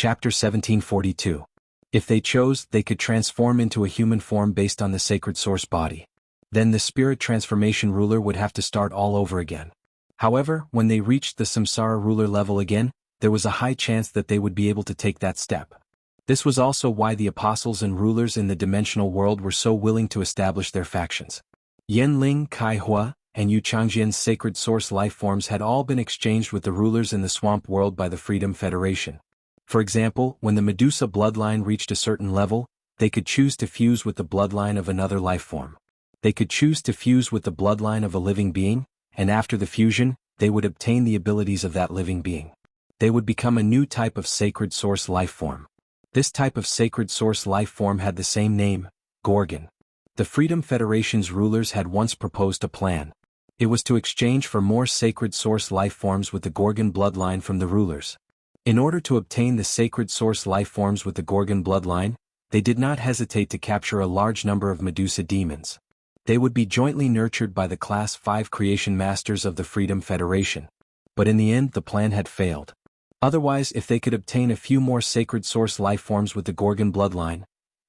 Chapter 1742. If they chose, they could transform into a human form based on the sacred source body. Then the spirit transformation ruler would have to start all over again. However, when they reached the samsara ruler level again, there was a high chance that they would be able to take that step. This was also why the apostles and rulers in the dimensional world were so willing to establish their factions. Yanling, Kai Hua, and Yu Changjian's sacred source life forms had all been exchanged with the rulers in the swamp world by the Freedom Federation. For example, when the Medusa bloodline reached a certain level, they could choose to fuse with the bloodline of another life form. They could choose to fuse with the bloodline of a living being, and after the fusion, they would obtain the abilities of that living being. They would become a new type of sacred source life form. This type of sacred source life form had the same name, Gorgon. The Freedom Federation's rulers had once proposed a plan. It was to exchange for more sacred source life forms with the Gorgon bloodline from the rulers. In order to obtain the sacred source life forms with the Gorgon bloodline, they did not hesitate to capture a large number of Medusa demons. They would be jointly nurtured by the Class 5 creation masters of the Freedom Federation. But in the end, the plan had failed. Otherwise, if they could obtain a few more sacred source life forms with the Gorgon bloodline,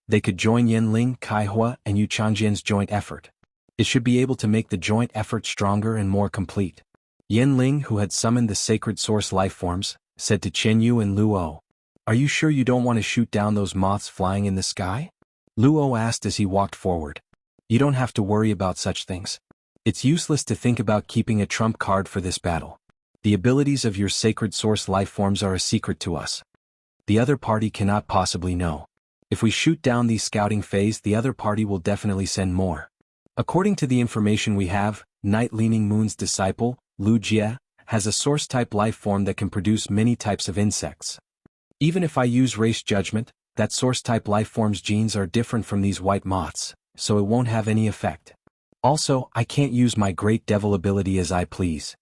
they could join Yanling, Kai Hua, and Yu Changjian's joint effort. It should be able to make the joint effort stronger and more complete. Yanling, who had summoned the sacred source life forms, said to Qianyu and Luo, "Are you sure you don't want to shoot down those moths flying in the sky?" Luo asked as he walked forward. "You don't have to worry about such things. It's useless to think about keeping a trump card for this battle. The abilities of your sacred source life forms are a secret to us. The other party cannot possibly know. If we shoot down these scouting phase, the other party will definitely send more." According to the information we have, Night Leaning Moon's disciple, Wuxia, has a source-type life form that can produce many types of insects. Even if I use race judgment, that source-type life form's genes are different from these white moths, so it won't have any effect. Also, I can't use my great devil ability as I please.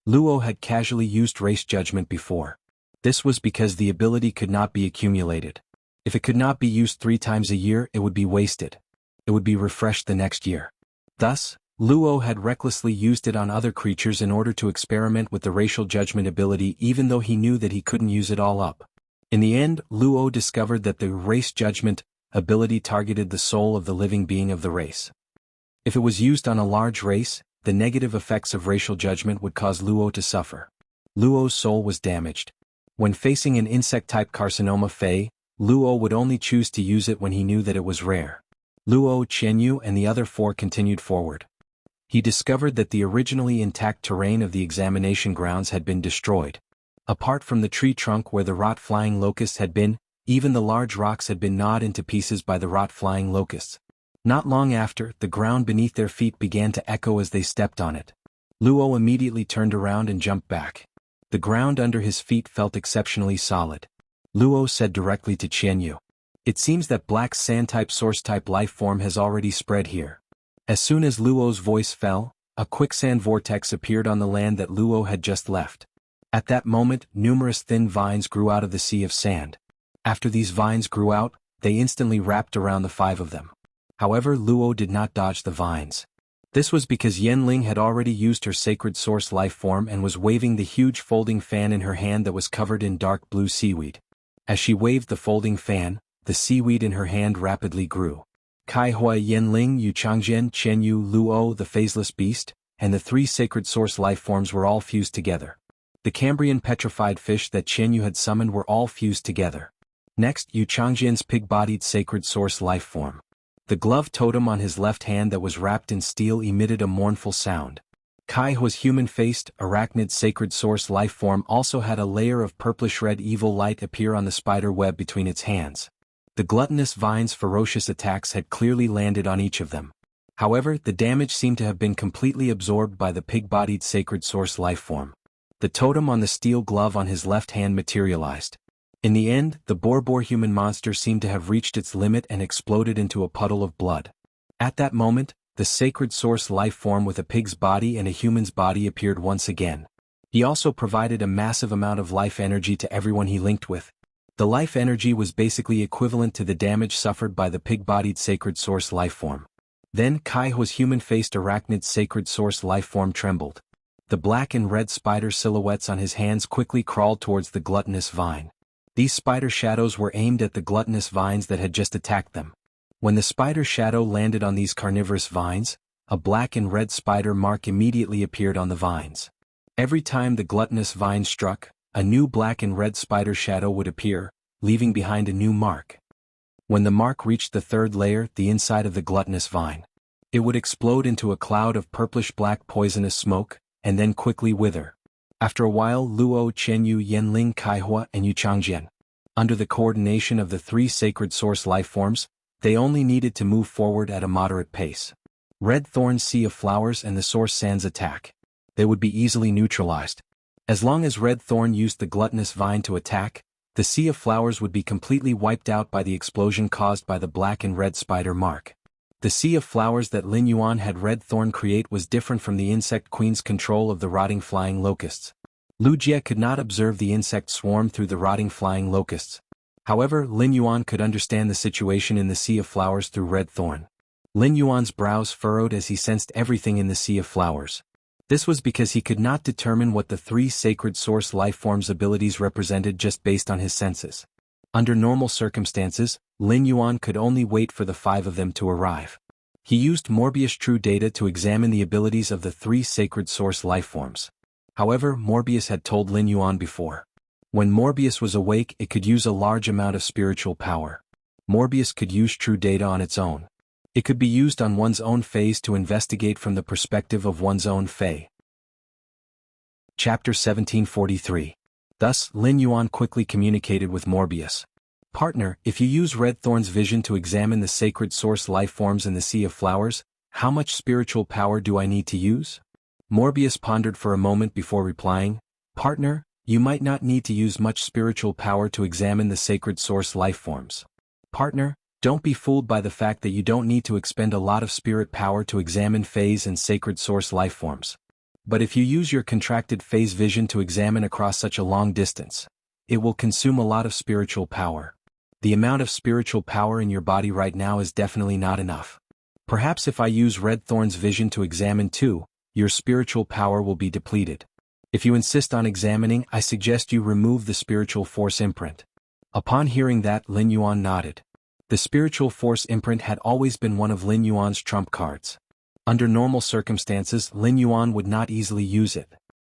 Luo had casually used race judgment before. This was because the ability could not be accumulated. If it could not be used 3 times a year, it would be wasted. It would be refreshed the next year. Thus, Luo had recklessly used it on other creatures in order to experiment with the racial judgment ability, even though he knew that he couldn't use it all up. In the end, Luo discovered that the race judgment ability targeted the soul of the living being of the race. If it was used on a large race, the negative effects of racial judgment would cause Luo to suffer. Luo's soul was damaged. When facing an insect-type carcinoma Fey, Luo would only choose to use it when he knew that it was rare. Luo, Qianyu, and the other 4 continued forward. He discovered that the originally intact terrain of the examination grounds had been destroyed. Apart from the tree trunk where the rot-flying locusts had been, even the large rocks had been gnawed into pieces by the rot-flying locusts. Not long after, the ground beneath their feet began to echo as they stepped on it. Luo immediately turned around and jumped back. The ground under his feet felt exceptionally solid. Luo said directly to Qianyu, "It seems that black sand-type source-type life form has already spread here." As soon as Luo's voice fell, a quicksand vortex appeared on the land that Luo had just left. At that moment, numerous thin vines grew out of the sea of sand. After these vines grew out, they instantly wrapped around the 5 of them. However, Luo did not dodge the vines. This was because Yanling had already used her sacred source life form and was waving the huge folding fan in her hand that was covered in dark blue seaweed. As she waved the folding fan, the seaweed in her hand rapidly grew. Kai Hua, Yanling, Yu Changjian, Qianyu, Luo, the phaseless beast, and the 3 sacred source life forms were all fused together. The Cambrian petrified fish that Qianyu had summoned were all fused together. Next, Yu Changjian's pig-bodied sacred source life form. The glove totem on his left hand that was wrapped in steel emitted a mournful sound. Kai Hua's human-faced, arachnid sacred source life form also had a layer of purplish-red evil light appear on the spider web between its hands. The gluttonous vine's ferocious attacks had clearly landed on each of them. However, the damage seemed to have been completely absorbed by the pig-bodied sacred source life form. The totem on the steel glove on his left hand materialized. In the end, the Borbor human monster seemed to have reached its limit and exploded into a puddle of blood. At that moment, the sacred source life form with a pig's body and a human's body appeared once again. He also provided a massive amount of life energy to everyone he linked with. The life energy was basically equivalent to the damage suffered by the pig-bodied sacred source life form. Then Kai Hua's human-faced arachnid sacred source life form trembled. The black and red spider silhouettes on his hands quickly crawled towards the gluttonous vine. These spider shadows were aimed at the gluttonous vines that had just attacked them. When the spider shadow landed on these carnivorous vines, a black and red spider mark immediately appeared on the vines. Every time the gluttonous vine struck, a new black and red spider shadow would appear, leaving behind a new mark. When the mark reached the third layer, the inside of the gluttonous vine, it would explode into a cloud of purplish-black poisonous smoke, and then quickly wither. After a while, Luo Chenyu Yenling Kaihua and Yuchangjian, under the coordination of the three sacred source life forms, they only needed to move forward at a moderate pace. Red Thorn's Sea of Flowers and the Source Sand's attack, they would be easily neutralized. As long as Red Thorn used the gluttonous vine to attack, the Sea of Flowers would be completely wiped out by the explosion caused by the black and red spider mark. The Sea of Flowers that Lin Yuan had Red Thorn create was different from the Insect Queen's control of the rotting flying locusts. Lu Jie could not observe the insect swarm through the rotting flying locusts. However, Lin Yuan could understand the situation in the Sea of Flowers through Red Thorn. Lin Yuan's brows furrowed as he sensed everything in the Sea of Flowers. This was because he could not determine what the three sacred source life forms' abilities represented just based on his senses. Under normal circumstances, Lin Yuan could only wait for the 5 of them to arrive. He used Morbius True Data to examine the abilities of the 3 sacred source life forms. However, Morbius had told Lin Yuan before. When Morbius was awake, it could use a large amount of spiritual power. Morbius could use True Data on its own. It could be used on one's own phase to investigate from the perspective of one's own Fey. Chapter 1743. Thus, Lin Yuan quickly communicated with Morbius. Partner, if you use Red Thorn's vision to examine the sacred source life forms in the Sea of Flowers, how much spiritual power do I need to use? Morbius pondered for a moment before replying, Partner, you might not need to use much spiritual power to examine the sacred source life forms. Partner, don't be fooled by the fact that you don't need to expend a lot of spirit power to examine phase and sacred source life forms. But if you use your contracted phase vision to examine across such a long distance, it will consume a lot of spiritual power. The amount of spiritual power in your body right now is definitely not enough. Perhaps if I use Red Thorn's vision to examine too, your spiritual power will be depleted. If you insist on examining, I suggest you remove the spiritual force imprint. Upon hearing that, Lin Yuan nodded. The spiritual force imprint had always been one of Lin Yuan's trump cards. Under normal circumstances, Lin Yuan would not easily use it.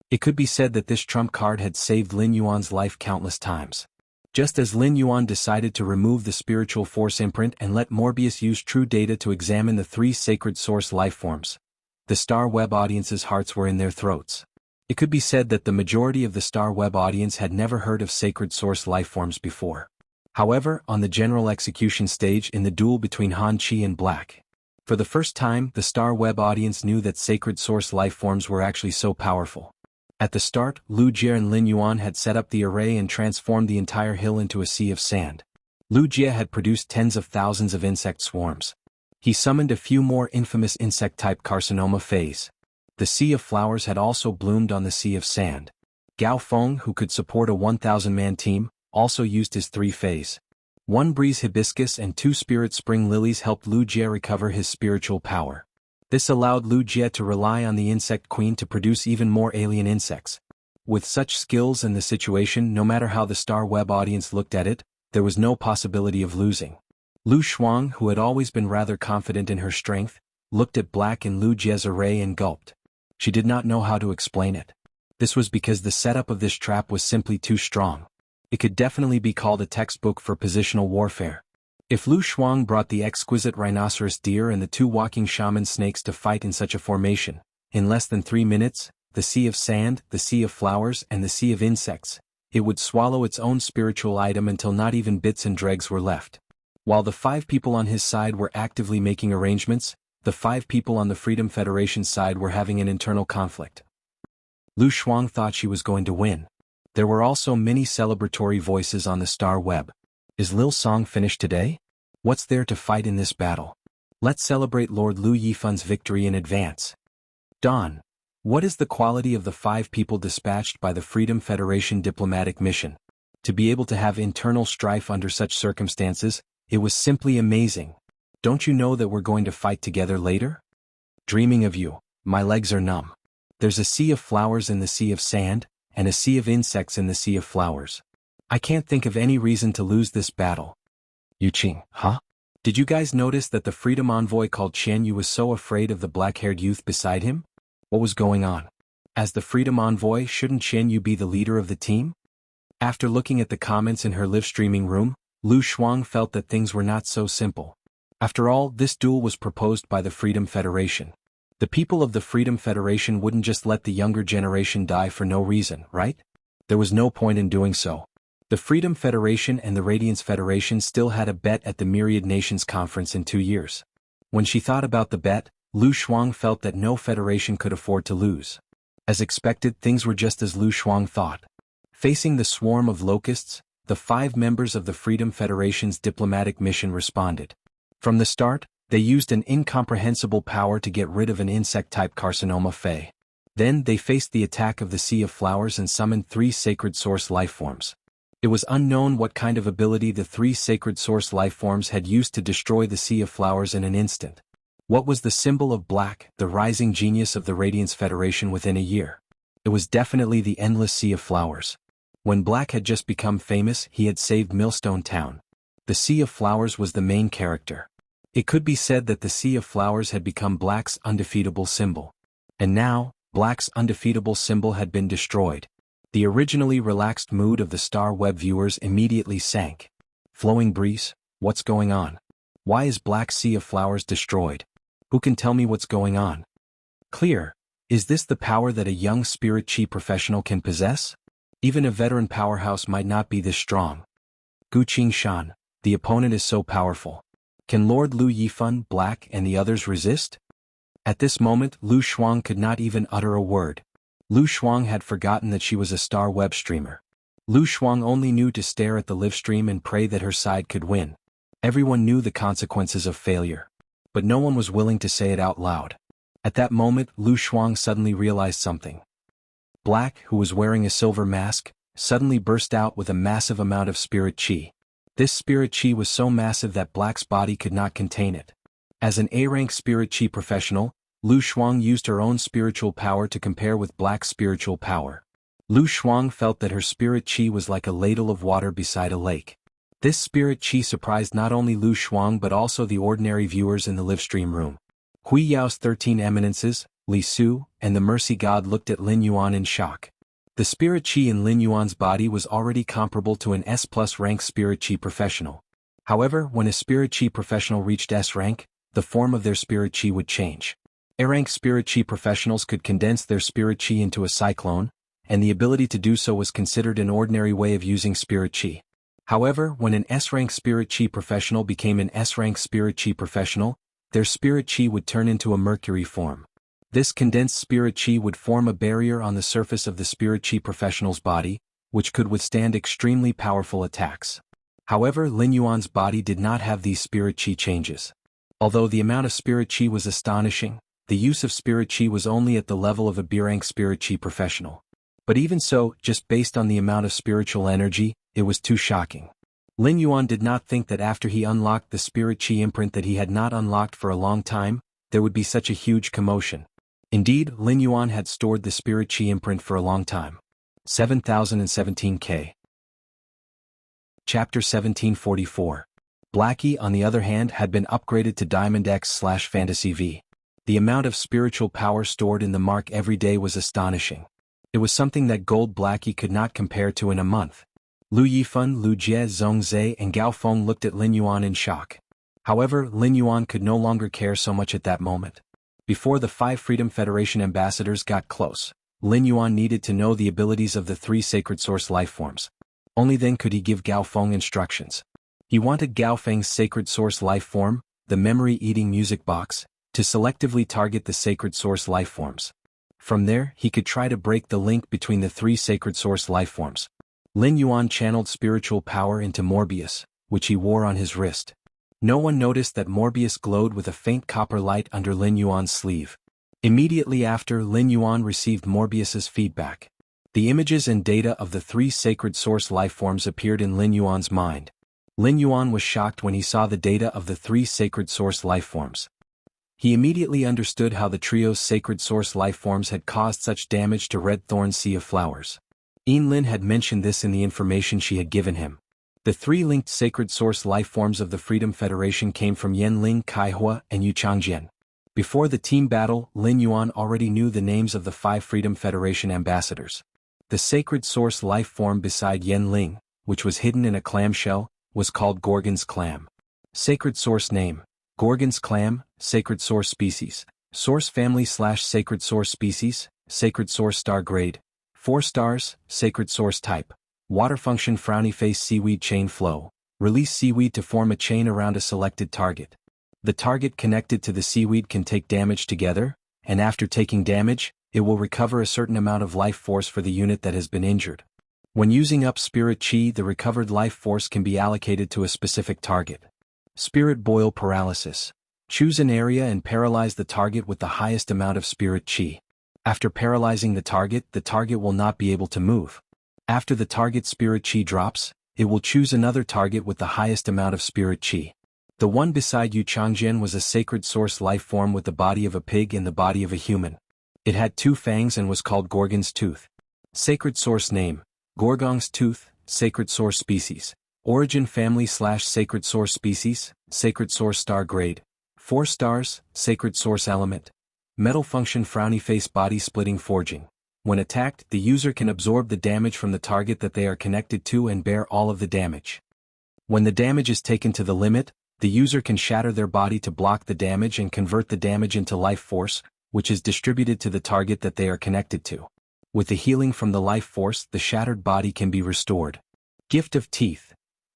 It could be said that this trump card had saved Lin Yuan's life countless times. Just as Lin Yuan decided to remove the spiritual force imprint and let Morbius use True Data to examine the 3 sacred source life forms, the Star Web audience's hearts were in their throats. It could be said that the majority of the Star Web audience had never heard of sacred source life forms before. However, on the general execution stage in the duel between Han Chi and Black, for the first time, the Star Web audience knew that sacred source life forms were actually so powerful. At the start, Lu Jie and Lin Yuan had set up the array and transformed the entire hill into a sea of sand. Lu Jie had produced tens of thousands of insect swarms. He summoned a few more infamous insect-type carcinoma phase. The Sea of Flowers had also bloomed on the sea of sand. Gao Feng, who could support a 1,000-man team, also used his 3 phase. 1 breeze hibiscus and 2 spirit spring lilies helped Lu Jie recover his spiritual power. This allowed Lu Jie to rely on the insect queen to produce even more alien insects. With such skills and the situation, no matter how the Star Web audience looked at it, there was no possibility of losing. Lu Shuang, who had always been rather confident in her strength, looked at Black and Lu Jie's array and gulped. She did not know how to explain it. This was because the setup of this trap was simply too strong. It could definitely be called a textbook for positional warfare. If Lu Shuang brought the exquisite rhinoceros deer and the 2 walking shaman snakes to fight in such a formation, in less than 3 minutes, the Sea of Sand, the Sea of Flowers, and the Sea of Insects, it would swallow its own spiritual item until not even bits and dregs were left. While the 5 people on his side were actively making arrangements, the 5 people on the Freedom Federation's side were having an internal conflict. Lu Shuang thought she was going to win. There were also many celebratory voices on the Star Web. Is Lil Song finished today? What's there to fight in this battle? Let's celebrate Lord Lu Yifan's victory in advance. Dawn. What is the quality of the 5 people dispatched by the Freedom Federation diplomatic mission? To be able to have internal strife under such circumstances, it was simply amazing. Don't you know that we're going to fight together later? Dreaming of you, my legs are numb. There's a sea of flowers in the sea of sand, and a sea of insects in the sea of flowers. I can't think of any reason to lose this battle. Yu Qing, huh? Did you guys notice that the Freedom Envoy called Qian Yu was so afraid of the black-haired youth beside him? What was going on? As the Freedom Envoy, shouldn't Qian Yu be the leader of the team? After looking at the comments in her live-streaming room, Lu Shuang felt that things were not so simple. After all, this duel was proposed by the Freedom Federation. The people of the Freedom Federation wouldn't just let the younger generation die for no reason, right? There was no point in doing so. The Freedom Federation and the Radiance Federation still had a bet at the Myriad Nations Conference in 2 years. When she thought about the bet, Lu Shuang felt that no federation could afford to lose. As expected, things were just as Lu Shuang thought. Facing the swarm of locusts, the 5 members of the Freedom Federation's diplomatic mission responded. From the start, they used an incomprehensible power to get rid of an insect-type carcinoma Fey. Then they faced the attack of the Sea of Flowers and summoned 3 sacred source lifeforms. It was unknown what kind of ability the 3 sacred source lifeforms had used to destroy the Sea of Flowers in an instant. What was the symbol of black, the rising genius of the Radiance Federation within a year? It was definitely the endless Sea of Flowers. When Black had just become famous, he had saved Millstone Town. The Sea of Flowers was the main character. It could be said that the Sea of Flowers had become Black's undefeatable symbol. And now, Black's undefeatable symbol had been destroyed. The originally relaxed mood of the Star Web viewers immediately sank. Flowing breeze, what's going on? Why is Black's Sea of Flowers destroyed? Who can tell me what's going on? Clear. Is this the power that a young spirit chi professional can possess? Even a veteran powerhouse might not be this strong. Gu Qingshan, the opponent is so powerful. Can Lord Lu Yifan, Black, and the others resist? At this moment, Lu Shuang could not even utter a word. Lu Shuang had forgotten that she was a Star Web streamer. Lu Shuang only knew to stare at the live stream and pray that her side could win. Everyone knew the consequences of failure. But no one was willing to say it out loud. At that moment, Lu Shuang suddenly realized something. Black, who was wearing a silver mask, suddenly burst out with a massive amount of spirit chi. This spirit chi was so massive that Black's body could not contain it. As an A-rank spirit chi professional, Lu Shuang used her own spiritual power to compare with Black's spiritual power. Lu Shuang felt that her spirit chi was like a ladle of water beside a lake. This spirit chi surprised not only Lu Shuang but also the ordinary viewers in the livestream room. Hui Yao's 13 eminences, Li Su, and the Mercy God looked at Lin Yuan in shock. The spirit chi in Lin Yuan's body was already comparable to an S+ rank spirit chi professional. However, when a spirit chi professional reached S rank, the form of their spirit chi would change. A-rank spirit chi professionals could condense their spirit chi into a cyclone, and the ability to do so was considered an ordinary way of using spirit chi. However, when an S-rank spirit chi professional became an S-rank spirit chi professional, their spirit chi would turn into a mercury form. This condensed spirit chi would form a barrier on the surface of the spirit chi professional's body, which could withstand extremely powerful attacks. However, Lin Yuan's body did not have these spirit chi changes. Although the amount of spirit chi was astonishing, the use of spirit chi was only at the level of a B-rank spirit chi professional. But even so, just based on the amount of spiritual energy, it was too shocking. Lin Yuan did not think that after he unlocked the spirit chi imprint that he had not unlocked for a long time, there would be such a huge commotion. Indeed, Lin Yuan had stored the spirit chi imprint for a long time. 7017K. Chapter 1744. Blackie, on the other hand, had been upgraded to Diamond X/Fantasy V. The amount of spiritual power stored in the mark every day was astonishing. It was something that Gold Blackie could not compare to in a month. Lu Yifan, Lu Jie, Zhongzhe, and Gao Feng looked at Lin Yuan in shock. However, Lin Yuan could no longer care so much at that moment. Before the 5 Freedom Federation ambassadors got close, Lin Yuan needed to know the abilities of the 3 sacred source lifeforms. Only then could he give Gao Feng instructions. He wanted Gao Feng's sacred source lifeform, the memory-eating music box, to selectively target the sacred source lifeforms. From there, he could try to break the link between the 3 sacred source lifeforms. Lin Yuan channeled spiritual power into Morbius, which he wore on his wrist. No one noticed that Morbius glowed with a faint copper light under Lin Yuan's sleeve. Immediately after, Lin Yuan received Morbius's feedback. The images and data of the 3 sacred source lifeforms appeared in Lin Yuan's mind. Lin Yuan was shocked when he saw the data of the 3 sacred source lifeforms. He immediately understood how the trio's sacred source lifeforms had caused such damage to Red Thorn's Sea of Flowers. Lin had mentioned this in the information she had given him. The three linked sacred source life forms of the Freedom Federation came from Yanling, Kaihua, and Yu Changjian. Before the team battle, Lin Yuan already knew the names of the 5 Freedom Federation ambassadors. The sacred source life form beside Yanling, which was hidden in a clamshell, was called Gorgon's clam. Sacred source name: Gorgon's clam, sacred source species, source family / sacred source species, sacred source star grade, 4 stars, sacred source type, water function frowny face seaweed chain flow, release seaweed to form a chain around a selected target. The target connected to the seaweed can take damage together, and after taking damage, it will recover a certain amount of life force for the unit that has been injured. When using up spirit chi, the recovered life force can be allocated to a specific target. Spirit boil paralysis. Choose an area and paralyze the target with the highest amount of spirit chi. After paralyzing the target will not be able to move. After the target's spirit chi drops, it will choose another target with the highest amount of spirit chi. The one beside Yu Changjian was a sacred source life form with the body of a pig and the body of a human. It had 2 fangs and was called Gorgon's tooth. Sacred source name: Gorgon's tooth, sacred source species, origin family / sacred source species, sacred source star grade, 4 stars, sacred source element, metal function frowny face body splitting forging. When attacked, the user can absorb the damage from the target that they are connected to and bear all of the damage. When the damage is taken to the limit, the user can shatter their body to block the damage and convert the damage into life force, which is distributed to the target that they are connected to. With the healing from the life force, the shattered body can be restored. Gift of Teeth.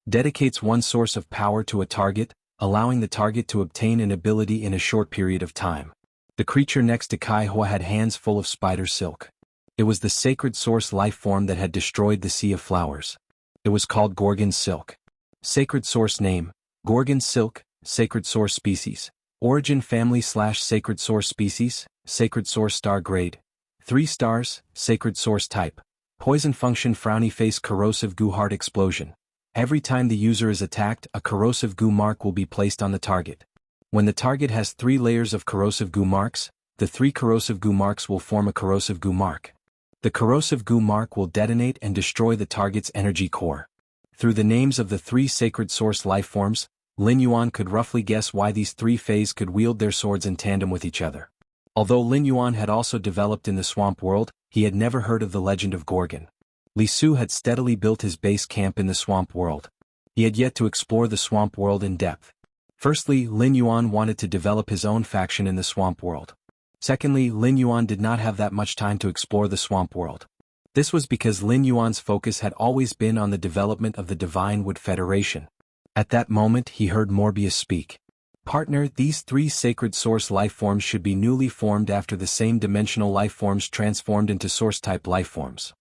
Dedicates one source of power to a target, allowing the target to obtain an ability in a short period of time. The creature next to Kaihua had hands full of spider silk. It was the sacred source life form that had destroyed the Sea of Flowers. It was called Gorgon's silk. Sacred source name: Gorgon's silk, sacred source species, origin family / sacred source species, sacred source star grade, 3 stars, sacred source type, poison function frowny face corrosive goo heart explosion. Every time the user is attacked, a corrosive goo mark will be placed on the target. When the target has 3 layers of corrosive goo marks, the 3 corrosive goo marks will form a corrosive goo mark. The corrosive goo mark will detonate and destroy the target's energy core. Through the names of the 3 sacred source life forms, Lin Yuan could roughly guess why these 3 Fays could wield their swords in tandem with each other. Although Lin Yuan had also developed in the swamp world, he had never heard of the legend of Gorgon. Li Su had steadily built his base camp in the swamp world. He had yet to explore the swamp world in depth. Firstly, Lin Yuan wanted to develop his own faction in the swamp world. Secondly, Lin Yuan did not have that much time to explore the swamp world. This was because Lin Yuan's focus had always been on the development of the Divine Wood Federation. At that moment he heard Morbius speak. Partner, these 3 sacred source life forms should be newly formed after the same dimensional life forms transformed into source-type life forms.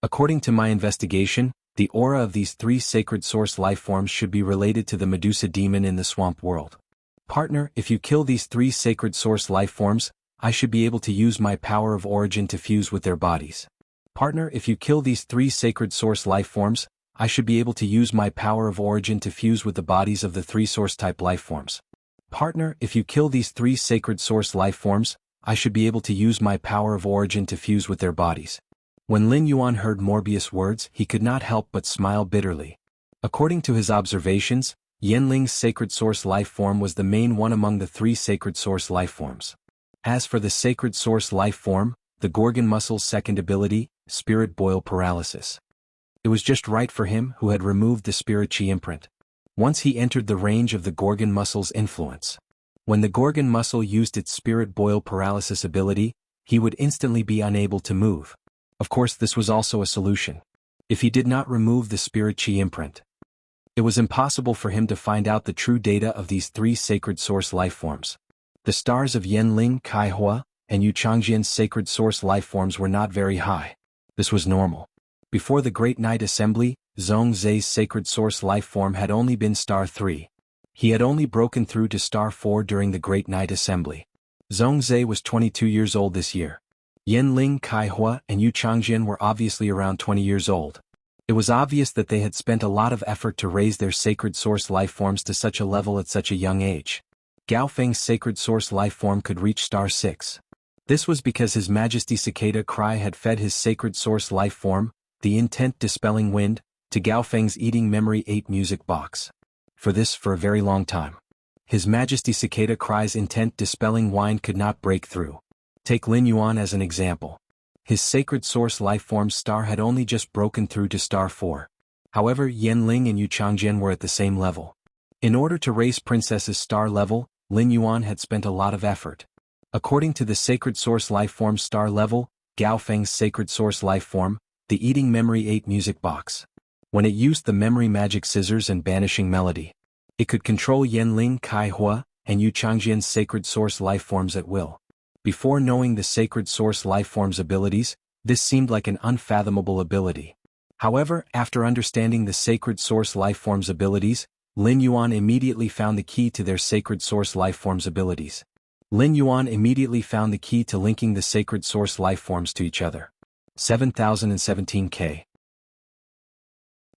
According to my investigation, the aura of these 3 sacred source life forms should be related to the Medusa demon in the swamp world. Partner, if you kill these 3 sacred source life forms, I should be able to use my power of origin to fuse with their bodies. Partner, if you kill these 3 sacred source life forms, I should be able to use my power of origin to fuse with the bodies of the 3 source-type life forms. Partner, if you kill these 3 sacred source life forms, I should be able to use my power of origin to fuse with their bodies. When Lin Yuan heard Morbius' words, he could not help but smile bitterly. According to his observations, Yanling's sacred source life form was the main one among the 3 sacred source life forms. As for the sacred source life form, the Gorgon muscle's second ability, spirit boil paralysis. It was just right for him, who had removed the spirit chi imprint. Once he entered the range of the Gorgon muscle's influence. When the Gorgon muscle used its spirit boil paralysis ability, he would instantly be unable to move. Of course, this was also a solution. If he did not remove the spirit chi imprint, it was impossible for him to find out the true data of these 3 sacred source life forms. The stars of Yanling, Kaihua, and Yu Changjian's sacred source life forms were not very high. This was normal. Before the Great Night Assembly, Zhong Zhe's sacred source life form had only been star 3. He had only broken through to star 4 during the Great Night Assembly. Zhong Zhe was 22 years old this year. Yanling, Kaihua, and Yu Changjian were obviously around 20 years old. It was obvious that they had spent a lot of effort to raise their sacred source life forms to such a level at such a young age. Gao Feng's sacred source life form could reach star 6. This was because His Majesty Cicada Cry had fed his sacred source life form, the intent dispelling wind, to Gao Feng's eating memory 8 music box. For a very long time. His Majesty Cicada Cry's intent dispelling wind could not break through. Take Lin Yuan as an example. His sacred source lifeform star had only just broken through to star 4. However, Yanling and Yu Changjian were at the same level. In order to raise Princess's star level, Lin Yuan had spent a lot of effort. According to the sacred source lifeform star level, Gao Feng's sacred source lifeform, the eating memory 8 music box. When it used the memory magic scissors and banishing melody, it could control Yanling, Kai Hua, and Yu Changjian's sacred source lifeforms at will. Before knowing the sacred source lifeform's abilities, this seemed like an unfathomable ability. However, after understanding the sacred source lifeform's abilities, Lin Yuan immediately found the key to their sacred source lifeform's abilities. Lin Yuan immediately found the key to linking the sacred source lifeforms to each other. 7017K.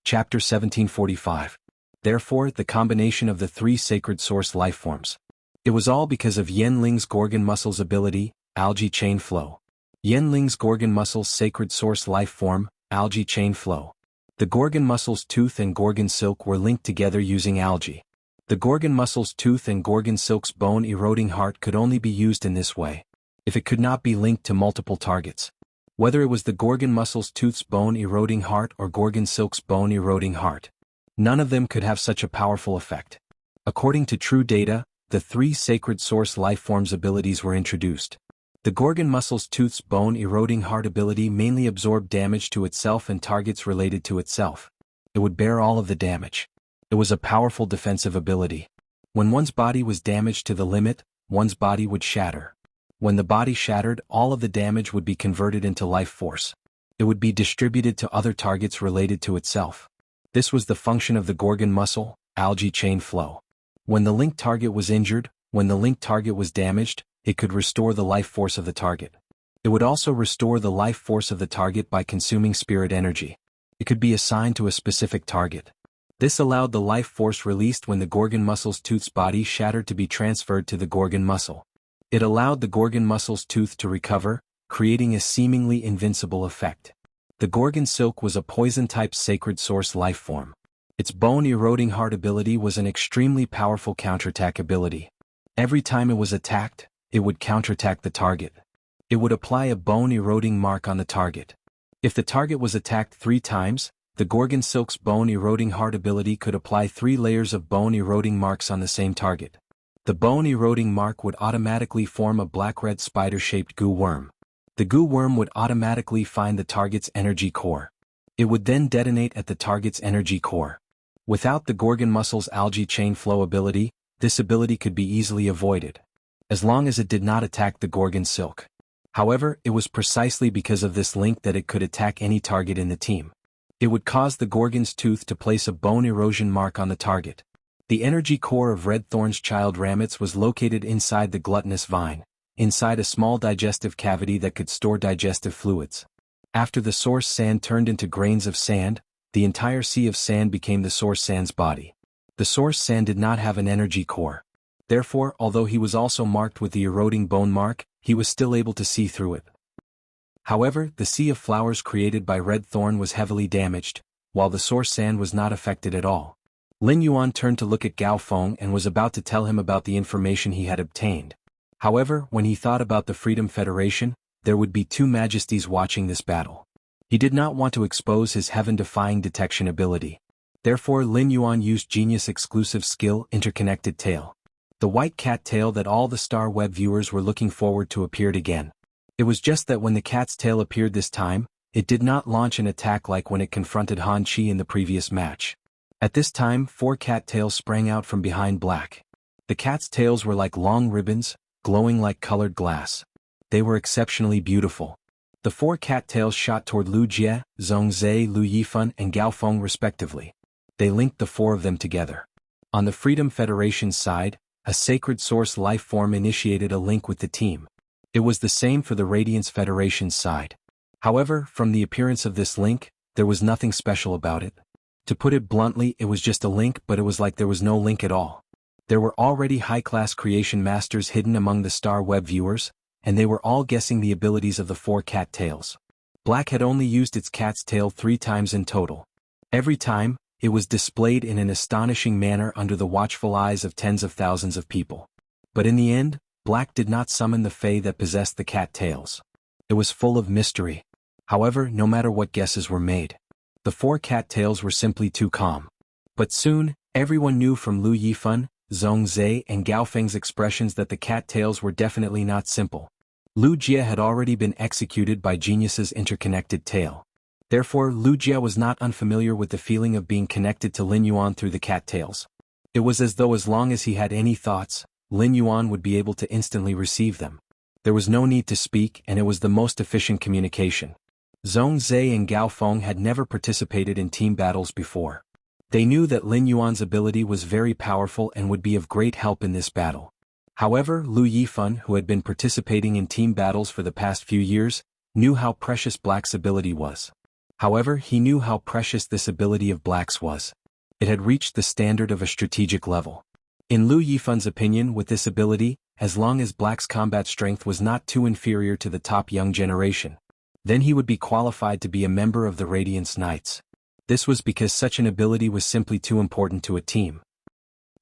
Chapter 1745. Therefore, the combination of the 3 sacred source lifeforms. It was all because of Yanling's Gorgon Muscle's ability, Algae Chain Flow. Yanling's Gorgon Muscle's sacred source lifeform, Algae Chain Flow. The Gorgon Muscle's tooth and Gorgon Silk were linked together using algae. The Gorgon Muscle's tooth and Gorgon Silk's bone-eroding heart could only be used in this way, if it could not be linked to multiple targets. Whether it was the Gorgon Muscle's tooth's bone-eroding heart or Gorgon Silk's bone-eroding heart, none of them could have such a powerful effect. According to true data, the 3 sacred source lifeforms abilities were introduced. The Gorgon Muscle's tooth's bone-eroding heart ability mainly absorbed damage to itself and targets related to itself. It would bear all of the damage. It was a powerful defensive ability. When one's body was damaged to the limit, one's body would shatter. When the body shattered, all of the damage would be converted into life force. It would be distributed to other targets related to itself. This was the function of the Gorgon Muscle, Algae Chain Flow. When the linked target was injured, when the linked target was damaged, it could restore the life force of the target. It would also restore the life force of the target by consuming spirit energy. It could be assigned to a specific target. This allowed the life force released when the Gorgon Muscle's tooth's body shattered to be transferred to the Gorgon Muscle. It allowed the Gorgon Muscle's tooth to recover, creating a seemingly invincible effect. The Gorgon Silk was a poison-type sacred source life form. Its bone-eroding heart ability was an extremely powerful counterattack ability. Every time it was attacked, it would counterattack the target. It would apply a bone-eroding mark on the target. If the target was attacked 3 times, the Gorgon Silk's bone-eroding heart ability could apply 3 layers of bone-eroding marks on the same target. The bone-eroding mark would automatically form a black-red spider-shaped goo worm. The goo worm would automatically find the target's energy core. It would then detonate at the target's energy core. Without the Gorgon Muscle's Algae Chain Flow ability, this ability could be easily avoided, as long as it did not attack the Gorgon Silk. However, it was precisely because of this link that it could attack any target in the team. It would cause the Gorgon's tooth to place a bone erosion mark on the target. The energy core of Red Thorn's child Ramets was located inside the gluttonous vine, inside a small digestive cavity that could store digestive fluids. After the source sand turned into grains of sand, the entire sea of sand became the source sand's body. The source sand did not have an energy core. Therefore, although he was also marked with the eroding bone mark, he was still able to see through it. However, the sea of flowers created by Red Thorn was heavily damaged, while the source sand was not affected at all. Lin Yuan turned to look at Gao Feng and was about to tell him about the information he had obtained. However, when he thought about the Freedom Federation, there would be 2 majesties watching this battle. He did not want to expose his heaven-defying detection ability. Therefore, Lin Yuan used Genius' exclusive skill, Interconnected Tail. The white cat tail that all the Star Web viewers were looking forward to appeared again. It was just that when the cat's tail appeared this time, it did not launch an attack like when it confronted Han Chi in the previous match. At this time, 4 cat tails sprang out from behind black. The cat's tails were like long ribbons, glowing like colored glass. They were exceptionally beautiful. The 4 cat tails shot toward Lu Jie, Zhong Zhe, Lu Yifan, and Gao Feng respectively. They linked the 4 of them together. On the Freedom Federation's side, a sacred source life form initiated a link with the team. It was the same for the Radiance Federation's side. However, from the appearance of this link, there was nothing special about it. To put it bluntly, it was just a link, but it was like there was no link at all. There were already high-class creation masters hidden among the Star Web viewers, and they were all guessing the abilities of the 4 cat tails. Black had only used its cat's tail 3 times in total. Every time, it was displayed in an astonishing manner under the watchful eyes of tens of thousands of people. But in the end, Black did not summon the fae that possessed the cat tails. It was full of mystery. However, no matter what guesses were made, the 4 cat tails were simply too calm. But soon, everyone knew from Lu Yifan, Zhong Zhe and Gao Feng's expressions that the cat tails were definitely not simple. Lu Jia had already been executed by Genius's interconnected tail. Therefore, Lu Jia was not unfamiliar with the feeling of being connected to Lin Yuan through the cat tails. It was as though as long as he had any thoughts, Lin Yuan would be able to instantly receive them. There was no need to speak, and it was the most efficient communication. Zhong Zhe and Gao Feng had never participated in team battles before. They knew that Lin Yuan's ability was very powerful and would be of great help in this battle. However, Lu Yifan, who had been participating in team battles for the past few years, knew how precious Black's ability was. However, he knew how precious this ability of Black's was. It had reached the standard of a strategic level. In Lu Yifan's opinion, with this ability, as long as Black's combat strength was not too inferior to the top young generation, then he would be qualified to be a member of the Radiance Knights. This was because such an ability was simply too important to a team.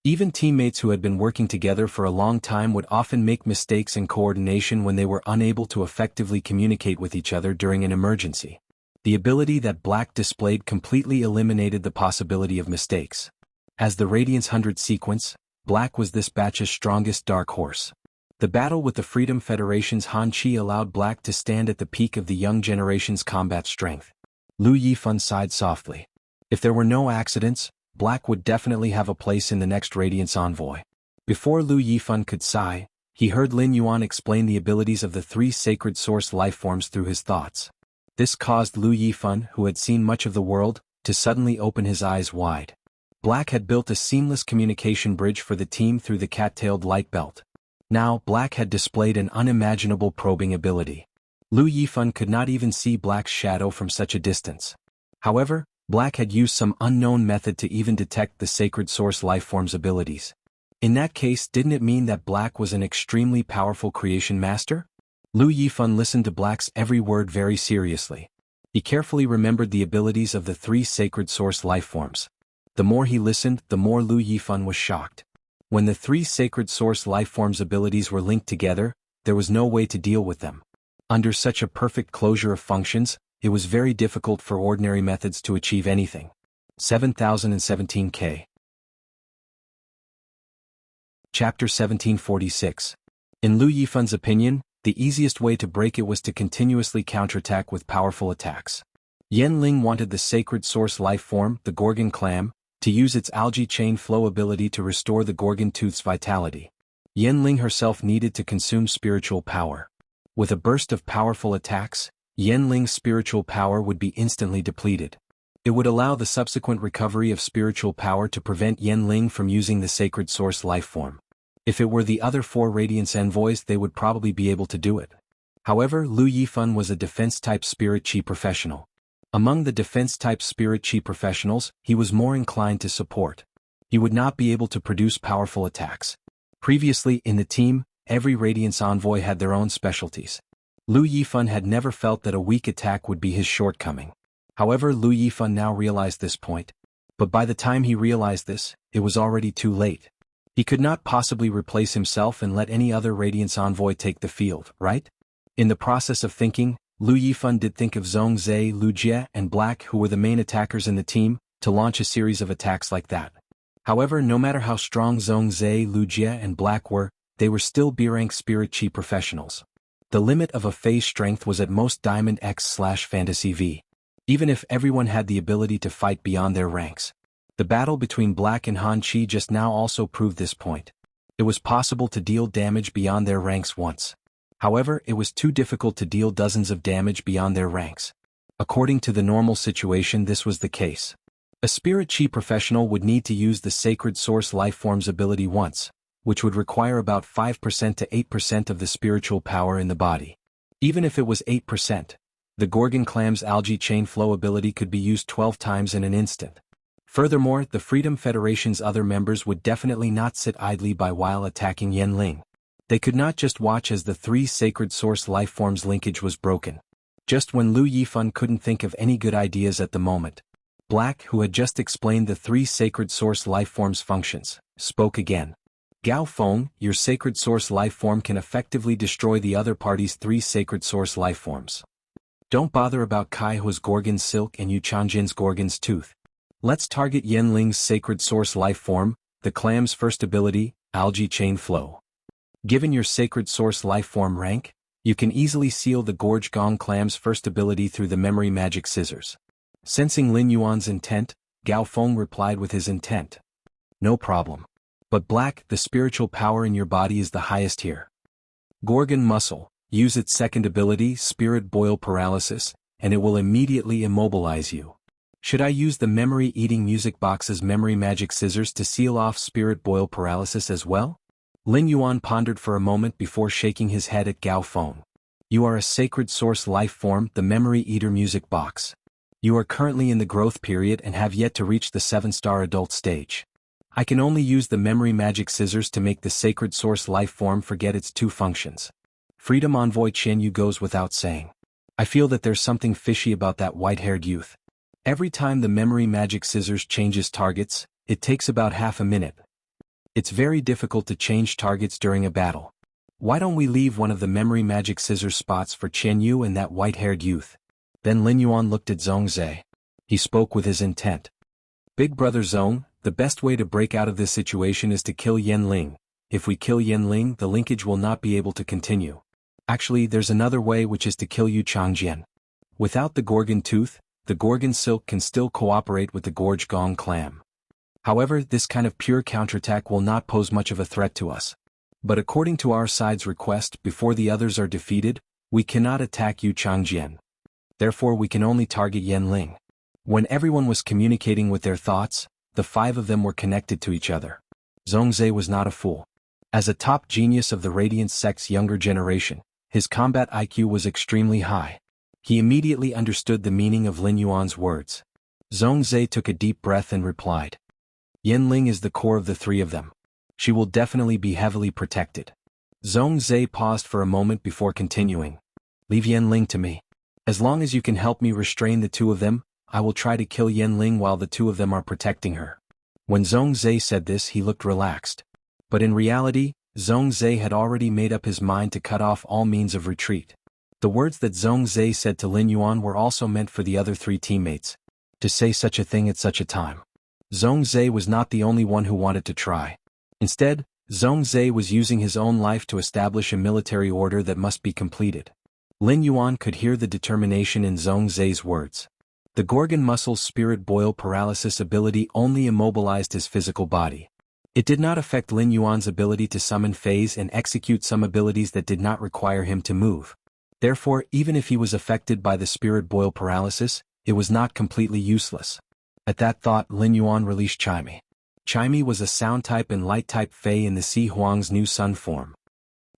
Even teammates who had been working together for a long time would often make mistakes in coordination when they were unable to effectively communicate with each other during an emergency. The ability that Black displayed completely eliminated the possibility of mistakes. As the Radiance 100 sequence, Black was this batch's strongest dark horse. The battle with the Freedom Federation's Han Chi allowed Black to stand at the peak of the young generation's combat strength. Lu Yifan sighed softly. If there were no accidents, Black would definitely have a place in the next Radiance Envoy. Before Lu Yifan could sigh, he heard Lin Yuan explain the abilities of the 3 sacred source lifeforms through his thoughts. This caused Lu Yifan, who had seen much of the world, to suddenly open his eyes wide. Black had built a seamless communication bridge for the team through the cat-tailed light belt. Now, Black had displayed an unimaginable probing ability. Lu Yifan could not even see Black's shadow from such a distance. However, Black had used some unknown method to even detect the sacred source lifeform's abilities. In that case, didn't it mean that Black was an extremely powerful creation master? Lu Yifan listened to Black's every word very seriously. He carefully remembered the abilities of the 3 sacred source lifeforms. The more he listened, the more Lu Yifan was shocked. When the 3 sacred source lifeforms' abilities were linked together, there was no way to deal with them. Under such a perfect closure of functions, it was very difficult for ordinary methods to achieve anything. 7017K. Chapter 1746. In Lu Yifan's opinion, the easiest way to break it was to continuously counterattack with powerful attacks. Yen Ling wanted the sacred source lifeform, the Gorgon clam, to use its algae chain flow ability to restore the Gorgon tooth's vitality. Yen Ling herself needed to consume spiritual power. With a burst of powerful attacks, Yen Ling's spiritual power would be instantly depleted. It would allow the subsequent recovery of spiritual power to prevent Yen Ling from using the sacred source lifeform. If it were the other 4 Radiance Envoys, they would probably be able to do it. However, Lu Yifan was a defense-type spirit chi professional. Among the defense-type spirit chi professionals, he was more inclined to support. He would not be able to produce powerful attacks. Previously, in the team, every Radiance Envoy had their own specialties. Lu Yifan had never felt that a weak attack would be his shortcoming. However, Lu Yifan now realized this point. But by the time he realized this, it was already too late. He could not possibly replace himself and let any other Radiance Envoy take the field, right? In the process of thinking, Lu Yifan did think of Zhong Zhe, Lu Jie, and Black, who were the main attackers in the team, to launch a series of attacks like that. However, no matter how strong Zhong Zhe, Lu Jie, and Black were, they were still B-rank spirit chi professionals. The limit of a phase strength was at most Diamond X/Fantasy V. Even if everyone had the ability to fight beyond their ranks. The battle between Black and Han Chi just now also proved this point. It was possible to deal damage beyond their ranks once. However, it was too difficult to deal dozens of damage beyond their ranks. According to the normal situation, this was the case. A spirit chi professional would need to use the sacred source lifeform's ability once, which would require about 5% to 8% of the spiritual power in the body. Even if it was 8%, the Gorgon clam's algae chain flow ability could be used 12 times in an instant. Furthermore, the Freedom Federation's other members would definitely not sit idly by while attacking Yen Ling. They could not just watch as the 3 sacred source lifeforms' linkage was broken. Just when Lu Yifan couldn't think of any good ideas at the moment, Black, who had just explained the 3 sacred source lifeforms' functions, spoke again. Gao Feng, your sacred source lifeform can effectively destroy the other party's 3 sacred source lifeforms. Don't bother about Kai Hu's Gorgon's silk and Yu Changjin's Gorgon's tooth. Let's target Yanling's sacred source lifeform, the clam's first ability, algae chain flow. Given your sacred source lifeform rank, you can easily seal the Gorge Gong clam's first ability through the memory magic scissors. Sensing Lin Yuan's intent, Gao Feng replied with his intent. No problem. But Black, the spiritual power in your body is the highest here. Gorgon muscle, use its second ability, spirit boil paralysis, and it will immediately immobilize you. Should I use the memory-eating music box's memory magic scissors to seal off spirit boil paralysis as well? Lin Yuan pondered for a moment before shaking his head at Gao Feng. You are a sacred source life form, the memory-eater music box. You are currently in the growth period and have yet to reach the 7-star adult stage. I can only use the memory magic scissors to make the sacred source life form forget its 2 functions. Freedom Envoy Qian Yu goes without saying. I feel that there's something fishy about that white-haired youth. Every time the memory magic scissors changes targets, it takes about half a minute. It's very difficult to change targets during a battle. Why don't we leave one of the memory magic scissors spots for Qian Yu and that white-haired youth? Then Lin Yuan looked at Zhongzhe. He spoke with his intent. Big brother Zhong, the best way to break out of this situation is to kill Yanling. If we kill Yanling, the linkage will not be able to continue. Actually, there's another way, which is to kill Yu Changjian. Without the Gorgon tooth, the Gorgon silk can still cooperate with the Gorge Gong clam. However, this kind of pure counterattack will not pose much of a threat to us. But according to our side's request, before the others are defeated, we cannot attack Yu Changjian. Therefore we can only target Yanling. When everyone was communicating with their thoughts, the 5 of them were connected to each other. Zhongzhe was not a fool. As a top genius of the Radiant sect's younger generation, his combat IQ was extremely high. He immediately understood the meaning of Lin Yuan's words. Zhongzhe took a deep breath and replied. Yanling is the core of the 3 of them. She will definitely be heavily protected. Zhongzhe paused for a moment before continuing. Leave Yanling to me. As long as you can help me restrain the 2 of them, I will try to kill Yanling while the 2 of them are protecting her. When Zhongzhe said this, he looked relaxed. But in reality, Zhongzhe had already made up his mind to cut off all means of retreat. The words that Zhongzhe said to Lin Yuan were also meant for the other 3 teammates. To say such a thing at such a time. Zhongzhe was not the only one who wanted to try. Instead, Zhongzhe was using his own life to establish a military order that must be completed. Lin Yuan could hear the determination in Zhongzhe's words. The Gorgon muscle's spirit boil paralysis ability only immobilized his physical body. It did not affect Lin Yuan's ability to summon phase and execute some abilities that did not require him to move. Therefore, even if he was affected by the spirit boil paralysis, it was not completely useless. At that thought, Lin Yuan released Chaimi. Chaimi was a sound-type and light-type Fey in the Si Huang's new sun form.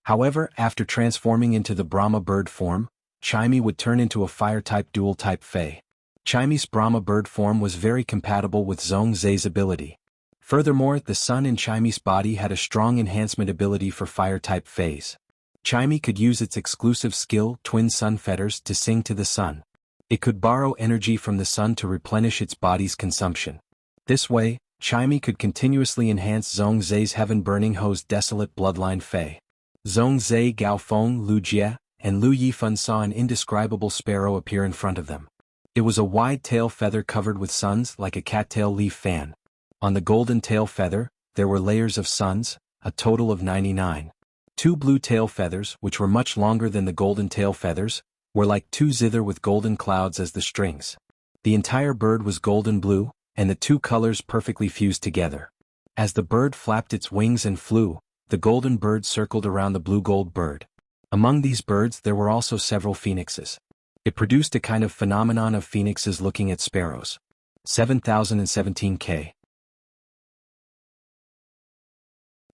However, after transforming into the Brahma bird form, Chaimi would turn into a fire-type dual-type Fey. Chaimi's Brahma bird form was very compatible with Zhongzhe's ability. Furthermore, the sun in Chaimi's body had a strong enhancement ability for fire-type Feys. Chaimi could use its exclusive skill, Twin Sun Fetters, to sing to the sun. It could borrow energy from the sun to replenish its body's consumption. This way, Chaimi could continuously enhance Zhongzhe's heaven-burning Ho's desolate bloodline Fey. Zhongzhe, Gao Feng, Lu Jie, and Lu Yifan saw an indescribable sparrow appear in front of them. It was a wide tail feather covered with suns like a cattail leaf fan. On the golden tail feather, there were layers of suns, a total of 99. 2 blue tail feathers, which were much longer than the golden tail feathers, were like 2 zither with golden clouds as the strings. The entire bird was golden blue, and the 2 colors perfectly fused together. As the bird flapped its wings and flew, the golden bird circled around the blue-gold bird. Among these birds there were also several phoenixes. It produced a kind of phenomenon of phoenixes looking at sparrows. 7017K.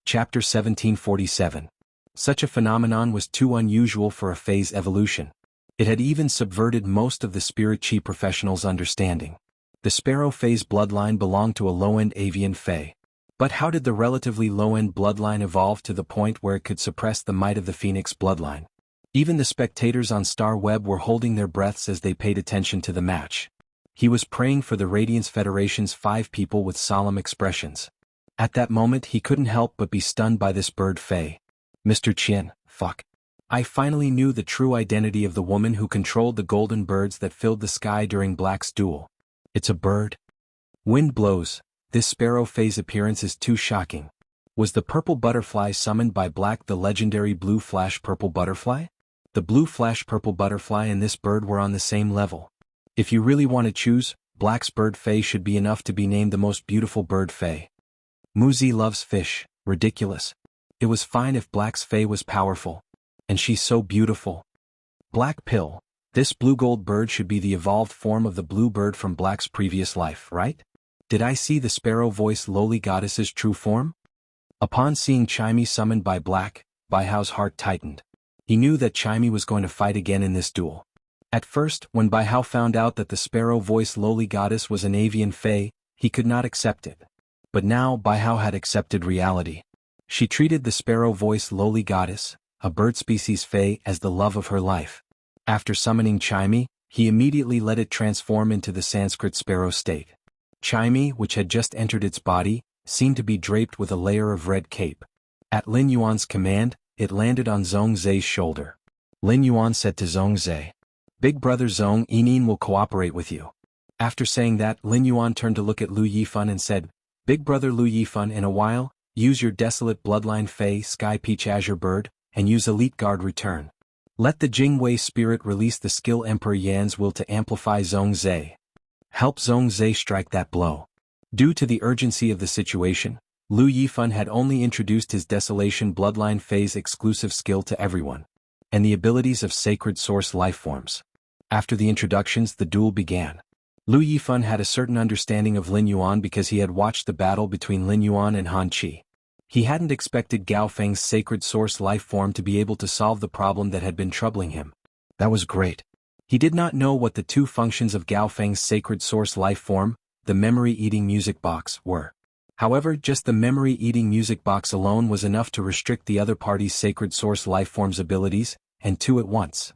Chapter 1747. Such a phenomenon was too unusual for a phase evolution. It had even subverted most of the spirit chi professionals' understanding. The sparrow phase bloodline belonged to a low-end avian fae. But how did the relatively low-end bloodline evolve to the point where it could suppress the might of the phoenix bloodline? Even the spectators on Star Web were holding their breaths as they paid attention to the match. He was praying for the Radiance Federation's 5 people with solemn expressions. At that moment he couldn't help but be stunned by this bird Faye. Mr. Qian, fuck. I finally knew the true identity of the woman who controlled the golden birds that filled the sky during Black's duel. It's a bird? Wind blows. This Sparrow Faye's appearance is too shocking. Was the purple butterfly summoned by Black the legendary blue flash purple butterfly? The blue flash purple butterfly and this bird were on the same level. If you really want to choose, Black's bird Faye should be enough to be named the most beautiful bird Faye. Muzi loves fish, ridiculous. It was fine if Black's Faye was powerful. And she's so beautiful. Black Pill, this blue gold bird should be the evolved form of the blue bird from Black's previous life, right? Did I see the sparrow-voiced lowly goddess's true form? Upon seeing Chimey summoned by Black, Baihao's heart tightened. He knew that Chimey was going to fight again in this duel. At first, when Baihao found out that the sparrow-voiced lowly goddess was an avian fae, he could not accept it. But now Baihao had accepted reality. She treated the sparrow-voiced lowly goddess, a bird species fae, as the love of her life. After summoning Chimey, he immediately let it transform into the Sanskrit sparrow state. Chimey, which had just entered its body, seemed to be draped with a layer of red cape. At Lin Yuan's command, it landed on Zhong Zhe's shoulder. Lin Yuan said to Zhong Zhe, "Big brother Zhong Yinin will cooperate with you." After saying that, Lin Yuan turned to look at Lu Yifan and said, "Big brother Lu Yifan, in a while, use your desolate bloodline Fey Sky Peach Azure Bird, and use Elite Guard Return. Let the Jingwei spirit release the skill Emperor Yan's will to amplify Zhong Zhe. Help Zhong Zhe strike that blow." Due to the urgency of the situation, Lu Yifan had only introduced his Desolation Bloodline Phase exclusive skill to everyone, and the abilities of Sacred Source Lifeforms. After the introductions, the duel began. Lu Yifan had a certain understanding of Lin Yuan because he had watched the battle between Lin Yuan and Han Qi. He hadn't expected Gao Feng's Sacred Source Lifeform to be able to solve the problem that had been troubling him. That was great. He did not know what the two functions of Gao Feng's Sacred Source Lifeform, the Memory-Eating Music Box, were. However, just the Memory-Eating Music Box alone was enough to restrict the other party's Sacred Source Lifeform's abilities, and two at once.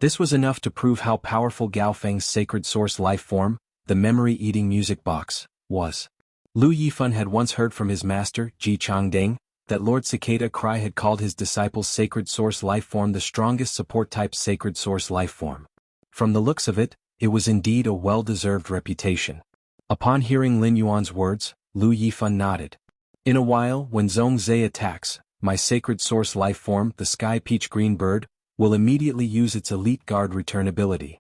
This was enough to prove how powerful Gao Feng's Sacred Source Lifeform, the Memory-Eating Music Box, was. Lu Yifan had once heard from his master, Ji Changding, that Lord Cicada Cry had called his disciple's Sacred Source Lifeform the strongest support-type Sacred Source Lifeform. From the looks of it, it was indeed a well-deserved reputation. Upon hearing Lin Yuan's words, Lu Yifan nodded. In a while, when Zhong Zhe attacks, my Sacred Source Lifeform, the Sky Peach Green Bird, will immediately use its Elite Guard Return ability.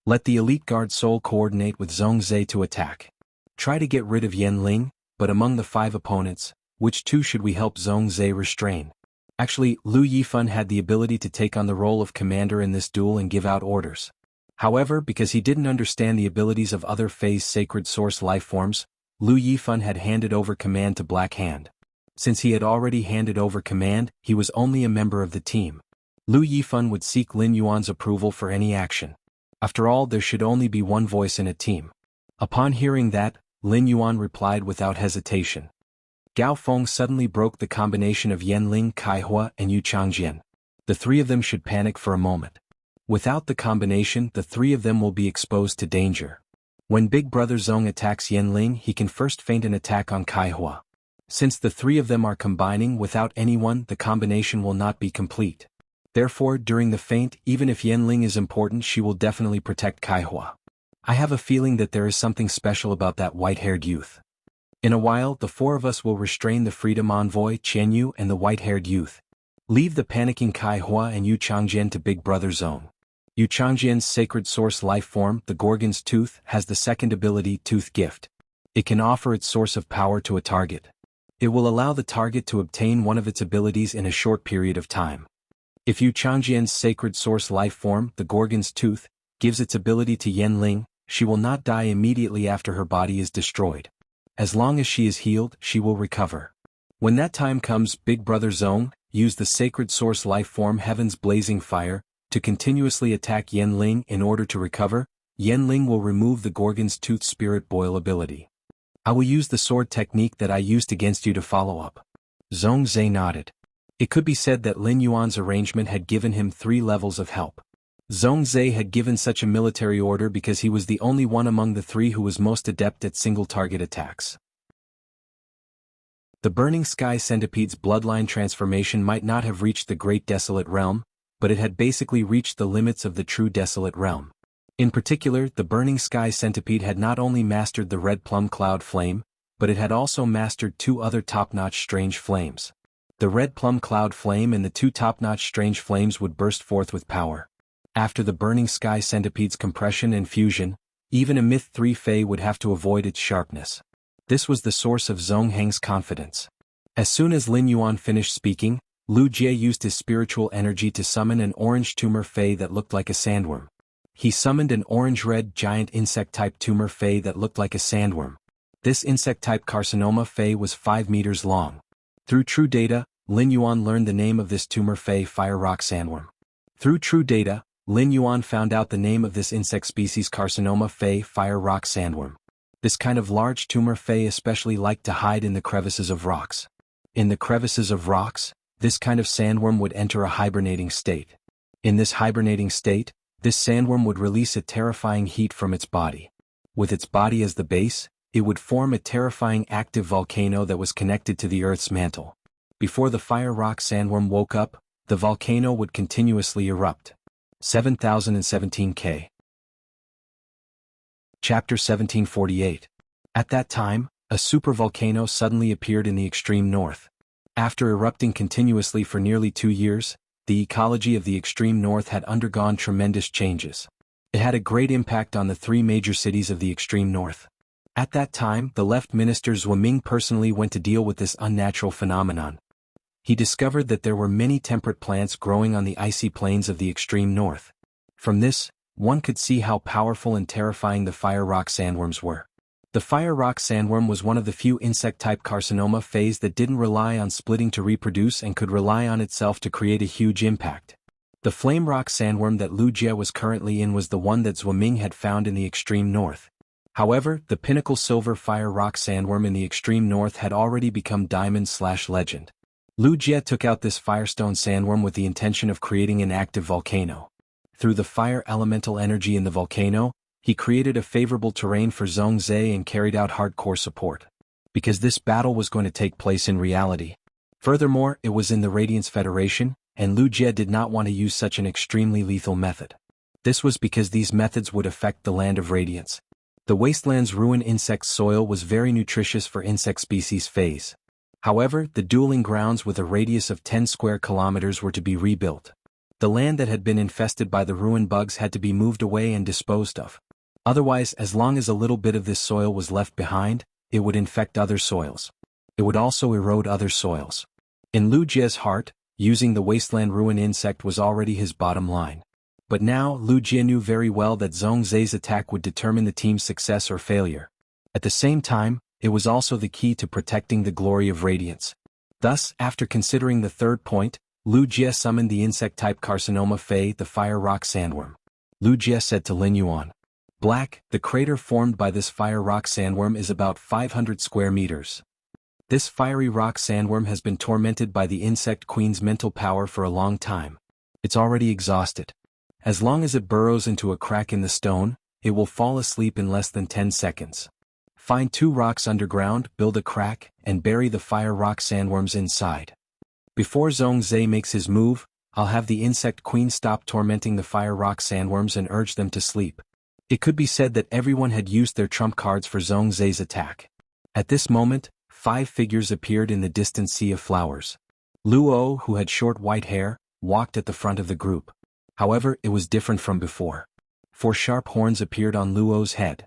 Let the Elite Guard Soul coordinate with Zhong Zhe to attack. Try to get rid of Yan Ling, but among the 5 opponents, which 2 should we help Zhong Zhe restrain? Actually, Lu Yifan had the ability to take on the role of commander in this duel and give out orders. However, because he didn't understand the abilities of other Phase Sacred Source Lifeforms, Lu Yifan had handed over command to Black Hand. Since he had already handed over command, he was only a member of the team. Lu Yifan would seek Lin Yuan's approval for any action. After all, there should only be one voice in a team. Upon hearing that, Lin Yuan replied without hesitation. Gao Feng suddenly broke the combination of Yanling, Kaihua, and Yu Changjian. The 3 of them should panic for a moment. Without the combination, the 3 of them will be exposed to danger. When Big Brother Zhong attacks Yanling, he can first feint an attack on Kaihua. Since the 3 of them are combining without anyone, the combination will not be complete. Therefore, during the feint, even if Yanling is important, she will definitely protect Kaihua. I have a feeling that there is something special about that white-haired youth. In a while, the 4 of us will restrain the Freedom Envoy, Qianyu, and the white-haired youth. Leave the panicking Kaihua and Yu Changjian to Big Brother Zhong. Yu Changjian's Sacred Source Lifeform, the Gorgon's Tooth, has the second ability, Tooth Gift. It can offer its source of power to a target. It will allow the target to obtain one of its abilities in a short period of time. If Yu Changjian's Sacred Source Lifeform, the Gorgon's Tooth, gives its ability to Yanling, she will not die immediately after her body is destroyed. As long as she is healed, she will recover. When that time comes, Big Brother Zhong, use the Sacred Source Lifeform Heaven's Blazing Fire, to continuously attack Yanling in order to recover. Yanling will remove the Gorgon's Tooth Spirit Boil ability. I will use the sword technique that I used against you to follow up. Zhong Zhe nodded. It could be said that Lin Yuan's arrangement had given him 3 levels of help. Zhongzhe had given such a military order because he was the only one among the 3 who was most adept at single-target attacks. The Burning Sky Centipede's bloodline transformation might not have reached the Great Desolate Realm, but it had basically reached the limits of the true Desolate Realm. In particular, the Burning Sky Centipede had not only mastered the Red Plum Cloud Flame, but it had also mastered 2 other top-notch strange flames. The Red Plum Cloud Flame and the 2 top-notch strange flames would burst forth with power. After the Burning Sky Centipede's compression and fusion, even a Myth 3 Fey would have to avoid its sharpness. This was the source of Zhong Heng's confidence. As soon as Lin Yuan finished speaking, Lu Jie used his spiritual energy to summon an orange tumor Fey that looked like a sandworm. He summoned an orange-red giant insect-type tumor Fey that looked like a sandworm. This insect-type carcinoma Fey was 5 meters long. Through True Data, Lin Yuan learned the name of this tumor Fey Fire Rock Sandworm. Through True Data, Lin Yuan found out the name of this insect species Carcinoma Fey Fire Rock Sandworm. This kind of large tumor Fey especially liked to hide in the crevices of rocks. In the crevices of rocks, this kind of sandworm would enter a hibernating state. In this hibernating state, this sandworm would release a terrifying heat from its body. With its body as the base, it would form a terrifying active volcano that was connected to the Earth's mantle. Before the fire rock sandworm woke up, the volcano would continuously erupt. 7017K. Chapter 1748. At that time, a supervolcano suddenly appeared in the extreme north. After erupting continuously for nearly 2 years, the ecology of the extreme north had undergone tremendous changes. It had a great impact on the 3 major cities of the extreme north. At that time, the left minister Zhuo Ming personally went to deal with this unnatural phenomenon. He discovered that there were many temperate plants growing on the icy plains of the extreme north. From this, one could see how powerful and terrifying the fire rock sandworms were. The fire rock sandworm was one of the few insect-type carcinoma Feys that didn't rely on splitting to reproduce and could rely on itself to create a huge impact. The flame rock sandworm that Lu Jie was currently in was the one that Zhuo Ming had found in the extreme north. However, the pinnacle silver fire rock sandworm in the extreme north had already become diamond/legend. Lu Jie took out this firestone sandworm with the intention of creating an active volcano. Through the fire elemental energy in the volcano, he created a favorable terrain for Zhongzhe and carried out hardcore support. Because this battle was going to take place in reality. Furthermore, it was in the Radiance Federation, and Lu Jie did not want to use such an extremely lethal method. This was because these methods would affect the Land of Radiance. The Wasteland's ruined insect soil was very nutritious for insect species Feys. However, the dueling grounds with a radius of 10 square kilometers were to be rebuilt. The land that had been infested by the ruin bugs had to be moved away and disposed of. Otherwise, as long as a little bit of this soil was left behind, it would infect other soils. It would also erode other soils. In Lu Jie's heart, using the wasteland ruin insect was already his bottom line. But now, Lu Jie knew very well that Zhongzhe's attack would determine the team's success or failure. At the same time, it was also the key to protecting the glory of Radiance. Thus, after considering the third point, Lu Jie summoned the insect-type carcinoma Fey, the fire rock sandworm. Lu Jie said to Lin Yuan, "Black, the crater formed by this fire rock sandworm is about 500 square meters. This fiery rock sandworm has been tormented by the insect queen's mental power for a long time. It's already exhausted. As long as it burrows into a crack in the stone, it will fall asleep in less than 10 seconds. Find 2 rocks underground, build a crack, and bury the fire rock sandworms inside. Before Zhongzhe makes his move, I'll have the insect queen stop tormenting the fire rock sandworms and urge them to sleep." It could be said that everyone had used their trump cards for Zhongzhe's attack. At this moment, 5 figures appeared in the distant sea of flowers. Luo, who had short white hair, walked at the front of the group. However, it was different from before. 4 sharp horns appeared on Luo's head.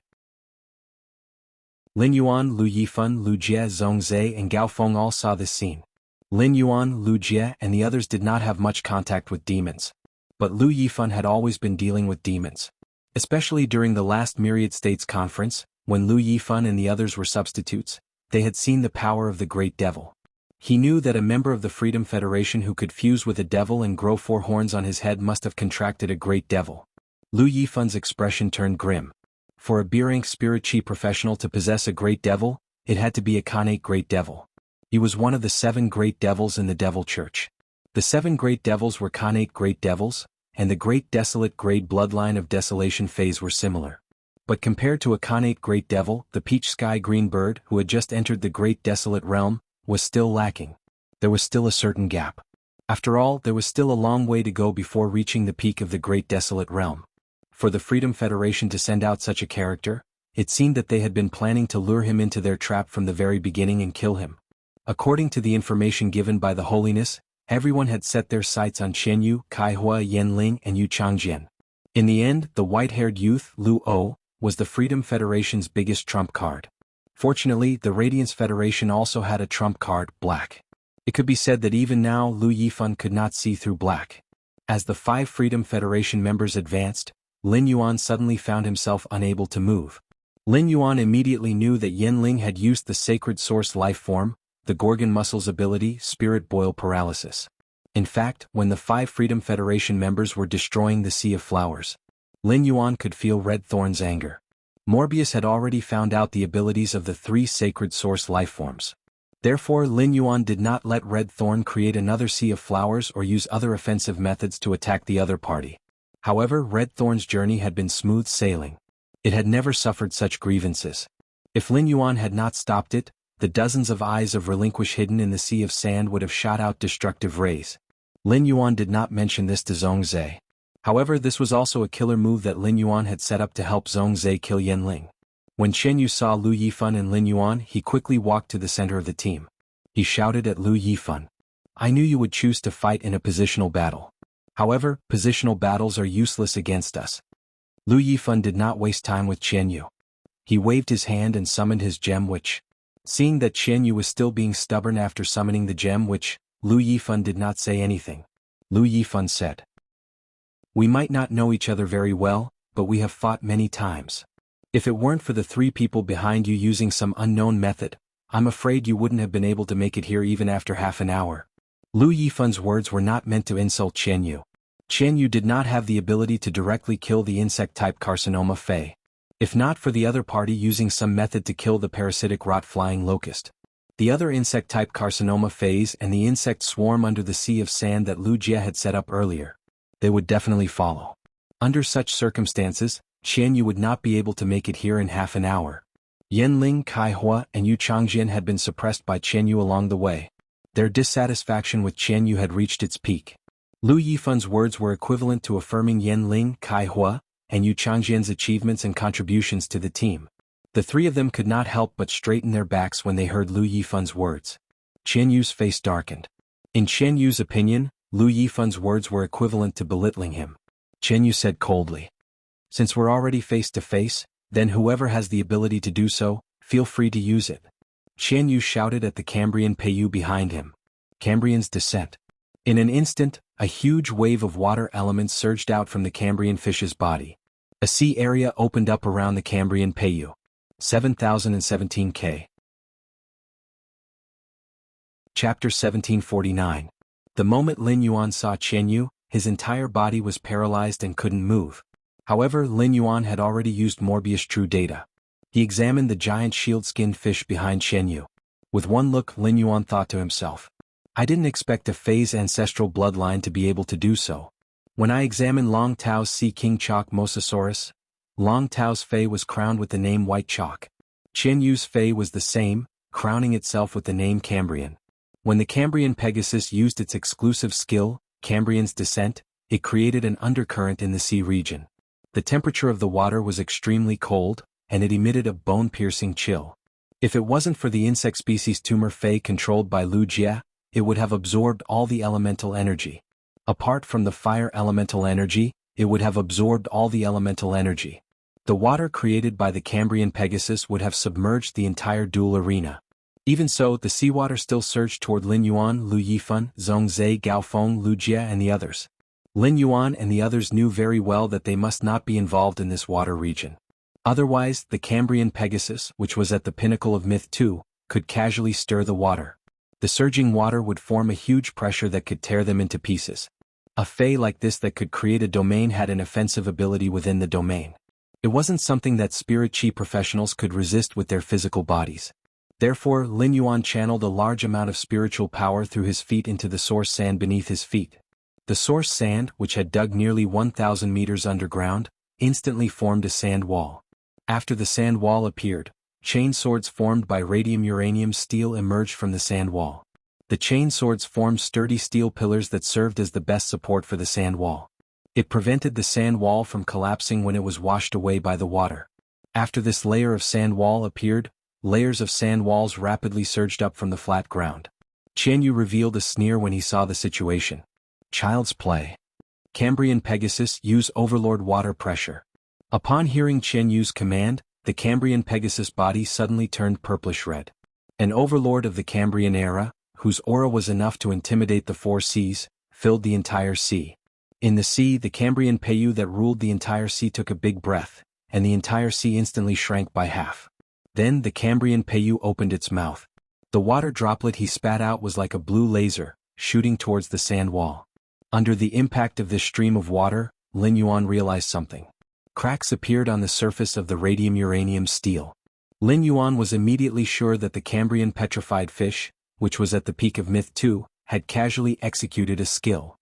Lin Yuan, Lu Yifan, Lu Jie, Zhongzhe, and Gao Feng all saw this scene. Lin Yuan, Lu Jie, and the others did not have much contact with demons. But Lu Yifan had always been dealing with demons. Especially during the last Myriad States Conference, when Lu Yifan and the others were substitutes, they had seen the power of the Great Devil. He knew that a member of the Freedom Federation who could fuse with a devil and grow 4 horns on his head must have contracted a Great Devil. Lu Yifan's expression turned grim. For a B-rank spirit chi professional to possess a Great Devil, it had to be a Khanate Great Devil. He was one of the 7 Great Devils in the Devil Church. The 7 great devils were Khanate great devils, and the great desolate grade bloodline of desolation phase were similar. But compared to a Khanate great devil, the peach sky green bird who had just entered the great desolate realm was still lacking. There was still a certain gap. After all, there was still a long way to go before reaching the peak of the great desolate realm. For the Freedom Federation to send out such a character, it seemed that they had been planning to lure him into their trap from the very beginning and kill him. According to the information given by the Holiness, everyone had set their sights on Qianyu, Kaihua, Yanling, and Yu Changjian. In the end, the white-haired youth, Lu O, was the Freedom Federation's biggest trump card. Fortunately, the Radiance Federation also had a trump card, black. It could be said that even now Lu Yifan could not see through black. As the 5 Freedom Federation members advanced, Lin Yuan suddenly found himself unable to move. Lin Yuan immediately knew that Yanling had used the sacred source life form, the Gorgon muscles ability, spirit boil paralysis. In fact, when the 5 Freedom Federation members were destroying the Sea of Flowers, Lin Yuan could feel Red Thorn's anger. Morbius had already found out the abilities of the 3 sacred source life forms. Therefore, Lin Yuan did not let Red Thorn create another Sea of Flowers or use other offensive methods to attack the other party. However, Red Thorn's journey had been smooth sailing. It had never suffered such grievances. If Lin Yuan had not stopped it, the dozens of eyes of Relinquish hidden in the sea of sand would have shot out destructive rays. Lin Yuan did not mention this to Zhongzhe. However, this was also a killer move that Lin Yuan had set up to help Zhongzhe kill Yanling. When Chen Yu saw Lu Yifan and Lin Yuan, he quickly walked to the center of the team. He shouted at Lu Yifan, "I knew you would choose to fight in a positional battle. However, positional battles are useless against us." Lu Yifan did not waste time with Chen Yu. He waved his hand and summoned his gem which. Seeing that Chen Yu was still being stubborn after summoning the gem which, Lu Yifan did not say anything. Lu Yifan said, "We might not know each other very well, but we have fought many times. If it weren't for the 3 people behind you using some unknown method, I'm afraid you wouldn't have been able to make it here even after half an hour." Lu Yifan's words were not meant to insult Chen Yu. Chen Yu did not have the ability to directly kill the insect-type carcinoma Fei. If not for the other party using some method to kill the parasitic rot-flying locust. The other insect-type carcinoma Feis and the insect swarm under the sea of sand that Lu Jie had set up earlier. They would definitely follow. Under such circumstances, Qian Yu would not be able to make it here in half an hour. Yanling, Kaihua, and Yu Changjian had been suppressed by Qian Yu along the way. Their dissatisfaction with Qian Yu had reached its peak. Lu Yifan's words were equivalent to affirming Yanling, Kaihua, and Yu Changjian's achievements and contributions to the team. The 3 of them could not help but straighten their backs when they heard Lu Yifan's words. Qian Yu's face darkened. In Qian Yu's opinion, Lu Yifan's words were equivalent to belittling him. Qian Yu said coldly, "Since we're already face to face, then whoever has the ability to do so, feel free to use it." Qian Yu shouted at the Cambrian Peiyu behind him. Cambrian's descent. In an instant, a huge wave of water elements surged out from the Cambrian fish's body. A sea area opened up around the Cambrian Peiyu. 7017 K. Chapter 1749. The moment Lin Yuan saw Qian Yu, his entire body was paralyzed and couldn't move. However, Lin Yuan had already used Morbius True Data. He examined the giant shield-skinned fish behind Qian Yu. With one look, Lin Yuan thought to himself, "I didn't expect a Fei's ancestral bloodline to be able to do so." When I examined Long Tao's Sea King Chalk Mosasaurus, Long Tao's Fei was crowned with the name White Chalk. Qian Yu's Fei was the same, crowning itself with the name Cambrian. When the Cambrian Pegasus used its exclusive skill, Cambrian's Descent, it created an undercurrent in the sea region. The temperature of the water was extremely cold, and it emitted a bone-piercing chill. If it wasn't for the insect species tumor Fei controlled by Lu Jie, it would have absorbed all the elemental energy. Apart from the fire elemental energy, it would have absorbed all the elemental energy. The water created by the Cambrian Pegasus would have submerged the entire duel arena. Even so, the seawater still surged toward Lin Yuan, Lu Yifan, Zhongzhe, Gaofeng, Lu Jie and the others. Lin Yuan and the others knew very well that they must not be involved in this water region. Otherwise, the Cambrian Pegasus, which was at the pinnacle of Myth 2, could casually stir the water. The surging water would form a huge pressure that could tear them into pieces. A Fei like this that could create a domain had an offensive ability within the domain. It wasn't something that spirit chi professionals could resist with their physical bodies. Therefore, Lin Yuan channeled a large amount of spiritual power through his feet into the source sand beneath his feet. The source sand, which had dug nearly 1,000 meters underground, instantly formed a sand wall. After the sand wall appeared, chain swords formed by radium-uranium steel emerged from the sand wall. The chain swords formed sturdy steel pillars that served as the best support for the sand wall. It prevented the sand wall from collapsing when it was washed away by the water. After this layer of sand wall appeared, layers of sand walls rapidly surged up from the flat ground. Qian Yu revealed a sneer when he saw the situation. Child's play. Cambrian Pegasus, use Overlord water pressure. Upon hearing Qian Yu's command, the Cambrian Pegasus body suddenly turned purplish red. An overlord of the Cambrian era, whose aura was enough to intimidate the four seas, filled the entire sea. In the sea, the Cambrian Peyu that ruled the entire sea took a big breath, and the entire sea instantly shrank by half. Then the Cambrian Peyu opened its mouth. The water droplet he spat out was like a blue laser, shooting towards the sand wall. Under the impact of this stream of water, Lin Yuan realized something. Cracks appeared on the surface of the radium-uranium steel. Lin Yuan was immediately sure that the Cambrian petrified fish, which was at the peak of Myth 2, had casually executed a skill.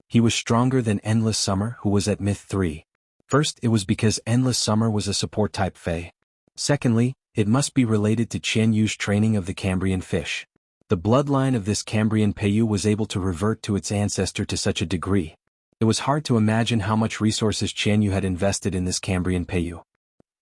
He was stronger than Endless Summer, who was at Myth 3. First, it was because Endless Summer was a support-type Fae. Secondly, it must be related to Qian Yu's training of the Cambrian fish. The bloodline of this Cambrian Peyu was able to revert to its ancestor to such a degree. It was hard to imagine how much resources Qian Yu had invested in this Cambrian Peyu.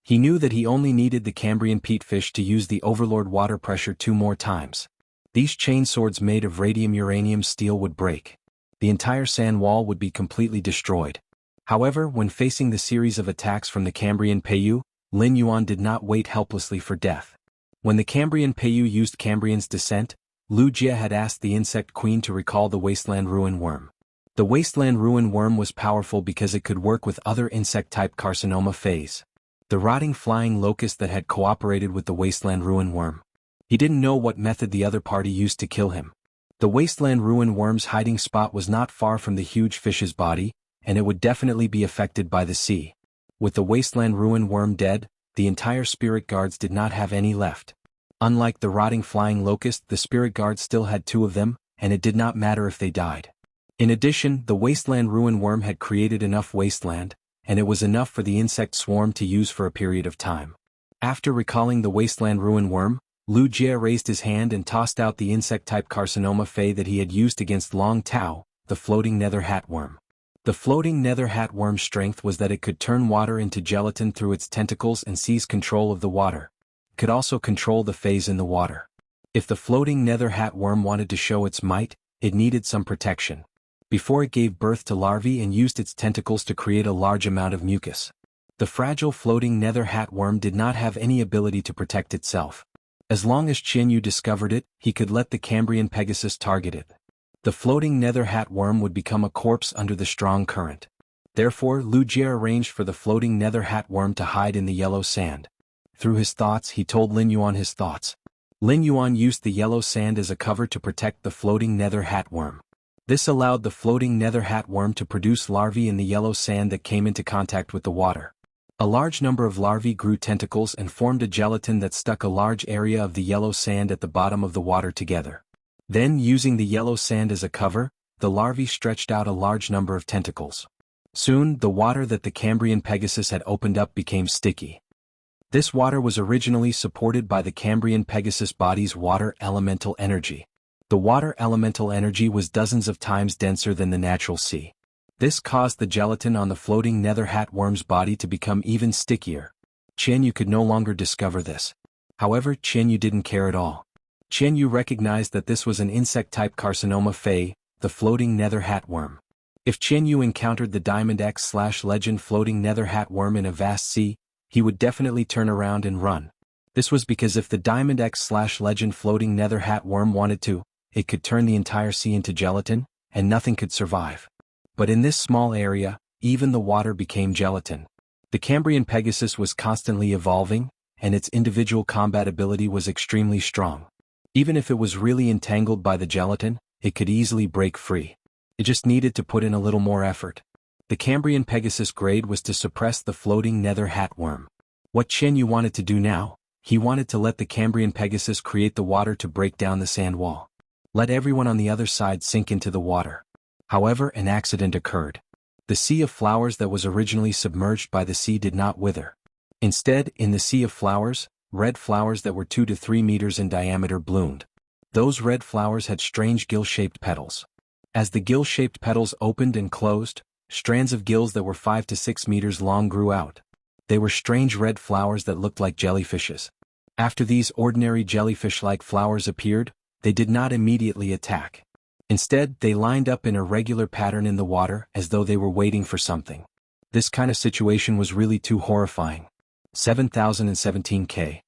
He knew that he only needed the Cambrian peatfish to use the Overlord water pressure 2 more times. These chain swords made of radium-uranium steel would break. The entire sand wall would be completely destroyed. However, when facing the series of attacks from the Cambrian Peyu, Lin Yuan did not wait helplessly for death. When the Cambrian Peyu used Cambrian's descent, Wuxia had asked the insect queen to recall the Wasteland Ruin Worm. The Wasteland Ruin Worm was powerful because it could work with other insect-type carcinoma phase. The rotting flying locust that had cooperated with the Wasteland Ruin Worm. He didn't know what method the other party used to kill him. The Wasteland Ruin Worm's hiding spot was not far from the huge fish's body, and it would definitely be affected by the sea. With the Wasteland Ruin Worm dead, the entire spirit guards did not have any left. Unlike the rotting flying locust, the spirit guards still had 2 of them, and it did not matter if they died. In addition, the Wasteland Ruin Worm had created enough wasteland, and it was enough for the insect swarm to use for a period of time. After recalling the Wasteland Ruin Worm, Wuxia raised his hand and tossed out the insect-type carcinoma Fae that he had used against Long Tao, the floating nether hatworm. The floating nether hatworm's strength was that it could turn water into gelatin through its tentacles and seize control of the water. It could also control the phase in the water. If the floating nether hatworm wanted to show its might, it needed some protection. Before it gave birth to larvae and used its tentacles to create a large amount of mucus. The fragile floating nether hatworm did not have any ability to protect itself. As long as Qian Yu discovered it, he could let the Cambrian Pegasus target it. The floating nether hatworm would become a corpse under the strong current. Therefore, Wuxia arranged for the floating nether hatworm to hide in the yellow sand. Through his thoughts, he told Lin Yuan his thoughts. Lin Yuan used the yellow sand as a cover to protect the floating nether hatworm. This allowed the floating nether hatworm to produce larvae in the yellow sand that came into contact with the water. A large number of larvae grew tentacles and formed a gelatin that stuck a large area of the yellow sand at the bottom of the water together. Then, using the yellow sand as a cover, the larvae stretched out a large number of tentacles. Soon, the water that the Cambrian Pegasus had opened up became sticky. This water was originally supported by the Cambrian Pegasus body's water elemental energy. The water elemental energy was dozens of times denser than the natural sea. This caused the gelatin on the floating nether hatworm's body to become even stickier. Qian Yu could no longer discover this. However, Qian Yu didn't care at all. Qian Yu recognized that this was an insect-type carcinoma Fae, the floating nether hatworm. If Qian Yu encountered the Diamond X/Legend floating nether hatworm in a vast sea, he would definitely turn around and run. This was because if the Diamond X/Legend floating nether hatworm wanted to, it could turn the entire sea into gelatin, and nothing could survive. But in this small area, even the water became gelatin. The Cambrian Pegasus was constantly evolving, and its individual combat ability was extremely strong. Even if it was really entangled by the gelatin, it could easily break free. It just needed to put in a little more effort. The Cambrian Pegasus grade was to suppress the floating nether hatworm. What Qian Yu wanted to do now, He wanted to let the Cambrian Pegasus create the water to break down the sand wall. Let everyone on the other side sink into the water. However, an accident occurred. The sea of flowers that was originally submerged by the sea did not wither. Instead, in the sea of flowers, red flowers that were 2 to 3 meters in diameter bloomed. Those red flowers had strange gill-shaped petals. As the gill-shaped petals opened and closed, strands of gills that were 5 to 6 meters long grew out. They were strange red flowers that looked like jellyfishes. After these ordinary jellyfish-like flowers appeared, they did not immediately attack. Instead, they lined up in a regular pattern in the water as though they were waiting for something. This kind of situation was really too horrifying. 7017K.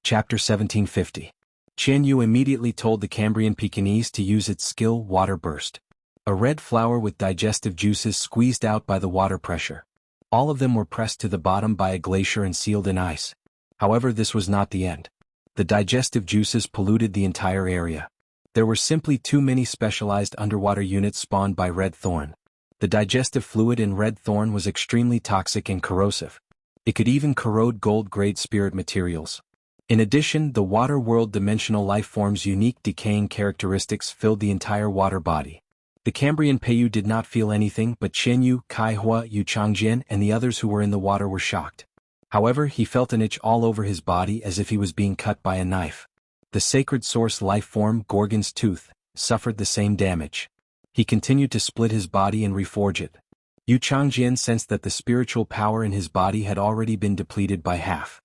Chapter 1750. Qian Yu immediately told the Cambrian Pekingese to use its skill Water Burst. A red flower with digestive juices squeezed out by the water pressure. All of them were pressed to the bottom by a glacier and sealed in ice. However, this was not the end. The digestive juices polluted the entire area. There were simply too many specialized underwater units spawned by red thorn. The digestive fluid in red thorn was extremely toxic and corrosive. It could even corrode gold-grade spirit materials. In addition, the water world dimensional life form's unique decaying characteristics filled the entire water body. The Cambrian Peiyu did not feel anything, but Qian Yu, Kai Hua, Yu Changjian, and the others who were in the water were shocked. However, he felt an itch all over his body as if he was being cut by a knife. The sacred source life form, Gorgon's tooth, suffered the same damage. He continued to split his body and reforge it. Yu Changjian sensed that the spiritual power in his body had already been depleted by half.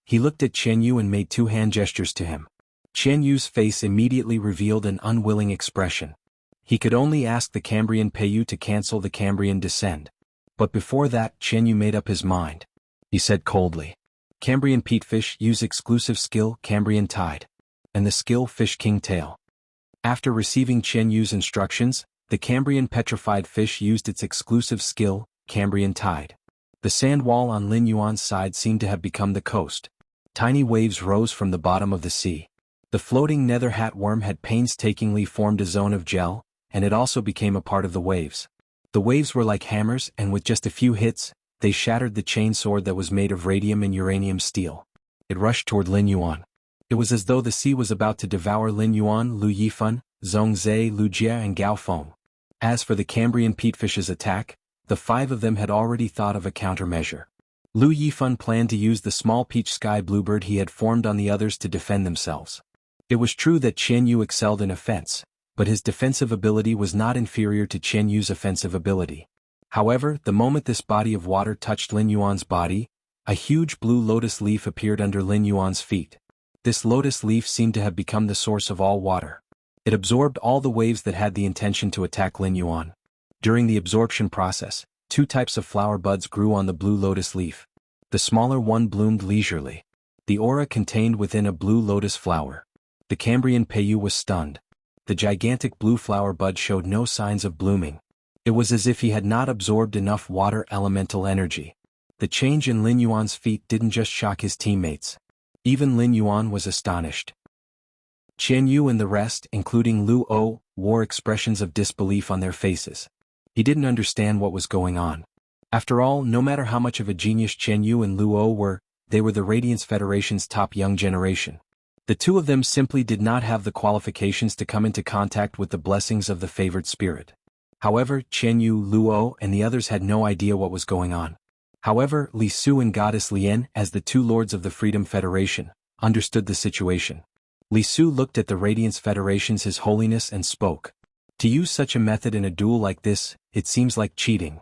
He looked at Qian Yu and made 2 hand gestures to him. Qian Yu's face immediately revealed an unwilling expression. He could only ask the Cambrian Peiyu to cancel the Cambrian descend. But before that, Qian Yu made up his mind. He said coldly, Cambrian Peatfish use exclusive skill Cambrian Tide. And the skill Fish King Tail. After receiving Qian Yu's instructions, the Cambrian petrified fish used its exclusive skill, Cambrian Tide. The sand wall on Lin Yuan's side seemed to have become the coast. Tiny waves rose from the bottom of the sea. The floating nether hat worm had painstakingly formed a zone of gel, and it also became a part of the waves. The waves were like hammers, and with just a few hits, they shattered the chain sword that was made of radium and uranium steel. It rushed toward Lin Yuan. It was as though the sea was about to devour Lin Yuan, Lu Yifan, Zhongzhe, Lu Jie and Gao Feng. As for the Cambrian peatfish's attack, the 5 of them had already thought of a countermeasure. Lu Yifan planned to use the small peach sky bluebird he had formed on the others to defend themselves. It was true that Qian Yu excelled in offense, but his defensive ability was not inferior to Qian Yu's offensive ability. However, the moment this body of water touched Lin Yuan's body, a huge blue lotus leaf appeared under Lin Yuan's feet. This lotus leaf seemed to have become the source of all water. It absorbed all the waves that had the intention to attack Lin Yuan. During the absorption process, 2 types of flower buds grew on the blue lotus leaf. The smaller one bloomed leisurely. The aura contained within a blue lotus flower. The Cambrian Peiyu was stunned. The gigantic blue flower bud showed no signs of blooming. It was as if he had not absorbed enough water elemental energy. The change in Lin Yuan's feet didn't just shock his teammates. Even Lin Yuan was astonished. Qian Yu and the rest, including Lu O, wore expressions of disbelief on their faces. He didn't understand what was going on. After all, no matter how much of a genius Qian Yu and Lu O were, they were the Radiance Federation's top young generation. The 2 of them simply did not have the qualifications to come into contact with the blessings of the favored spirit. However, Qian Yu, Lu O, and the others had no idea what was going on. However, Li Su and Goddess Lian, as the 2 lords of the Freedom Federation, understood the situation. Li Su looked at the Radiance Federation's His Holiness and spoke. To use such a method in a duel like this, it seems like cheating.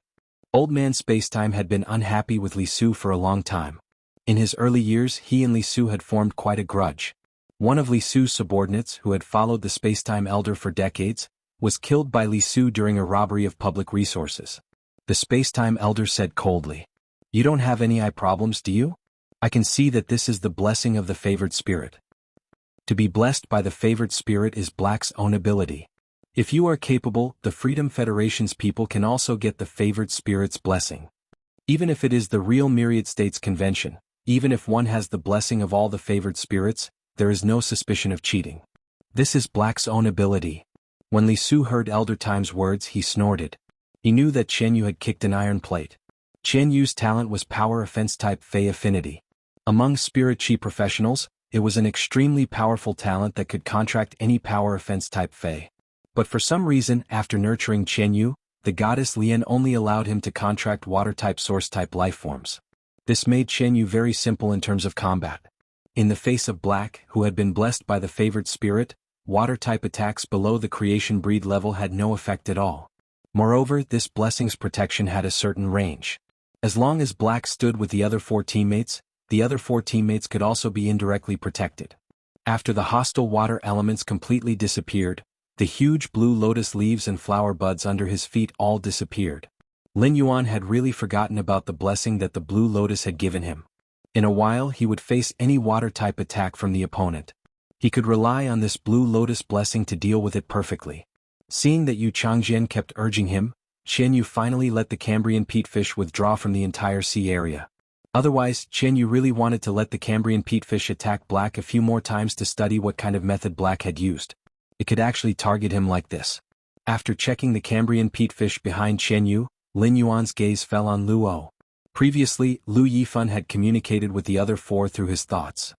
Old Man Spacetime had been unhappy with Li Su for a long time. In his early years, he and Li Su had formed quite a grudge. One of Li Su's subordinates, who had followed the Spacetime Elder for decades, was killed by Li Su during a robbery of public resources. The Spacetime Elder said coldly, "You don't have any eye problems, do you? I can see that this is the blessing of the favored spirit." To be blessed by the favored spirit is Black's own ability. If you are capable, the Freedom Federation's people can also get the favored spirit's blessing. Even if it is the real Myriad States Convention, even if one has the blessing of all the favored spirits, there is no suspicion of cheating. This is Black's own ability. When Li Su heard Elder Time's words, he snorted. He knew that Qian Yu had kicked an iron plate. Qian Yu's talent was power offense type Fey affinity. Among spirit chi professionals, it was an extremely powerful talent that could contract any power offense type Fey. But for some reason, after nurturing Qianyu, the goddess Lian only allowed him to contract water-type source-type lifeforms. This made Qianyu very simple in terms of combat. In the face of Black, who had been blessed by the favored spirit, water-type attacks below the creation breed level had no effect at all. Moreover, this blessing's protection had a certain range. As long as Black stood with the other 4 teammates, the other 4 teammates could also be indirectly protected. After the hostile water elements completely disappeared, the huge blue lotus leaves and flower buds under his feet all disappeared. Lin Yuan had really forgotten about the blessing that the blue lotus had given him. In a while he would face any water-type attack from the opponent. He could rely on this blue lotus blessing to deal with it perfectly. Seeing that Yu Changjian kept urging him, Qianyu finally let the Cambrian peatfish withdraw from the entire sea area. Otherwise, Qianyu really wanted to let the Cambrian peatfish attack Black a few more times to study what kind of method Black had used. It could actually target him like this. After checking the Cambrian peatfish behind Qianyu, Lin Yuan's gaze fell on Luo. Previously, Lu Yifan had communicated with the other 4 through his thoughts.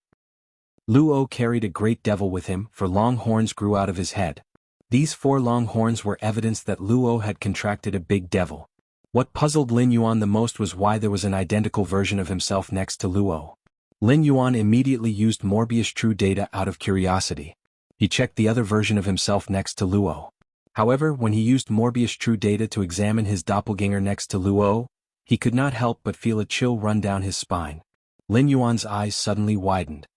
Luo carried a great devil with him, for long horns grew out of his head. These 4 long horns were evidence that Luo had contracted a big devil. What puzzled Lin Yuan the most was why there was an identical version of himself next to Luo. Lin Yuan immediately used Morbius True Data out of curiosity. He checked the other version of himself next to Luo. However, when he used Morbius True Data to examine his doppelganger next to Luo, he could not help but feel a chill run down his spine. Lin Yuan's eyes suddenly widened.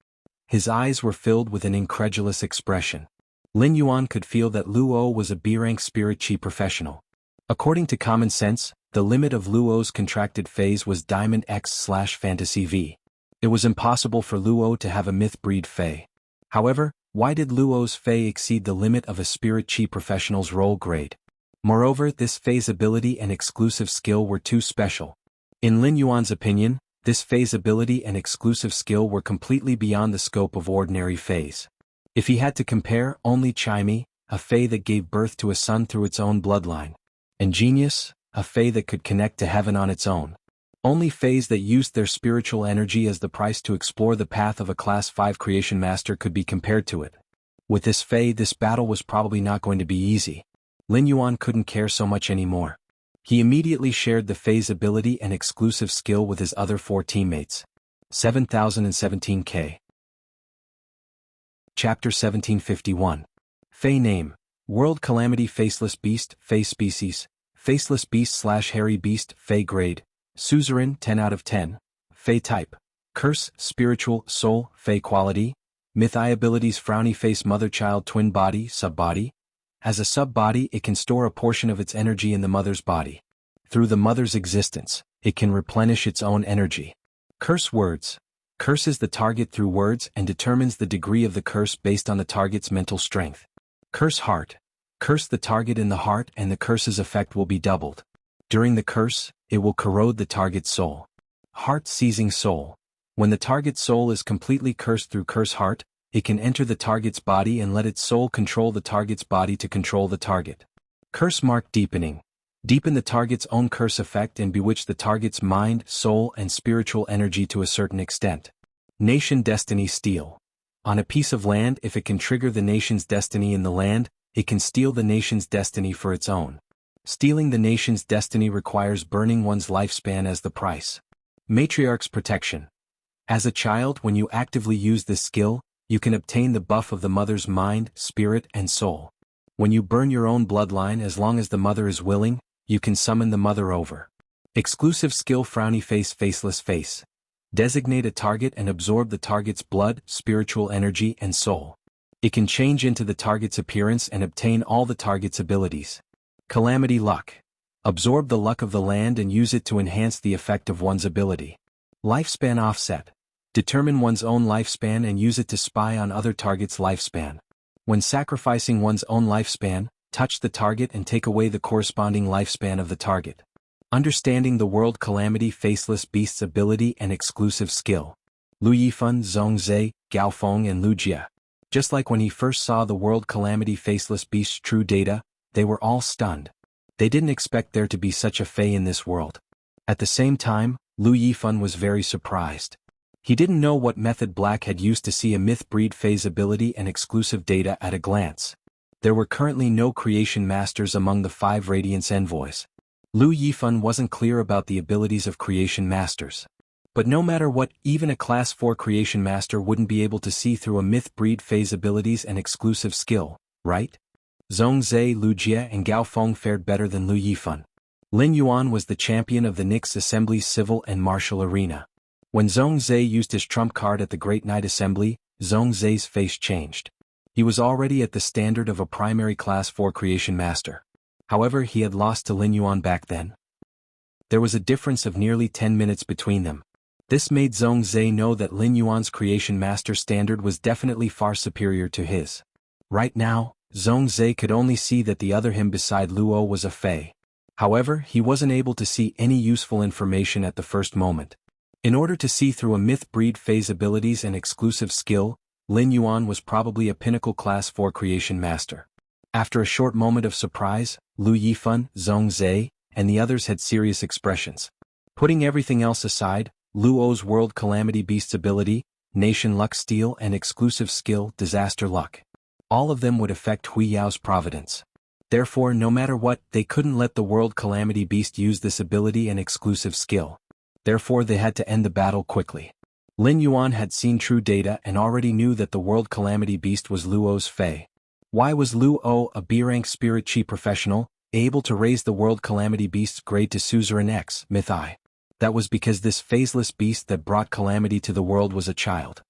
His eyes were filled with an incredulous expression. Lin Yuan could feel that Luo was a B-rank spirit chi professional. According to common sense, the limit of Luo's contracted phase was Diamond X/Fantasy V. It was impossible for Luo to have a myth breed Fey. However, why did Luo's Fey exceed the limit of a spirit chi professional's role grade? Moreover, this Fey's ability and exclusive skill were too special. In Lin Yuan's opinion, this Fey's ability and exclusive skill were completely beyond the scope of ordinary Feys. If he had to compare, only Chimey, a Fey that gave birth to a son through its own bloodline, and Genius, a Fey that could connect to heaven on its own. Only Feys that used their spiritual energy as the price to explore the path of a Class 5 creation master could be compared to it. With this Fey, this battle was probably not going to be easy. Lin Yuan couldn't care so much anymore. He immediately shared the Fey's ability and exclusive skill with his other 4 teammates. 7017K. Chapter 1751. Fey Name. World Calamity Faceless Beast, Fey Species, Faceless Beast/Hairy Beast, Fey Grade, Suzerain 10 out of 10, Fey Type, Curse, Spiritual, Soul, Fey Quality, Myth-I Abilities Frowny Face Mother-Child Twin Body, Sub-Body. As a sub-body, it can store a portion of its energy in the mother's body. Through the mother's existence, it can replenish its own energy. Curse Words. Curses the target through words and determines the degree of the curse based on the target's mental strength. Curse Heart. Curse the target in the heart and the curse's effect will be doubled. During the curse, it will corrode the target's soul. Heart Seizing Soul. When the target's soul is completely cursed through Curse Heart, it can enter the target's body and let its soul control the target's body to control the target. Curse Mark Deepening. Deepen the target's own curse effect and bewitch the target's mind, soul, and spiritual energy to a certain extent. Nation Destiny Steal. On a piece of land, if it can trigger the nation's destiny in the land, it can steal the nation's destiny for its own. Stealing the nation's destiny requires burning one's lifespan as the price. Matriarch's Protection. As a child, when you actively use this skill, you can obtain the buff of the mother's mind, spirit, and soul. When you burn your own bloodline, as long as the mother is willing, you can summon the mother over. Exclusive skill Frowny Face Faceless Face. Designate a target and absorb the target's blood, spiritual energy, and soul. It can change into the target's appearance and obtain all the target's abilities. Calamity Luck. Absorb the luck of the land and use it to enhance the effect of one's ability. Lifespan Offset. Determine one's own lifespan and use it to spy on other targets' lifespan. When sacrificing one's own lifespan, touch the target and take away the corresponding lifespan of the target. Understanding the World Calamity Faceless Beast's ability and exclusive skill. Lu Yifan, Zhongzhe, Gaofeng and Lu Jia. Just like when he first saw the World Calamity Faceless Beast's true data, they were all stunned. They didn't expect there to be such a Fey in this world. At the same time, Lu Yifan was very surprised. He didn't know what method Black had used to see a myth breed phase ability and exclusive data at a glance. There were currently no creation masters among the 5 Radiance envoys. Lu Yifan wasn't clear about the abilities of creation masters. But no matter what, even a Class 4 creation master wouldn't be able to see through a myth breed phase abilities and exclusive skill, right? Zhongzhe, Lu Jie and Gao Feng fared better than Lu Yifan. Lin Yuan was the champion of the Nyx Assembly's civil and martial arena. When Zhongzhe used his trump card at the Great Knight Assembly, Zhongzhe's face changed. He was already at the standard of a primary Class 4 creation master. However, he had lost to Lin Yuan back then. There was a difference of nearly 10 minutes between them. This made Zhongzhe know that Lin Yuan's creation master standard was definitely far superior to his. Right now, Zhongzhe could only see that the other him beside Luo was a Fei. However, he wasn't able to see any useful information at the first moment. In order to see through a myth breed phase abilities and exclusive skill, Lin Yuan was probably a pinnacle Class 4 creation master. After a short moment of surprise, Lu Yifan, Zhongzhe, and the others had serious expressions. Putting everything else aside, Luo's World Calamity Beast's ability, Nation Luck Steal and exclusive skill, Disaster Luck. All of them would affect Hui Yao's providence. Therefore, no matter what, they couldn't let the World Calamity Beast use this ability and exclusive skill. Therefore, they had to end the battle quickly. Lin Yuan had seen true data and already knew that the World Calamity Beast was Luo's Fei. Why was Luo, a B-rank Spirit Chi professional, able to raise the World Calamity Beast's grade to Suzerain X, Myth I? That was because this phaseless beast that brought calamity to the world was a child.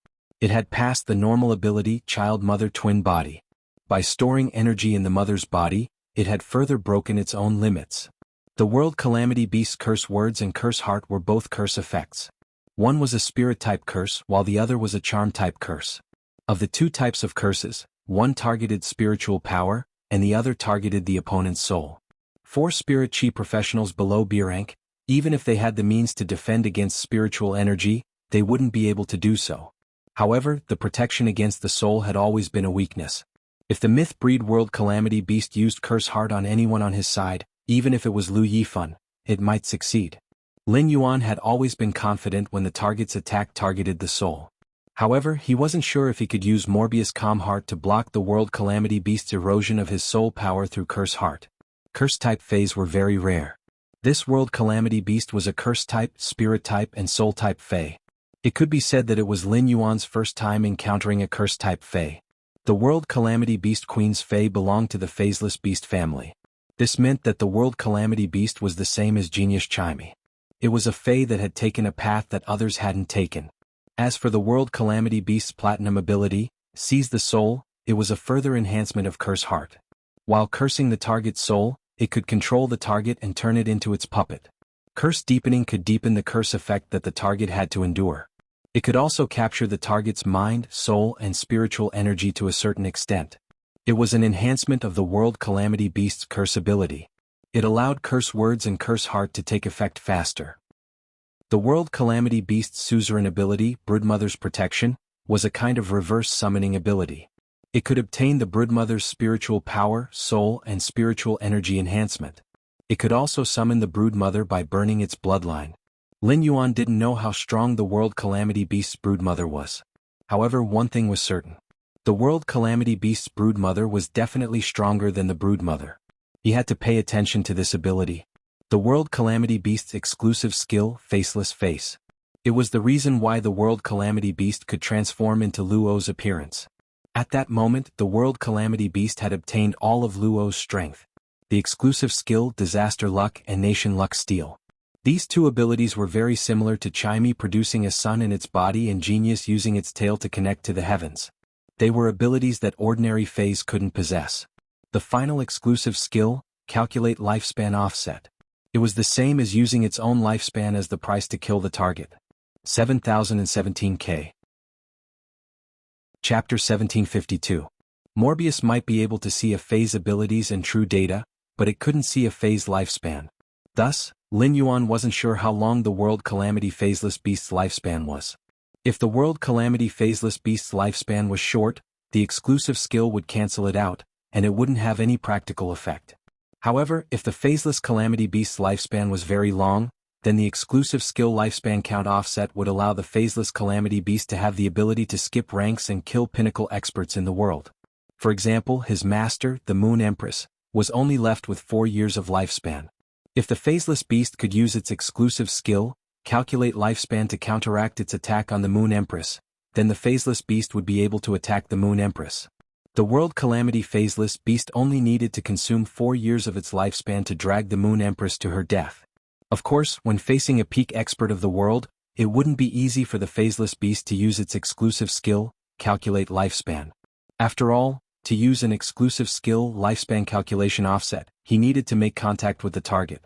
It had passed the normal ability child-mother-twin body. By storing energy in the mother's body, it had further broken its own limits. The World Calamity Beast's curse words and curse heart were both curse effects. One was a spirit-type curse while the other was a charm-type curse. Of the 2 types of curses, one targeted spiritual power, and the other targeted the opponent's soul. 4 Spirit Chi professionals below B rank, even if they had the means to defend against spiritual energy, they wouldn't be able to do so. However, the protection against the soul had always been a weakness. If the myth breed World Calamity Beast used Curse Heart on anyone on his side, even if it was Lu Yifan, it might succeed. Lin Yuan had always been confident when the target's attack targeted the soul. However, he wasn't sure if he could use Morbius Calm Heart to block the World Calamity Beast's erosion of his soul power through Curse Heart. Curse-type Feis were very rare. This World Calamity Beast was a Curse-type, Spirit-type and Soul-type Fei. It could be said that it was Lin Yuan's first time encountering a Curse-type Fei. The World Calamity Beast Queen's Fei belonged to the Phaseless Beast family. This meant that the World Calamity Beast was the same as Genius Chimey. It was a Fei that had taken a path that others hadn't taken. As for the World Calamity Beast's Platinum ability, Seize the Soul, it was a further enhancement of Curse Heart. While cursing the target's soul, it could control the target and turn it into its puppet. Curse Deepening could deepen the curse effect that the target had to endure. It could also capture the target's mind, soul and spiritual energy to a certain extent. It was an enhancement of the World Calamity Beast's curse ability. It allowed Curse Words and Curse Heart to take effect faster. The World Calamity Beast's suzerain ability, Broodmother's Protection, was a kind of reverse summoning ability. It could obtain the Broodmother's spiritual power, soul and spiritual energy enhancement. It could also summon the Broodmother by burning its bloodline. Lin Yuan didn't know how strong the World Calamity Beast's Broodmother was. However, one thing was certain. The World Calamity Beast's Broodmother was definitely stronger than the Broodmother. He had to pay attention to this ability. The World Calamity Beast's exclusive skill, Faceless Face. It was the reason why the World Calamity Beast could transform into Luo's appearance. At that moment, the World Calamity Beast had obtained all of Luo's strength. The exclusive skill, Disaster Luck and Nation Luck Steal. These 2 abilities were very similar to Chimey producing a sun in its body and Genius using its tail to connect to the heavens. They were abilities that ordinary Feis couldn't possess. The final exclusive skill, Calculate Lifespan Offset. It was the same as using its own lifespan as the price to kill the target. 7017K. Chapter 1752. Morbius might be able to see a Fei's abilities and true data, but it couldn't see a Fei's lifespan. Thus, Lin Yuan wasn't sure how long the World Calamity Phaseless Beast's lifespan was. If the World Calamity Phaseless Beast's lifespan was short, the exclusive skill would cancel it out, and it wouldn't have any practical effect. However, if the Phaseless Calamity Beast's lifespan was very long, then the exclusive skill lifespan count offset would allow the phaseless Calamity Beast to have the ability to skip ranks and kill pinnacle experts in the world. For example, his master, the Moon Empress, was only left with 4 years of lifespan. If the phaseless beast could use its exclusive skill, calculate lifespan to counteract its attack on the Moon Empress, then the phaseless beast would be able to attack the Moon Empress. The World Calamity phaseless beast only needed to consume 4 years of its lifespan to drag the Moon Empress to her death. Of course, when facing a peak expert of the world, it wouldn't be easy for the phaseless beast to use its exclusive skill, calculate lifespan. After all, to use an exclusive skill lifespan calculation offset, he needed to make contact with the target.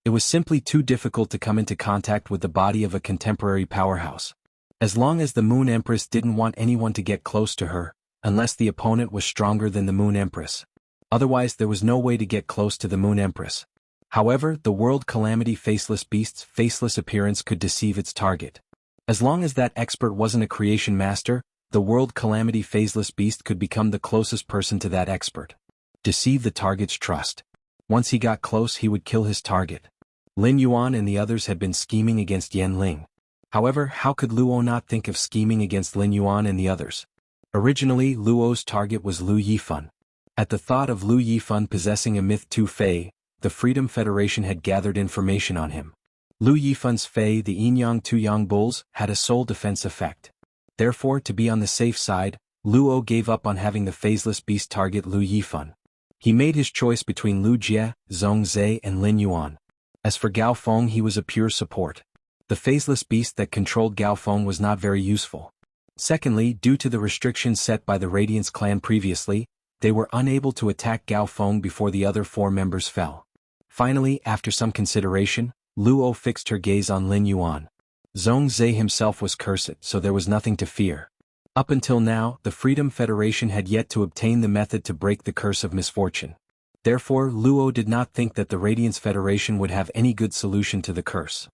It was simply too difficult to come into contact with the body of a contemporary powerhouse. As long as the Moon Empress didn't want anyone to get close to her, unless the opponent was stronger than the Moon Empress. Otherwise there was no way to get close to the Moon Empress. However, the World Calamity faceless beast's faceless appearance could deceive its target. As long as that expert wasn't a creation master, the World Calamity phaseless beast could become the closest person to that expert. Deceive the target's trust. Once he got close he would kill his target. Lin Yuan and the others had been scheming against Yan Ling. However, how could Luo not think of scheming against Lin Yuan and the others? Originally, Luo's target was Lu Yifan. At the thought of Lu Yifan possessing a Myth 2 Fei, the Freedom Federation had gathered information on him. Lu Yifan's Fei, the Yin-Yang 2 Yang Bulls, had a soul defense effect. Therefore, to be on the safe side, Luo gave up on having the phaseless beast target Lu Yifan. He made his choice between Lu Jie, Zhong Zhe and Lin Yuan. As for Gao Feng, he was a pure support. The phaseless beast that controlled Gao Feng was not very useful. Secondly, due to the restrictions set by the Radiance clan previously, they were unable to attack Gao Feng before the other 4 members fell. Finally, after some consideration, Luo fixed her gaze on Lin Yuan. Zhong Zhe himself was cursed, so there was nothing to fear. Up until now, the Freedom Federation had yet to obtain the method to break the curse of misfortune. Therefore, Luo did not think that the Radiance Federation would have any good solution to the curse.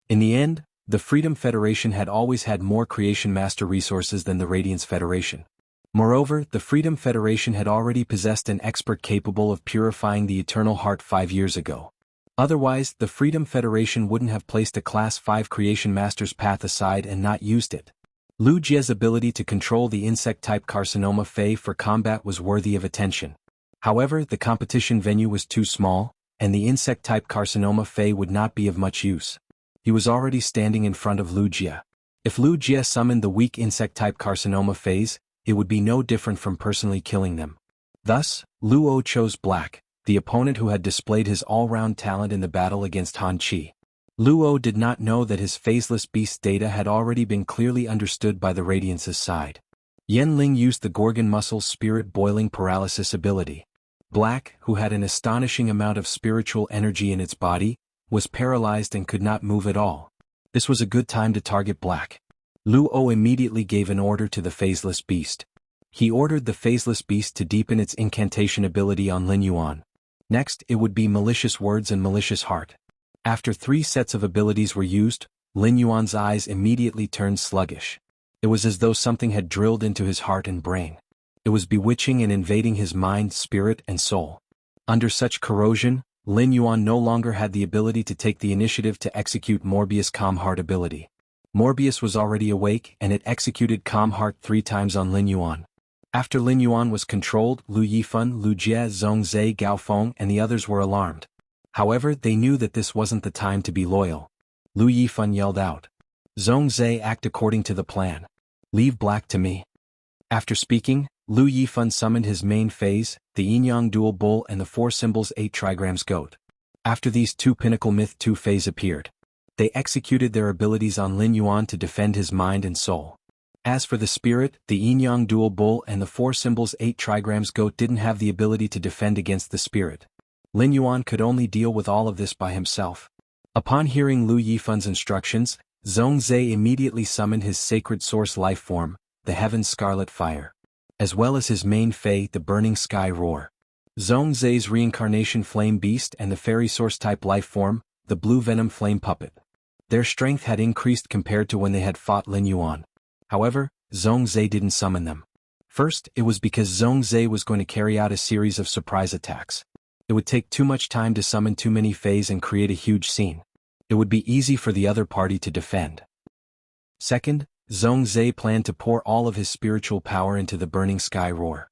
In the end, the Freedom Federation had always had more Creation Master resources than the Radiance Federation. Moreover, the Freedom Federation had already possessed an expert capable of purifying the Eternal Heart 5 years ago. Otherwise, the Freedom Federation wouldn't have placed a Class 5 Creation Master's path aside and not used it. Lu Jie's ability to control the insect-type Carcinoma Fei for combat was worthy of attention. However, the competition venue was too small, and the insect-type Carcinoma Fei would not be of much use. He was already standing in front of Lu Jie. If Lu Jie summoned the weak insect-type Carcinoma Feis, it would be no different from personally killing them. Thus, Luo chose Black, the opponent who had displayed his all-round talent in the battle against Han Qi. Luo did not know that his phaseless beast data had already been clearly understood by the Radiance's side. Yan Ling used the Gorgon Muscle's Spirit Boiling Paralysis ability. Black, who had an astonishing amount of spiritual energy in its body, was paralyzed and could not move at all. This was a good time to target Black. Luo immediately gave an order to the phaseless beast. He ordered the phaseless beast to deepen its incantation ability on Lin Yuan. Next, it would be Malicious Words and Malicious Heart. After 3 sets of abilities were used, Lin Yuan's eyes immediately turned sluggish. It was as though something had drilled into his heart and brain. It was bewitching and invading his mind, spirit, and soul. Under such corrosion, Lin Yuan no longer had the ability to take the initiative to execute Morbius' Calm Heart ability. Morbius was already awake and it executed Calm Heart 3 times on Lin Yuan. After Lin Yuan was controlled, Lu Yifan, Lu Jie, Zhong Zhe, Gao Feng and the others were alarmed. However, they knew that this wasn't the time to be loyal. Lu Yifan yelled out, "Zhong Zhe, act according to the plan. Leave Black to me." After speaking, Lu Yifan summoned his main phase, the Yin-Yang Dual Bull and the 4 symbols 8 trigrams goat. After these 2 Pinnacle Myth 2 phase appeared, they executed their abilities on Lin Yuan to defend his mind and soul. As for the spirit, the Yin-Yang Dual Bull and the 4 symbols 8 trigrams goat didn't have the ability to defend against the spirit. Lin Yuan could only deal with all of this by himself. Upon hearing Lu Yifan's instructions, Zhong Zhe immediately summoned his sacred source life form, the Heaven's Scarlet Fire, as well as his main Fei, the Burning Sky Roar. Zhong Zhe's reincarnation Flame Beast and the Fairy Source type life form, the Blue Venom Flame Puppet. Their strength had increased compared to when they had fought Lin Yuan. However, Zhong Zhe didn't summon them. First, it was because Zhong Zhe was going to carry out a series of surprise attacks. It would take too much time to summon too many Feis and create a huge scene. It would be easy for the other party to defend. Second, Zhongzhe planned to pour all of his spiritual power into the burning sky roar.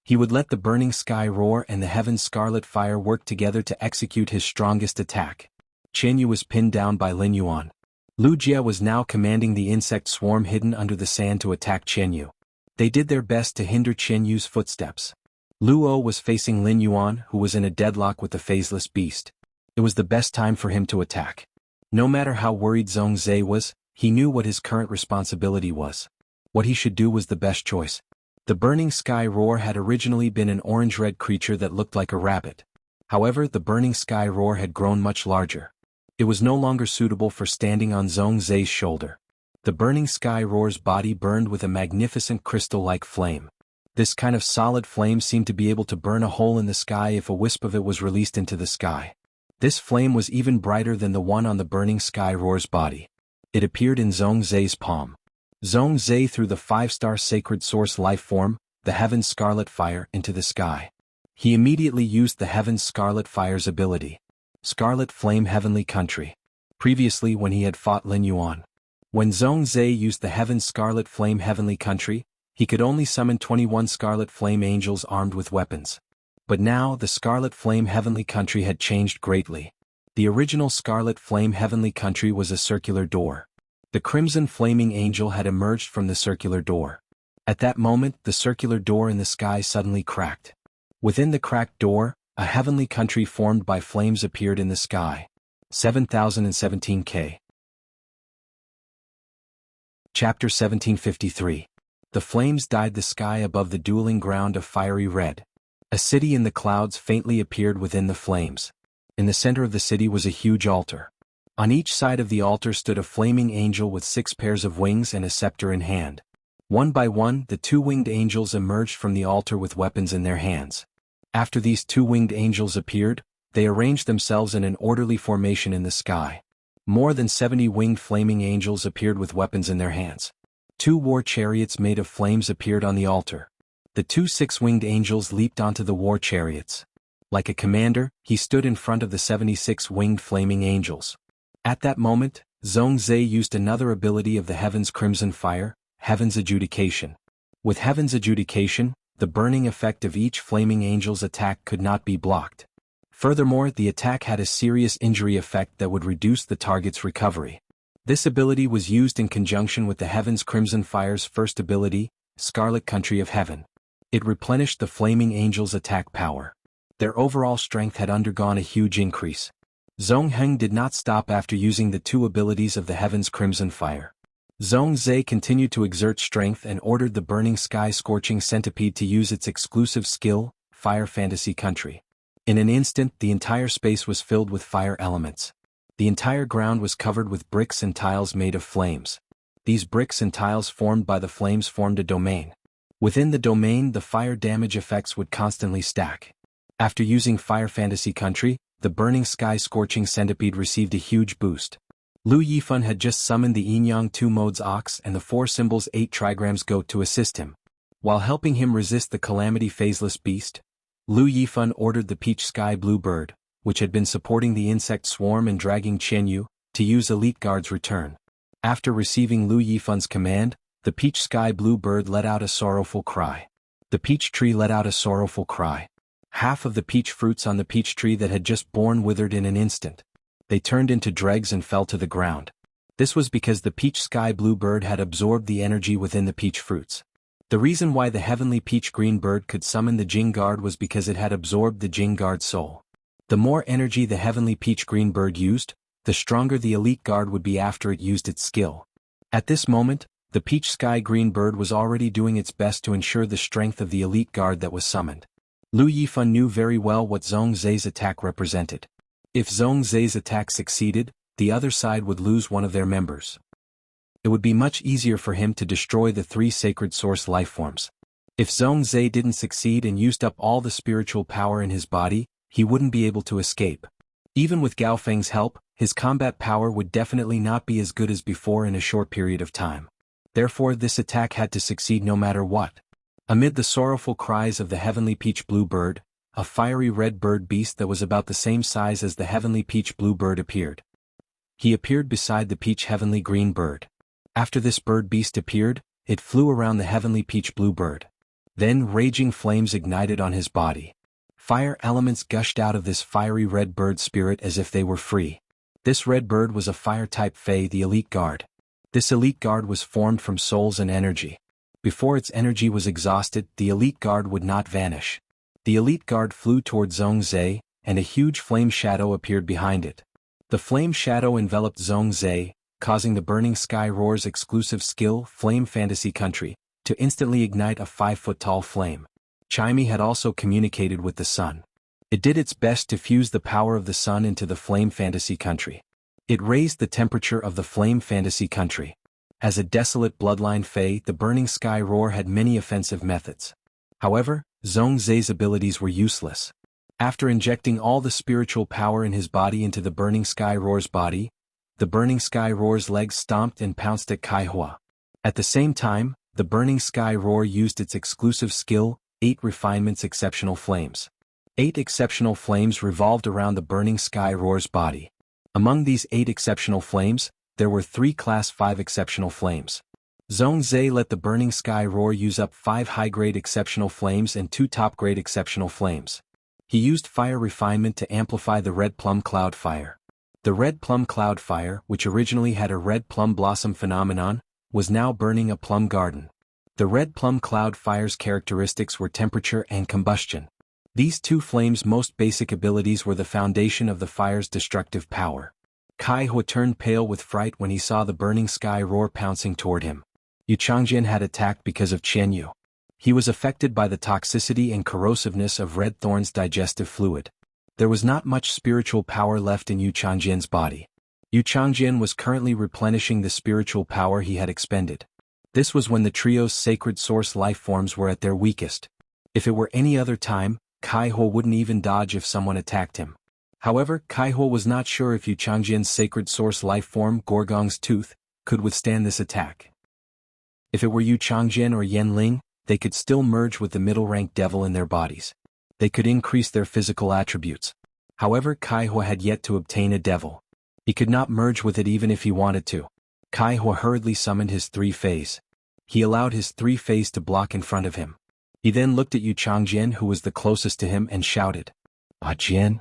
He would let the burning sky roar and the heaven's scarlet fire work together to execute his strongest attack. Chen Yu was pinned down by Lin Yuan. Lu Jie was now commanding the insect swarm hidden under the sand to attack Chen Yu. They did their best to hinder Chen Yu's footsteps. Lu O was facing Lin Yuan, who was in a deadlock with the phaseless beast. It was the best time for him to attack. No matter how worried Zhongzhe was, he knew what his current responsibility was. What he should do was the best choice. The burning sky roar had originally been an orange-red creature that looked like a rabbit. However, the burning sky roar had grown much larger. It was no longer suitable for standing on Zhongzhe's shoulder. The burning sky roar's body burned with a magnificent crystal-like flame. This kind of solid flame seemed to be able to burn a hole in the sky if a wisp of it was released into the sky. This flame was even brighter than the one on the burning sky roar's body. It appeared in Zhongzhe's palm. Zhongzhe threw the 5-star sacred source life form, the heaven's scarlet fire, into the sky. He immediately used the heaven's scarlet fire's ability. Scarlet Flame Heavenly Country. Previously when he had fought Lin Yuan. When Zhongzhe used the heaven's scarlet flame Heavenly Country, he could only summon 21 scarlet flame angels armed with weapons. But now the scarlet flame Heavenly Country had changed greatly. The original scarlet flame Heavenly Country was a circular door. The crimson flaming angel had emerged from the circular door. At that moment, the circular door in the sky suddenly cracked. Within the cracked door, a heavenly country formed by flames appeared in the sky. 7017K. Chapter 1753. The flames dyed the sky above the dueling ground of fiery red. A city in the clouds faintly appeared within the flames. In the center of the city was a huge altar. On each side of the altar stood a flaming angel with 6 pairs of wings and a scepter in hand. One by one, the 2 winged angels emerged from the altar with weapons in their hands. After these 2 winged angels appeared, they arranged themselves in an orderly formation in the sky. More than 70 winged flaming angels appeared with weapons in their hands. 2 war chariots made of flames appeared on the altar. The 2 6-winged angels leaped onto the war chariots. Like a commander, he stood in front of the 76 winged flaming angels. At that moment, Zhongzhe used another ability of the Heaven's Crimson Fire, Heaven's Adjudication. With Heaven's Adjudication, the burning effect of each flaming angel's attack could not be blocked. Furthermore, the attack had a serious injury effect that would reduce the target's recovery. This ability was used in conjunction with the Heaven's Crimson Fire's first ability, Scarlet Country of Heaven. It replenished the flaming angels' attack power. Their overall strength had undergone a huge increase. Zhongheng did not stop after using the 2 abilities of the Heaven's Crimson Fire. Zhongzhe continued to exert strength and ordered the burning sky scorching centipede to use its exclusive skill, Fire Fantasy Country. In an instant, the entire space was filled with fire elements. The entire ground was covered with bricks and tiles made of flames. These bricks and tiles formed by the flames formed a domain. Within the domain, the fire damage effects would constantly stack. After using Fire Fantasy Country, the burning sky scorching centipede received a huge boost. Lu Yifan had just summoned the Yin-Yang 2 modes ox and the 4 symbols 8 trigrams goat to assist him. While helping him resist the calamity phaseless beast, Lu Yifan ordered the peach sky blue bird, which had been supporting the insect swarm and dragging Chen Yu, to use Elite Guard's return. After receiving Lu Yifan's command, the peach sky blue bird let out a sorrowful cry. The peach tree let out a sorrowful cry. Half of the peach fruits on the peach tree that had just borne withered in an instant. They turned into dregs and fell to the ground. This was because the peach sky blue bird had absorbed the energy within the peach fruits. The reason why the heavenly peach green bird could summon the Jing Guard was because it had absorbed the Jing Guard's soul. The more energy the heavenly peach green bird used, the stronger the Elite Guard would be after it used its skill. At this moment, the peach sky green bird was already doing its best to ensure the strength of the Elite Guard that was summoned. Lu Yifan knew very well what Zhongzhe's attack represented. If Zhongzhe's attack succeeded, the other side would lose one of their members. It would be much easier for him to destroy the 3 sacred source lifeforms. If Zhongzhe didn't succeed and used up all the spiritual power in his body, he wouldn't be able to escape. Even with Gao Feng's help, his combat power would definitely not be as good as before in a short period of time. Therefore, this attack had to succeed no matter what. Amid the sorrowful cries of the heavenly peach blue bird, a fiery red bird beast that was about the same size as the heavenly peach blue bird appeared. He appeared beside the peach heavenly green bird. After this bird beast appeared, it flew around the heavenly peach blue bird. Then raging flames ignited on his body. Fire elements gushed out of this fiery red bird spirit as if they were free. This red bird was a fire-type Fae, the elite guard. This elite guard was formed from souls and energy. Before its energy was exhausted, the elite guard would not vanish. The elite guard flew toward Zhongzhe, and a huge flame shadow appeared behind it. The flame shadow enveloped Zhongzhe, causing the Burning Sky Roar's exclusive skill, Flame Fantasy Country, to instantly ignite a 5-foot-tall flame. Chimey had also communicated with the sun. It did its best to fuse the power of the sun into the Flame Fantasy Country. It raised the temperature of the Flame Fantasy Country. As a desolate bloodline Fae, the Burning Sky Roar had many offensive methods. However, Zhongzhe's abilities were useless. After injecting all the spiritual power in his body into the Burning Sky Roar's body, the Burning Sky Roar's legs stomped and pounced at Kaihua. At the same time, the Burning Sky Roar used its exclusive skill, 8 Refinements Exceptional Flames. 8 exceptional flames revolved around the Burning Sky Roar's body. Among these 8 exceptional flames, there were 3 Class 5 exceptional flames. Zhongzhe let the Burning Sky Roar use up 5 high-grade exceptional flames and 2 top-grade exceptional flames. He used fire refinement to amplify the Red Plum Cloud Fire. The Red Plum Cloud Fire, which originally had a red plum blossom phenomenon, was now burning a plum garden. The Red Plum Cloud Fire's characteristics were temperature and combustion. These 2 flames' most basic abilities were the foundation of the fire's destructive power. Kaihua turned pale with fright when he saw the Burning Sky Roar pouncing toward him. Yu Changjian had attacked because of Qianyu. He was affected by the toxicity and corrosiveness of Red Thorn's digestive fluid. There was not much spiritual power left in Yu Changjian's body. Yu Changjian was currently replenishing the spiritual power he had expended. This was when the trio's sacred source life forms were at their weakest. If it were any other time, Kaihua wouldn't even dodge if someone attacked him. However, Kaihua was not sure if Yu Changjian's sacred source life form, Gorgong's Tooth, could withstand this attack. If it were Yu Changjian or Yanling, they could still merge with the middle-rank devil in their bodies. They could increase their physical attributes. However, Kaihua had yet to obtain a devil. He could not merge with it even if he wanted to. Kaihua hurriedly summoned his 3 Fays. He allowed his 3 Fays to block in front of him. He then looked at Yu Changjian, who was the closest to him, and shouted, "Ah, Jian."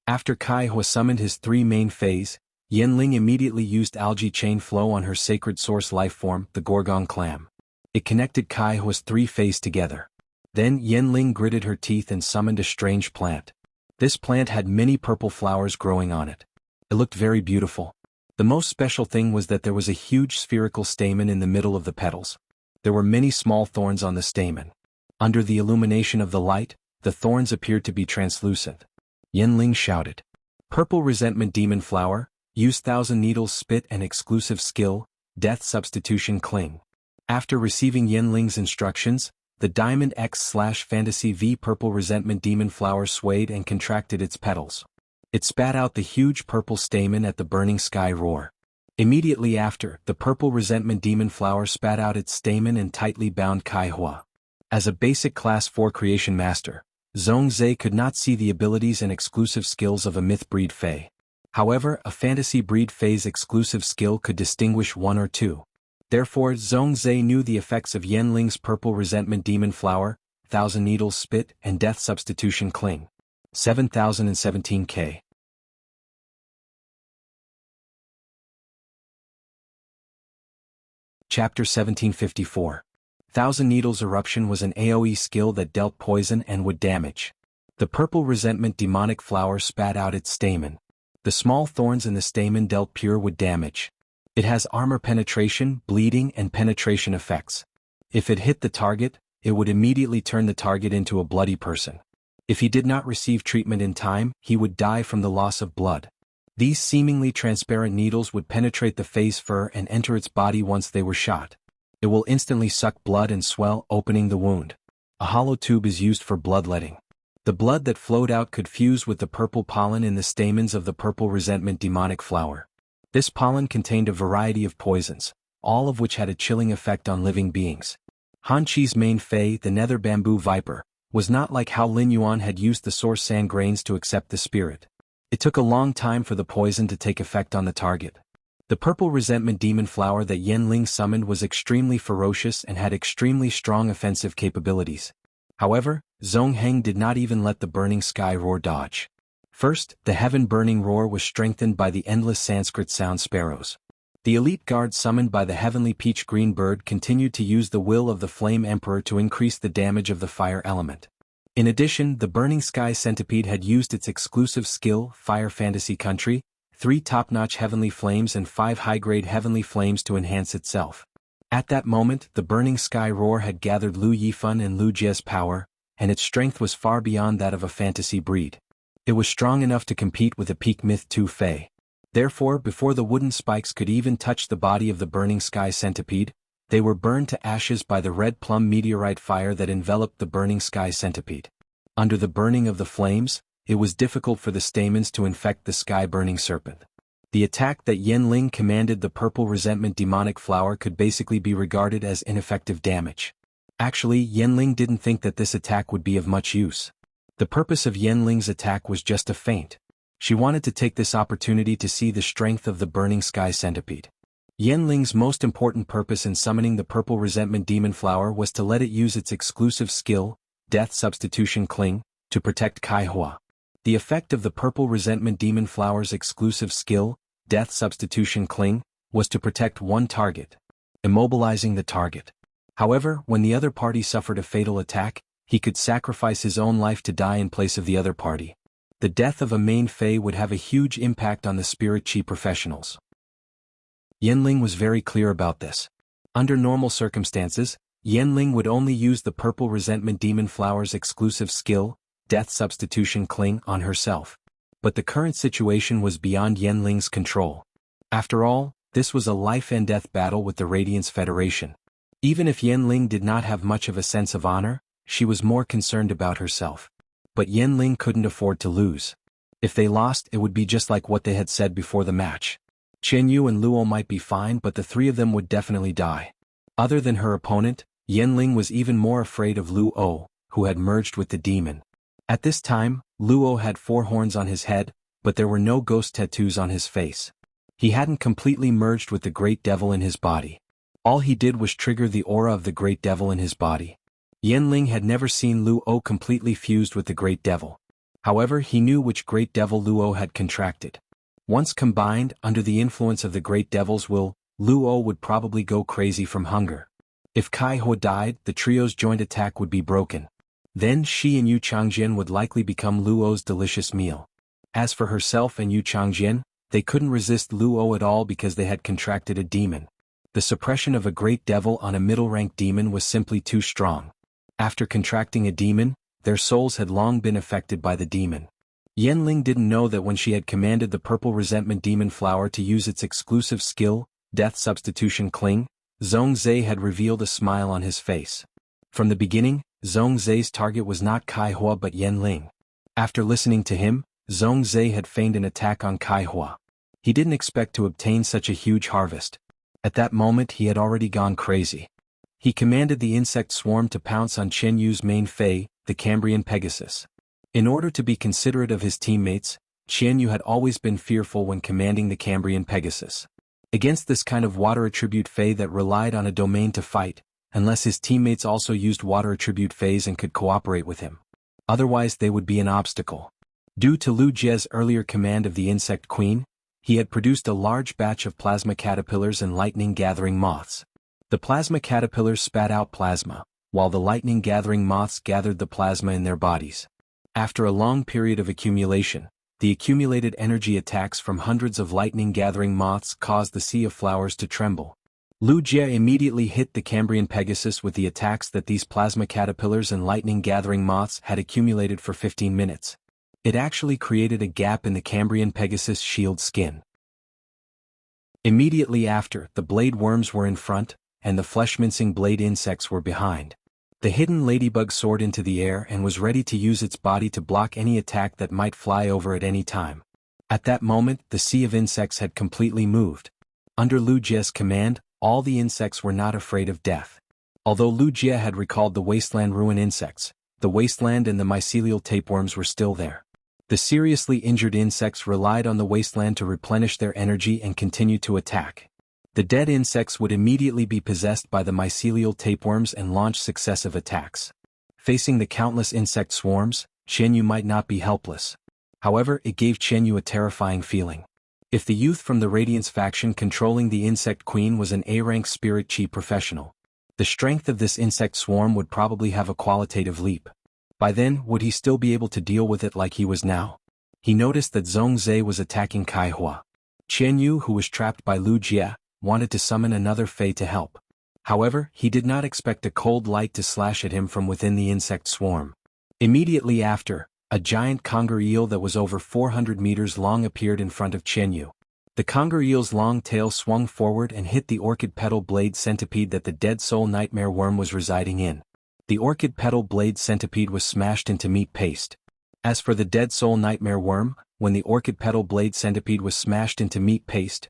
After Kaihua summoned his 3 main Fays, Yanling immediately used algae chain flow on her sacred source life form, the Gorgong clam. It connected Kaihua's 3 Fays together. Then Yanling gritted her teeth and summoned a strange plant. This plant had many purple flowers growing on it. It looked very beautiful. The most special thing was that there was a huge spherical stamen in the middle of the petals. There were many small thorns on the stamen. Under the illumination of the light, the thorns appeared to be translucent. Yanling shouted, "Purple Resentment Demon Flower, use 1,000 Needles Spit and exclusive skill, Death Substitution Cling." After receiving Yanling's instructions, the Diamond X/Fantasy V Purple Resentment Demon Flower swayed and contracted its petals. It spat out the huge purple stamen at the Burning Sky Roar. Immediately after, the Purple Resentment Demon Flower spat out its stamen and tightly bound Kaihua. As a basic Class 4 creation master, Zhongzhe could not see the abilities and exclusive skills of a myth breed Fae. However, a fantasy breed Fae's exclusive skill could distinguish 1 or 2. Therefore, Zhongzhe knew the effects of Yanling's Purple Resentment Demon Flower, 1,000 Needles Spit, and Death Substitution Cling. 7017K. Chapter 1754. 1,000 Needles Eruption was an AoE skill that dealt poison and would damage. The Purple Resentment Demonic Flower spat out its stamen. The small thorns in the stamen dealt pure wood damage. It has armor penetration, bleeding, and penetration effects. If it hit the target, it would immediately turn the target into a bloody person. If he did not receive treatment in time, he would die from the loss of blood. These seemingly transparent needles would penetrate the Fae's fur and enter its body once they were shot. It will instantly suck blood and swell, opening the wound. A hollow tube is used for bloodletting. The blood that flowed out could fuse with the purple pollen in the stamens of the Purple Resentment Demonic Flower. This pollen contained a variety of poisons, all of which had a chilling effect on living beings. Han Chi's main Fae, the Nether Bamboo Viper, was not like how Lin Yuan had used the source sand grains to accept the spirit. It took a long time for the poison to take effect on the target. The purple resentment demon flower that Yanling summoned was extremely ferocious and had extremely strong offensive capabilities. However, Zongheng did not even let the burning sky roar dodge. First, the heaven-burning roar was strengthened by the endless Sanskrit sound sparrows. The elite guard summoned by the heavenly peach-green bird continued to use the will of the flame emperor to increase the damage of the fire element. In addition, the burning sky centipede had used its exclusive skill, Fire Fantasy Country, 3 top-notch heavenly flames and 5 high-grade heavenly flames to enhance itself. At that moment, the burning sky roar had gathered Lu Yifan and Lu Jie's power, and its strength was far beyond that of a fantasy breed. It was strong enough to compete with a peak myth 2 Fey. Therefore, before the wooden spikes could even touch the body of the burning sky centipede, they were burned to ashes by the red plum meteorite fire that enveloped the burning sky centipede. Under the burning of the flames, it was difficult for the stamens to infect the sky-burning serpent. The attack that Yanling commanded the purple resentment demonic flower could basically be regarded as ineffective damage. Actually, Yanling didn't think that this attack would be of much use. The purpose of Yanling's attack was just a feint. She wanted to take this opportunity to see the strength of the burning sky centipede. Yanling's most important purpose in summoning the purple resentment demon flower was to let it use its exclusive skill, Death Substitution Cling, to protect Kaihua. The effect of the purple resentment demon flower's exclusive skill, Death Substitution Cling, was to protect one target, immobilizing the target. However, when the other party suffered a fatal attack, he could sacrifice his own life to die in place of the other party. The death of a main Fey would have a huge impact on the spirit chi professionals. Yanling was very clear about this. Under normal circumstances, Yanling would only use the purple resentment demon flower's exclusive skill, Death Substitution Cling, on herself. But the current situation was beyond Yanling's control. After all, this was a life-and-death battle with the Radiance Federation. Even if Yanling did not have much of a sense of honor, she was more concerned about herself. But Yanling couldn't afford to lose. If they lost, it would be just like what they had said before the match. Chen Yu and Luo might be fine, but the 3 of them would definitely die. Other than her opponent, Yanling was even more afraid of Luo, who had merged with the demon. At this time, Luo had 4 horns on his head, but there were no ghost tattoos on his face. He hadn't completely merged with the Great Devil in his body. All he did was trigger the aura of the Great Devil in his body. Yanling had never seen Luo completely fused with the Great Devil. However, he knew which Great Devil Luo had contracted. Once combined, under the influence of the Great Devil's will, Luo would probably go crazy from hunger. If Kaihua died, the trio's joint attack would be broken. Then she and Yu Changjian would likely become Luo's delicious meal. As for herself and Yu Changjian, they couldn't resist Luo at all because they had contracted a demon. The suppression of a Great Devil on a middle-ranked demon was simply too strong. After contracting a demon, their souls had long been affected by the demon. Yanling didn't know that when she had commanded the purple resentment demon flower to use its exclusive skill, Death Substitution Cling, Zhongzhe had revealed a smile on his face. From the beginning, Zhongzhe's target was not Kaihua but Yanling. After listening to him, Zhongzhe had feigned an attack on Kaihua. He didn't expect to obtain such a huge harvest. At that moment he had already gone crazy. He commanded the insect swarm to pounce on Chen Yu's main Fey, the Cambrian Pegasus. In order to be considerate of his teammates, Chen Yu had always been fearful when commanding the Cambrian Pegasus. Against this kind of water attribute Fey that relied on a domain to fight, unless his teammates also used water attribute Feys and could cooperate with him. Otherwise they would be an obstacle. Due to Lu Jie's earlier command of the Insect Queen, he had produced a large batch of plasma caterpillars and lightning-gathering moths. The plasma caterpillars spat out plasma, while the lightning-gathering moths gathered the plasma in their bodies. After a long period of accumulation, the accumulated energy attacks from hundreds of lightning-gathering moths caused the sea of flowers to tremble. Lu Jie immediately hit the Cambrian Pegasus with the attacks that these plasma caterpillars and lightning-gathering moths had accumulated for 15 minutes. It actually created a gap in the Cambrian Pegasus' shield skin. Immediately after, the blade worms were in front, and the flesh-mincing blade insects were behind. The hidden ladybug soared into the air and was ready to use its body to block any attack that might fly over at any time. At that moment, the sea of insects had completely moved. Under Lu Jie's command, all the insects were not afraid of death. Although Lu Jie had recalled the wasteland ruin insects, the wasteland and the mycelial tapeworms were still there. The seriously injured insects relied on the wasteland to replenish their energy and continue to attack. The dead insects would immediately be possessed by the mycelial tapeworms and launch successive attacks. Facing the countless insect swarms, Qianyu might not be helpless. However, it gave Qianyu a terrifying feeling. If the youth from the Radiance faction controlling the insect queen was an A-rank spirit chi professional, the strength of this insect swarm would probably have a qualitative leap. By then, would he still be able to deal with it like he was now? He noticed that Zhongzhe was attacking Kaihua. Qianyu, who was trapped by Lu Jie, wanted to summon another Fei to help. However, he did not expect a cold light to slash at him from within the insect swarm. Immediately after, a giant conger eel that was over 400 meters long appeared in front of Qianyu. The conger eel's long tail swung forward and hit the orchid petal blade centipede that the dead soul nightmare worm was residing in. The orchid petal blade centipede was smashed into meat paste. As for the dead soul nightmare worm, when the orchid petal blade centipede was smashed into meat paste,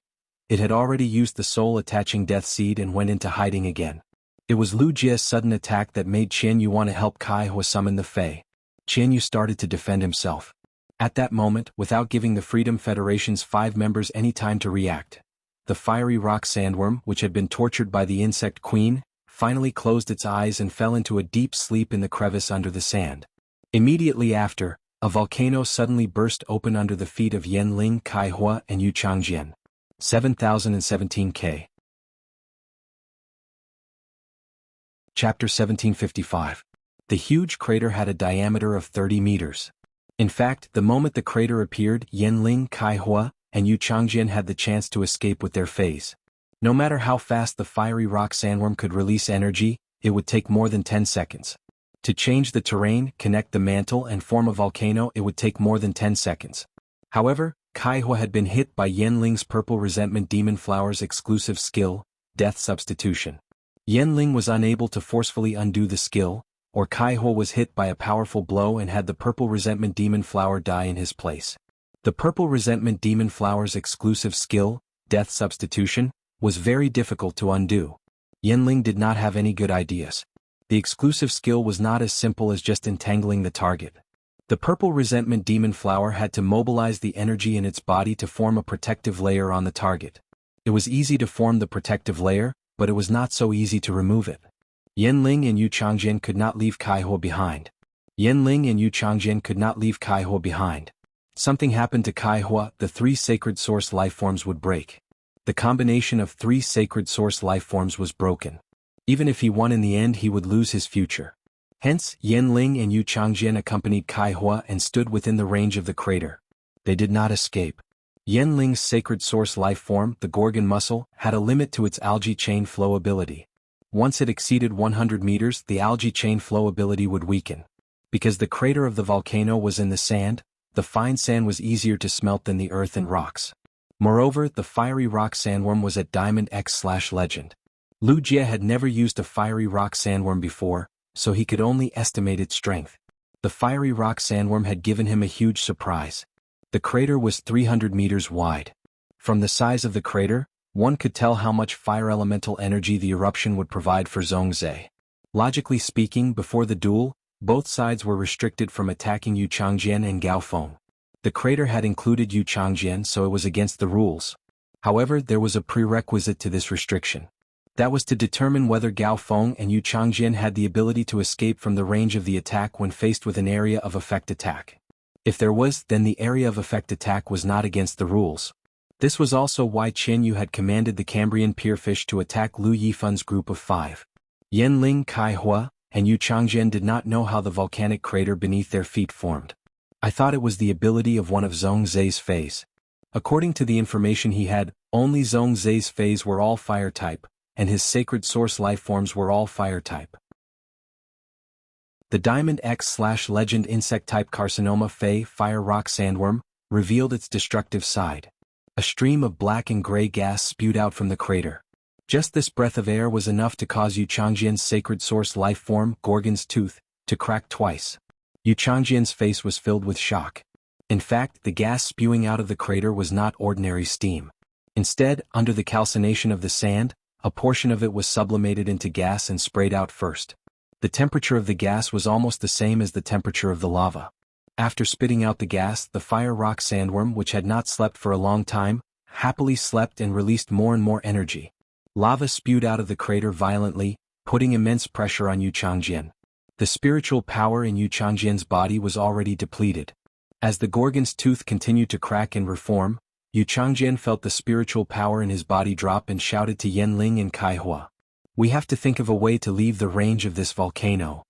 it had already used the soul-attaching death seed and went into hiding again. It was Lu Jie's sudden attack that made Qianyu want to help Kaihua summon the Fei. Qianyu started to defend himself. At that moment, without giving the Freedom Federation's 5 members any time to react, the fiery rock sandworm, which had been tortured by the insect queen, finally closed its eyes and fell into a deep sleep in the crevice under the sand. Immediately after, a volcano suddenly burst open under the feet of Yanling, Kaihua, and Yu Changjian. 7017K. Chapter 1755. The huge crater had a diameter of 30 meters. In fact, the moment the crater appeared, Yanling, Kaihua, and Yu Changjian had the chance to escape with their Feis. No matter how fast the fiery rock sandworm could release energy, it would take more than 10 seconds. To change the terrain, connect the mantle and form a volcano, it would take more than 10 seconds. However, Kaihua had been hit by Yanling's purple resentment demon flower's exclusive skill, death substitution. Yanling was unable to forcefully undo the skill, or Kaihua was hit by a powerful blow and had the purple resentment demon flower die in his place. The purple resentment demon flower's exclusive skill, death substitution, was very difficult to undo. Yanling did not have any good ideas. The exclusive skill was not as simple as just entangling the target. The purple resentment demon flower had to mobilize the energy in its body to form a protective layer on the target. It was easy to form the protective layer, but it was not so easy to remove it. Yanling and Yu Changjian could not leave Kaihua behind. Something happened to Kaihua, the 3 sacred source lifeforms would break. The combination of 3 sacred source lifeforms was broken. Even if he won in the end, he would lose his future. Hence, Yanling and Yu Changjian accompanied Kaihua and stood within the range of the crater. They did not escape. Yanling's sacred source lifeform, the Gorgon mussel, had a limit to its algae chain flow ability. Once it exceeded 100 meters, the algae chain flow ability would weaken. Because the crater of the volcano was in the sand, the fine sand was easier to smelt than the earth and rocks. Moreover, the fiery rock sandworm was at Diamond X/Legend. Lu Jie had never used a fiery rock sandworm before, so he could only estimate its strength. The fiery rock sandworm had given him a huge surprise. The crater was 300 meters wide. From the size of the crater, one could tell how much fire elemental energy the eruption would provide for Zhongzhe. Logically speaking, before the duel, both sides were restricted from attacking Yu Changjian and Gao Feng. The crater had included Yu Changjian, so it was against the rules. However, there was a prerequisite to this restriction. That was to determine whether Gao Feng and Yu Changjian had the ability to escape from the range of the attack when faced with an area of effect attack. If there was, then the area of effect attack was not against the rules. This was also why Qianyu had commanded the Cambrian pierfish to attack Lu Yifun's group of 5. Yanling, Kaihua, and Yu Changjian did not know how the volcanic crater beneath their feet formed. I thought it was the ability of one of Zhongzhe's Feis. According to the information he had, only Zhongzhe's Feis were all fire type, and his sacred source lifeforms were all fire type. The Diamond X/Legend insect type Carcinoma Fei fire rock sandworm revealed its destructive side. A stream of black and gray gas spewed out from the crater. Just this breath of air was enough to cause Yu Changjian's sacred source lifeform, Gorgon's tooth, to crack twice. Yu Changjian's face was filled with shock. In fact, the gas spewing out of the crater was not ordinary steam. Instead, under the calcination of the sand, a portion of it was sublimated into gas and sprayed out first. The temperature of the gas was almost the same as the temperature of the lava. After spitting out the gas, the fire rock sandworm, which had not slept for a long time, happily slept and released more and more energy. Lava spewed out of the crater violently, putting immense pressure on Yu Changjian. The spiritual power in Yu Changjian's body was already depleted. As the Gorgon's tooth continued to crack and reform, Yu Changjian felt the spiritual power in his body drop and shouted to Yanling and Kaihua. "We have to think of a way to leave the range of this volcano.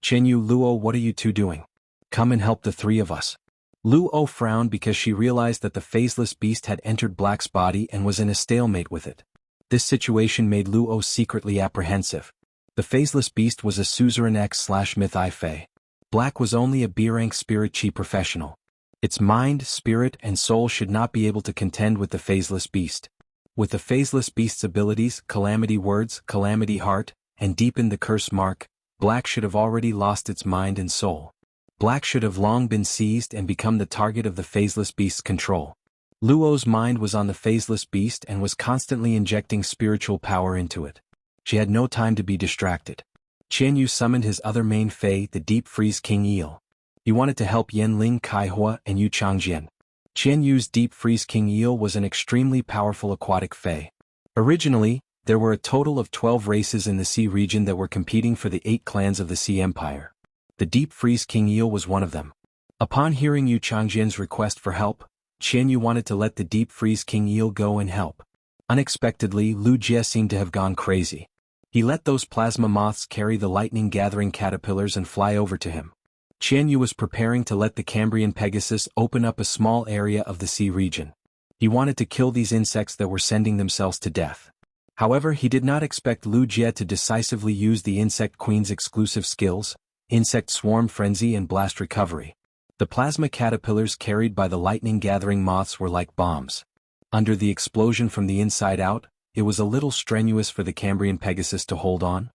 Chenyu, Luo, what are you two doing? Come and help the three of us." Luo frowned because she realized that the phaseless beast had entered Black's body and was in a stalemate with it. This situation made Luo secretly apprehensive. The phaseless beast was a suzerain X/myth I Fei. Black was only a B-rank spirit chi professional. Its mind, spirit, and soul should not be able to contend with the phaseless beast. With the phaseless beast's abilities, calamity words, calamity heart, and deepen the curse mark, Black should have already lost its mind and soul. Black should have long been seized and become the target of the phaseless beast's control. Luo's mind was on the phaseless beast and was constantly injecting spiritual power into it. She had no time to be distracted. Qianyu summoned his other main Fei, the Deep Freeze King Eel. He wanted to help Yanling, Kaihua, and Yu Changjian. Qianyu's Deep Freeze King Eel was an extremely powerful aquatic Fei. Originally, there were a total of 12 races in the sea region that were competing for the 8 clans of the Sea Empire. The Deep Freeze King Eel was one of them. Upon hearing Yu Changjian's request for help, Qianyu wanted to let the Deep Freeze King Eel go and help. Unexpectedly, Lu Jie seemed to have gone crazy. He let those plasma moths carry the lightning-gathering caterpillars and fly over to him. Qianyu was preparing to let the Cambrian Pegasus open up a small area of the sea region. He wanted to kill these insects that were sending themselves to death. However, he did not expect Lu Jie to decisively use the Insect Queen's exclusive skills, Insect Swarm Frenzy and Blast Recovery. The plasma caterpillars carried by the lightning-gathering moths were like bombs. Under the explosion from the inside out, it was a little strenuous for the Cambrian Pegasus to hold on.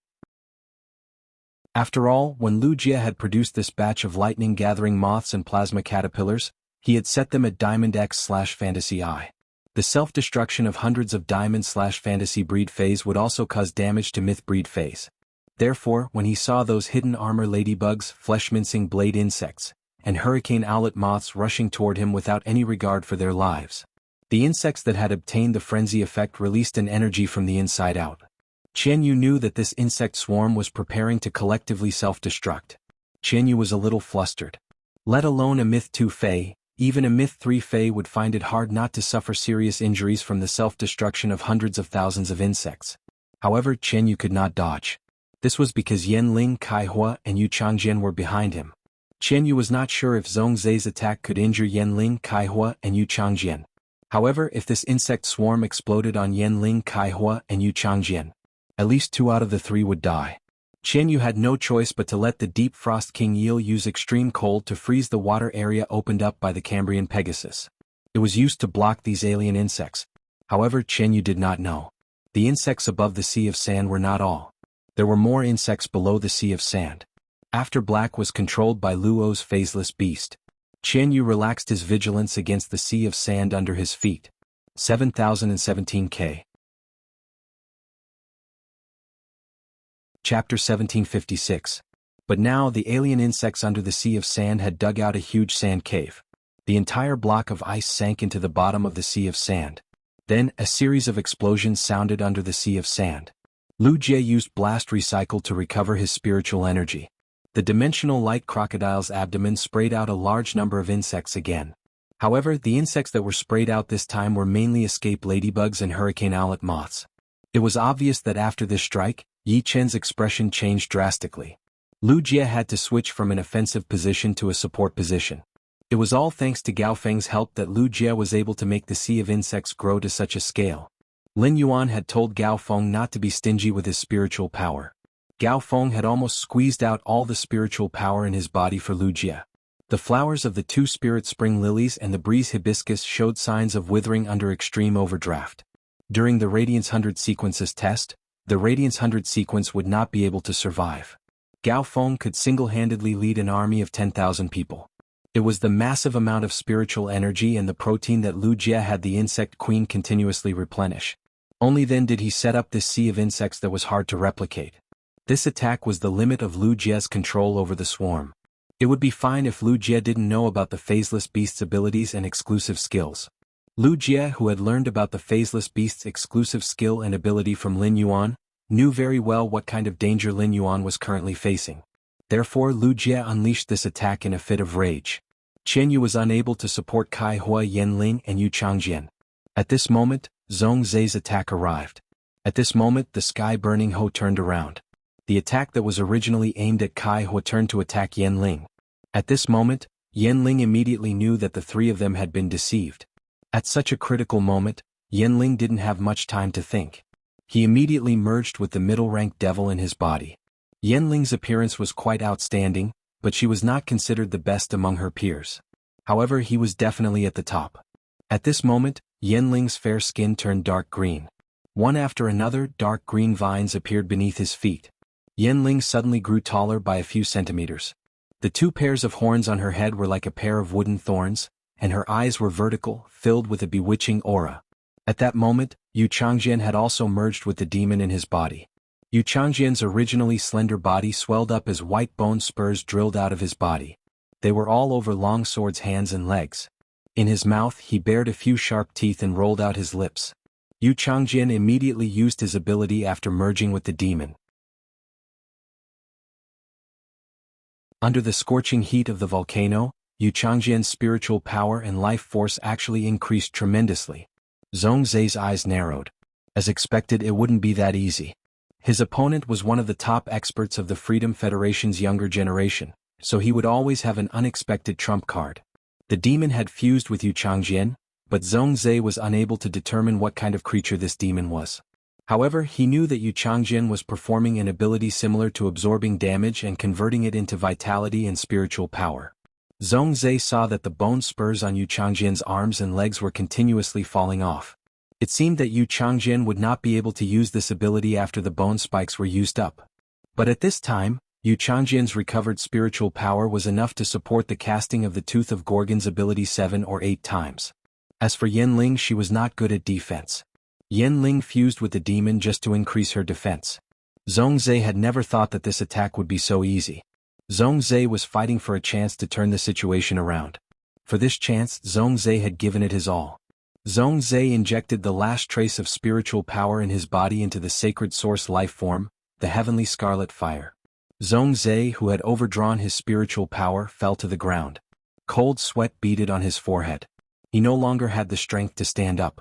After all, when Lu Jie had produced this batch of lightning-gathering moths and plasma caterpillars, he had set them at Diamond X/Fantasy I. The self-destruction of hundreds of Diamond/Fantasy breed Fays would also cause damage to Myth breed Fays. Therefore, when he saw those hidden armor ladybugs, flesh-mincing blade insects, and hurricane owlet moths rushing toward him without any regard for their lives, the insects that had obtained the frenzy effect released an energy from the inside out. Qianyu knew that this insect swarm was preparing to collectively self-destruct. Qianyu was a little flustered. Let alone a Myth 2 Fey, even a Myth 3 Fey would find it hard not to suffer serious injuries from the self-destruction of hundreds of thousands of insects. However, Qianyu could not dodge. This was because Yanling, Kaihua, and Yu Changjian were behind him. Qianyu was not sure if Zhongzai's attack could injure Yanling, Kaihua, and Yu Changjian. However, if this insect swarm exploded on Yanling, Kaihua, and Yu Changjian, at least 2 out of the 3 would die. Qianyu had no choice but to let the Deep Frost King Eel use extreme cold to freeze the water area opened up by the Cambrian Pegasus. It was used to block these alien insects. However, Qianyu did not know. The insects above the Sea of Sand were not all. There were more insects below the Sea of Sand. After Black was controlled by Luo's phaseless beast, Qianyu relaxed his vigilance against the Sea of Sand under his feet. 7017K. Chapter 1756. But now the alien insects under the Sea of Sand had dug out a huge sand cave. The entire block of ice sank into the bottom of the Sea of Sand. Then, a series of explosions sounded under the Sea of Sand. Lu Jie used Blast Recycle to recover his spiritual energy. The dimensional light crocodile's abdomen sprayed out a large number of insects again. However, the insects that were sprayed out this time were mainly escape ladybugs and hurricane owlet moths. It was obvious that after this strike, Yi Chen's expression changed drastically. Lu Jie had to switch from an offensive position to a support position. It was all thanks to Gao Feng's help that Lu Jie was able to make the sea of insects grow to such a scale. Lin Yuan had told Gao Feng not to be stingy with his spiritual power. Gao Feng had almost squeezed out all the spiritual power in his body for Lu Jie. The flowers of the 2 spirit spring lilies and the breeze hibiscus showed signs of withering under extreme overdraft. During the Radiance 100 sequences test, the Radiance 100 sequence would not be able to survive. Gao Feng could single-handedly lead an army of 10,000 people. It was the massive amount of spiritual energy and the protein that Lu Jie had the Insect Queen continuously replenish. Only then did he set up this sea of insects that was hard to replicate. This attack was the limit of Lu Jie's control over the swarm. It would be fine if Lu Jie didn't know about the Phaseless Beast's abilities and exclusive skills. Lu Jie, who had learned about the Phaseless Beast's exclusive skill and ability from Lin Yuan, knew very well what kind of danger Lin Yuan was currently facing. Therefore Lu Jie unleashed this attack in a fit of rage. Qian Yu was unable to support Kai Hua Yanling and Yu Changjian. At this moment, Zhong Zai's attack arrived. At this moment the sky-burning Ho turned around. The attack that was originally aimed at Kai Hua turned to attack Yanling. At this moment, Yanling immediately knew that the three of them had been deceived. At such a critical moment, Yanling didn't have much time to think. He immediately merged with the middle-ranked devil in his body. Yanling's appearance was quite outstanding, but she was not considered the best among her peers. However, he was definitely at the top. At this moment, Yanling's fair skin turned dark green. One after another, dark green vines appeared beneath his feet. Yanling suddenly grew taller by a few centimeters. The two pairs of horns on her head were like a pair of wooden thorns, and her eyes were vertical, filled with a bewitching aura. At that moment, Yu Changjian had also merged with the demon in his body. Yu Changjian's originally slender body swelled up as white bone spurs drilled out of his body. They were all over Longsword's hands and legs. In his mouth he bared a few sharp teeth and rolled out his lips. Yu Changjian immediately used his ability after merging with the demon. Under the scorching heat of the volcano, Yu Changjian's spiritual power and life force actually increased tremendously. Zhong Zai's eyes narrowed. As expected, it wouldn't be that easy. His opponent was one of the top experts of the Freedom Federation's younger generation, so he would always have an unexpected trump card. The demon had fused with Yu Changjian, but Zhong Zai was unable to determine what kind of creature this demon was. However, he knew that Yu Changjian was performing an ability similar to absorbing damage and converting it into vitality and spiritual power. Zhong Zai saw that the bone spurs on Yu Changjian's arms and legs were continuously falling off. It seemed that Yu Changjian would not be able to use this ability after the bone spikes were used up. But at this time, Yu Changjian's recovered spiritual power was enough to support the casting of the Tooth of Gorgon's ability 7 or 8 times. As for Yanling, she was not good at defense. Yanling fused with the demon just to increase her defense. Zhong Zai had never thought that this attack would be so easy. Zhong Zai was fighting for a chance to turn the situation around. For this chance, Zhong Zai had given it his all. Zhong Zai injected the last trace of spiritual power in his body into the sacred source life form, the heavenly scarlet fire. Zhong Zai, who had overdrawn his spiritual power, fell to the ground. Cold sweat beaded on his forehead. He no longer had the strength to stand up.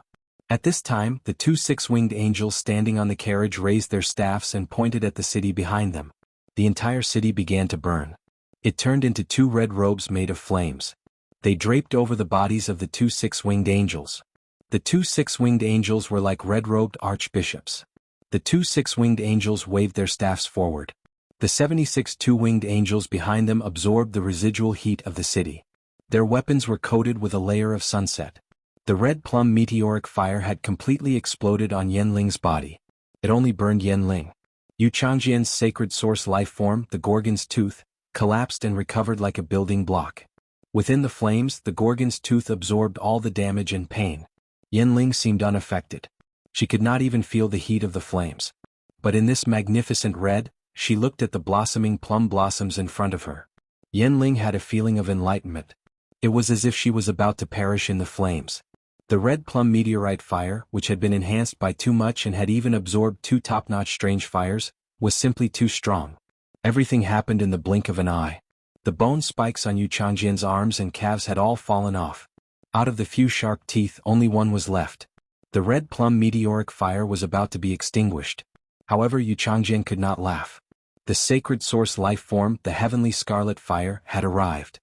At this time, the two six-winged angels standing on the carriage raised their staffs and pointed at the city behind them. The entire city began to burn. It turned into two red robes made of flames. They draped over the bodies of the two six-winged angels. The two six-winged angels were like red-robed archbishops. The two six-winged angels waved their staffs forward. The 76 two-winged angels behind them absorbed the residual heat of the city. Their weapons were coated with a layer of sunset. The red plum meteoric fire had completely exploded on Yanling's body. It only burned Yanling. Yu Changjian's sacred source life form, the Gorgon's tooth, collapsed and recovered like a building block. Within the flames, the Gorgon's tooth absorbed all the damage and pain. Yanling seemed unaffected. She could not even feel the heat of the flames. But in this magnificent red, she looked at the blossoming plum blossoms in front of her. Yanling had a feeling of enlightenment. It was as if she was about to perish in the flames. The red plum meteorite fire, which had been enhanced by too much and had even absorbed two top-notch strange fires, was simply too strong. Everything happened in the blink of an eye. The bone spikes on Yu Changjian's arms and calves had all fallen off. Out of the few sharp teeth, only one was left. The red plum meteoric fire was about to be extinguished. However, Yu Changjian could not laugh. The sacred source life form, the heavenly scarlet fire, had arrived.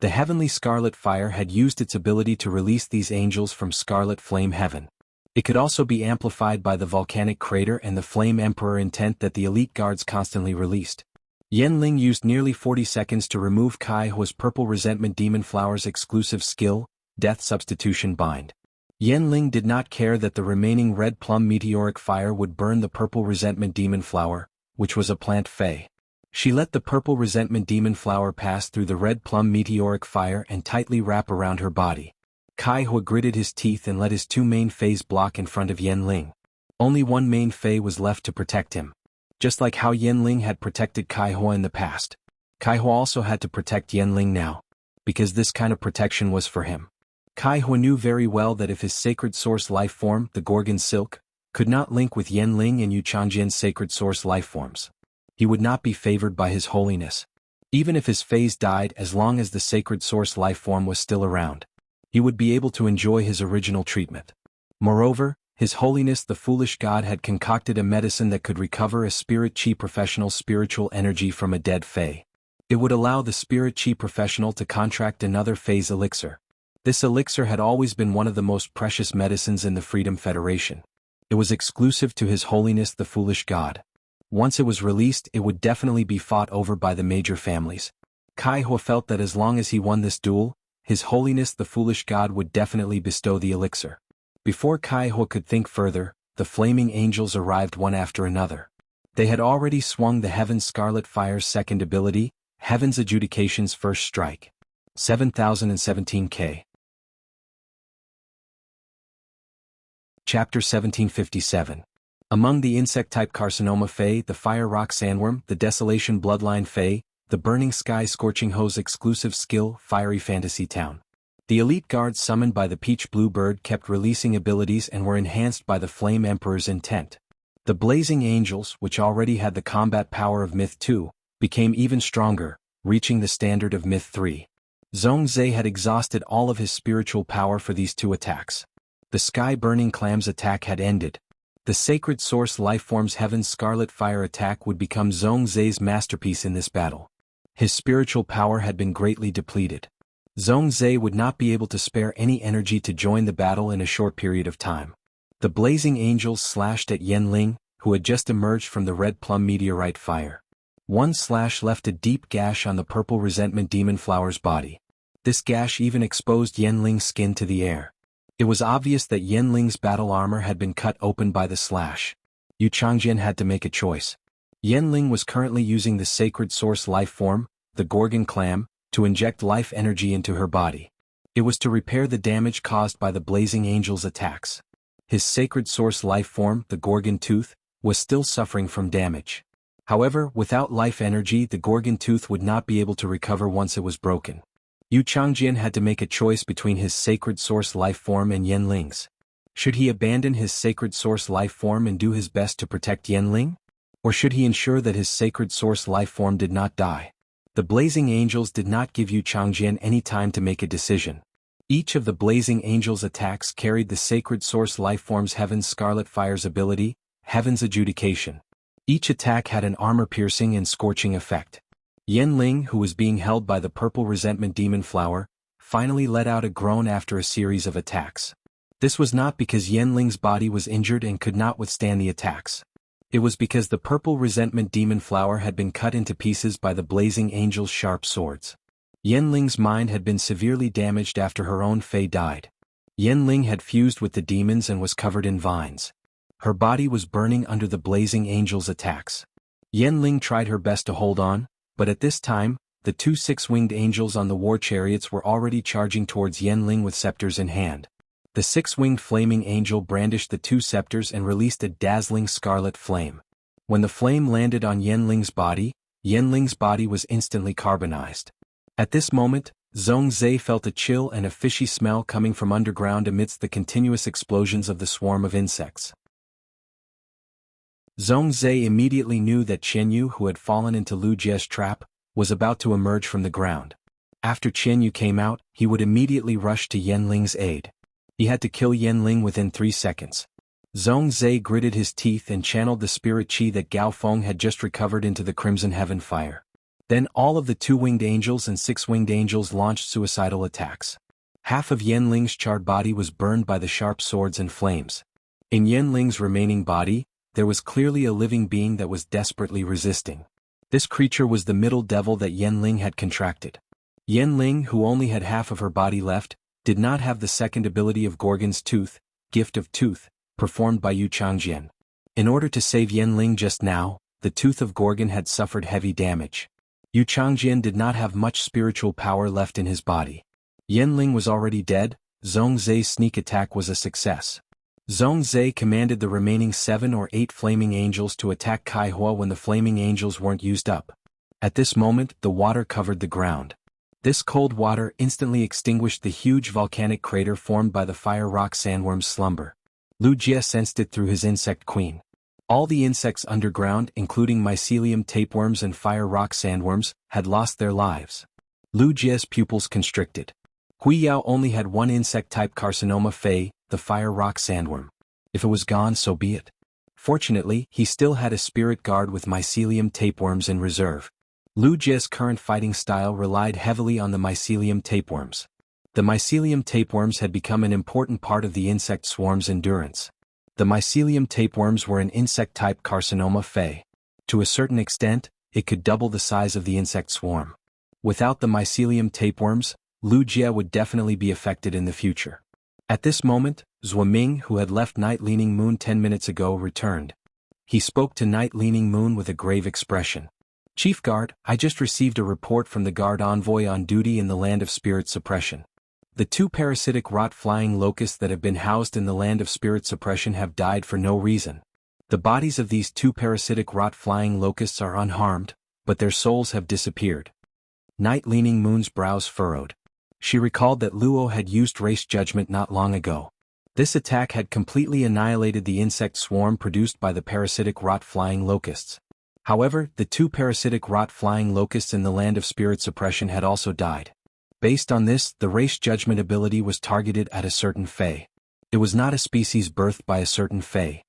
The heavenly scarlet fire had used its ability to release these angels from scarlet flame heaven. It could also be amplified by the volcanic crater and the flame emperor intent that the elite guards constantly released. Yanling used nearly 40 seconds to remove Kai Hua's purple resentment demon flower's exclusive skill, Death Substitution Bind. Yanling did not care that the remaining red plum meteoric fire would burn the purple resentment demon flower, which was a plant fey. She let the purple resentment demon flower pass through the red plum meteoric fire and tightly wrap around her body. Kai Hua gritted his teeth and let his two main feys block in front of Yanling. Only one main fey was left to protect him. Just like how Yanling had protected Kai Hua in the past. Kai Hua also had to protect Yanling now, because this kind of protection was for him. Kai Hua knew very well that if his sacred source life form, the Gorgon Silk, could not link with Yanling and Yu Changjian's sacred source life forms, he would not be favored by His Holiness. Even if his phase died, as long as the sacred source life form was still around, he would be able to enjoy his original treatment. Moreover, His Holiness the Foolish God had concocted a medicine that could recover a spirit chi professional's spiritual energy from a dead fae. It would allow the spirit chi professional to contract another phase elixir. This elixir had always been one of the most precious medicines in the Freedom Federation. It was exclusive to His Holiness the Foolish God. Once it was released, it would definitely be fought over by the major families. Kai Hua felt that as long as he won this duel, His Holiness the Foolish God would definitely bestow the elixir. Before Kai Hua could think further, the flaming angels arrived one after another. They had already swung the Heaven's Scarlet Fire's second ability, Heaven's Adjudication's first strike. 7017K. Chapter 1757. Among the insect-type Carcinoma Fae, the Fire Rock Sandworm, the Desolation Bloodline Fae, the Burning Sky Scorching Hose exclusive skill, Fiery Fantasy Town. The elite guards summoned by the Peach Blue Bird kept releasing abilities and were enhanced by the Flame Emperor's intent. The Blazing Angels, which already had the combat power of Myth 2, became even stronger, reaching the standard of Myth 3. Zhongzhe had exhausted all of his spiritual power for these two attacks. The Sky-Burning Clams attack had ended. The Sacred Source Lifeform's Heaven's Scarlet Fire attack would become Zhongzhe's masterpiece in this battle. His spiritual power had been greatly depleted. Zhongzhe would not be able to spare any energy to join the battle in a short period of time. The Blazing Angels slashed at Yanling, who had just emerged from the Red Plum Meteorite Fire. One slash left a deep gash on the Purple Resentment Demon Flower's body. This gash even exposed Yanling's skin to the air. It was obvious that Yanling's battle armor had been cut open by the slash. Yu Changjian had to make a choice. Yanling was currently using the Sacred Source life form, the Gorgon Clam, to inject life energy into her body. It was to repair the damage caused by the Blazing Angel's attacks. His Sacred Source life form, the Gorgon Tooth, was still suffering from damage. However, without life energy, the Gorgon Tooth would not be able to recover once it was broken. Yu Changjian had to make a choice between his Sacred Source life form and Yanling's. Should he abandon his Sacred Source life form and do his best to protect Yanling? Or should he ensure that his Sacred Source life form did not die? The Blazing Angels did not give Yu Changjian any time to make a decision. Each of the Blazing Angels' attacks carried the Sacred Source lifeform's Heaven's Scarlet Fire's ability, Heaven's Adjudication. Each attack had an armor-piercing and scorching effect. Yanling, who was being held by the Purple Resentment Demon Flower, finally let out a groan after a series of attacks. This was not because Yanling's body was injured and could not withstand the attacks. It was because the Purple Resentment Demon Flower had been cut into pieces by the Blazing Angel's sharp swords. Yanling's mind had been severely damaged after her own fae died. Yanling had fused with the demons and was covered in vines. Her body was burning under the Blazing Angel's attacks. Yanling tried her best to hold on, but at this time, the two six-winged angels on the war chariots were already charging towards Yanling with scepters in hand. The six-winged flaming angel brandished the two scepters and released a dazzling scarlet flame. When the flame landed on Yanling's body was instantly carbonized. At this moment, Zhongzhe felt a chill and a fishy smell coming from underground amidst the continuous explosions of the swarm of insects. Zhongzhe immediately knew that Qianyu, who had fallen into Lu Jie's trap, was about to emerge from the ground. After Qianyu came out, he would immediately rush to Yanling's aid. He had to kill Yanling within 3 seconds. Zhongzhe gritted his teeth and channeled the spirit chi that Gao Feng had just recovered into the Crimson Heaven Fire. Then all of the two-winged angels and six-winged angels launched suicidal attacks. Half of Yanling's charred body was burned by the sharp swords and flames. In Yanling's remaining body, there was clearly a living being that was desperately resisting. This creature was the middle devil that Yanling had contracted. Yanling, who only had half of her body left, did not have the second ability of Gorgon's Tooth, Gift of Tooth, performed by Yu Changjian. In order to save Yanling just now, the Tooth of Gorgon had suffered heavy damage. Yu Changjian did not have much spiritual power left in his body. Yanling was already dead. Zhongzhe's sneak attack was a success. Zhongzhe commanded the remaining 7 or 8 flaming angels to attack Kai Hua when the flaming angels weren't used up. At this moment, the water covered the ground. This cold water instantly extinguished the huge volcanic crater formed by the fire rock sandworm's slumber. Lu Jie sensed it through his insect queen. All the insects underground, including mycelium tapeworms and fire rock sandworms, had lost their lives. Lu Jie's pupils constricted. Hui Yao only had one insect-type carcinoma Fei, the fire rock sandworm. If it was gone, so be it. Fortunately, he still had a spirit guard with mycelium tapeworms in reserve. Lu Jie's current fighting style relied heavily on the mycelium tapeworms. The mycelium tapeworms had become an important part of the insect swarm's endurance. The mycelium tapeworms were an insect-type carcinoma Fei. To a certain extent, it could double the size of the insect swarm. Without the mycelium tapeworms, Lu Jie would definitely be affected in the future. At this moment, Zhuo Ming, who had left Night Leaning Moon 10 minutes ago, returned. He spoke to Night Leaning Moon with a grave expression. "Chief Guard, I just received a report from the guard envoy on duty in the land of spirit suppression. The 2 parasitic rot-flying locusts that have been housed in the land of spirit suppression have died for no reason. The bodies of these 2 parasitic rot-flying locusts are unharmed, but their souls have disappeared." Night Leaning Moon's brows furrowed. She recalled that Luo had used race judgment not long ago. This attack had completely annihilated the insect swarm produced by the parasitic rot-flying locusts. However, the 2 parasitic rot-flying locusts in the land of spirit suppression had also died. Based on this, the race judgment ability was targeted at a certain Fei. It was not a species birthed by a certain Fei.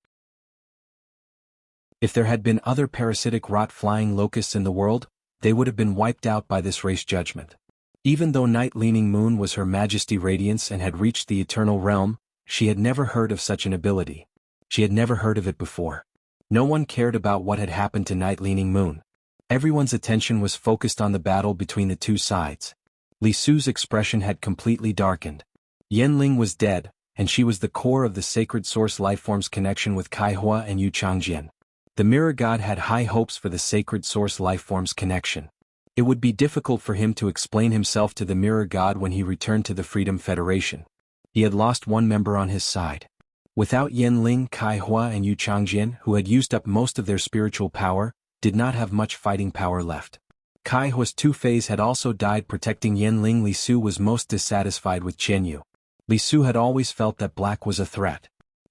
If there had been other parasitic rot-flying locusts in the world, they would have been wiped out by this race judgment. Even though Night Leaning Moon was Her Majesty Radiance and had reached the Eternal Realm, she had never heard of such an ability. She had never heard of it before. No one cared about what had happened to Night Leaning Moon. Everyone's attention was focused on the battle between the 2 sides. Li Su's expression had completely darkened. Yanling was dead, and she was the core of the sacred source lifeform's connection with Kaihua and Yu Changjian. The Mirror God had high hopes for the sacred source lifeform's connection. It would be difficult for him to explain himself to the Mirror God when he returned to the Freedom Federation. He had lost one member on his side. Without Yanling, Kaihua and Yu Changjian, who had used up most of their spiritual power, did not have much fighting power left. Kaihua's 2 Feis had also died protecting Yanling. Li Su was most dissatisfied with Chen Yu. Li Su had always felt that Black was a threat.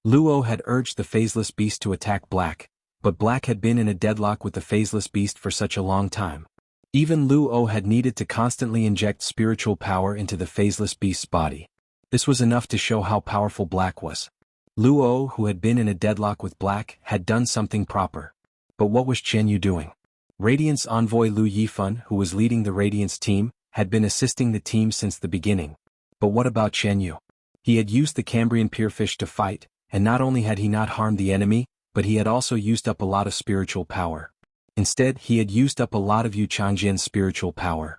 Luo had urged the phaseless beast to attack Black, but Black had been in a deadlock with the phaseless beast for such a long time. Even Luo had needed to constantly inject spiritual power into the phaseless beast's body. This was enough to show how powerful Black was. Luo, who had been in a deadlock with Black, had done something proper. But what was Chen Yu doing? Radiance envoy Lu Yifan, who was leading the Radiance team, had been assisting the team since the beginning. But what about Chen Yu? He had used the Cambrian Pierfish to fight, and not only had he not harmed the enemy, but he had also used up a lot of spiritual power. Instead, he had used up a lot of Yu Changjian's spiritual power.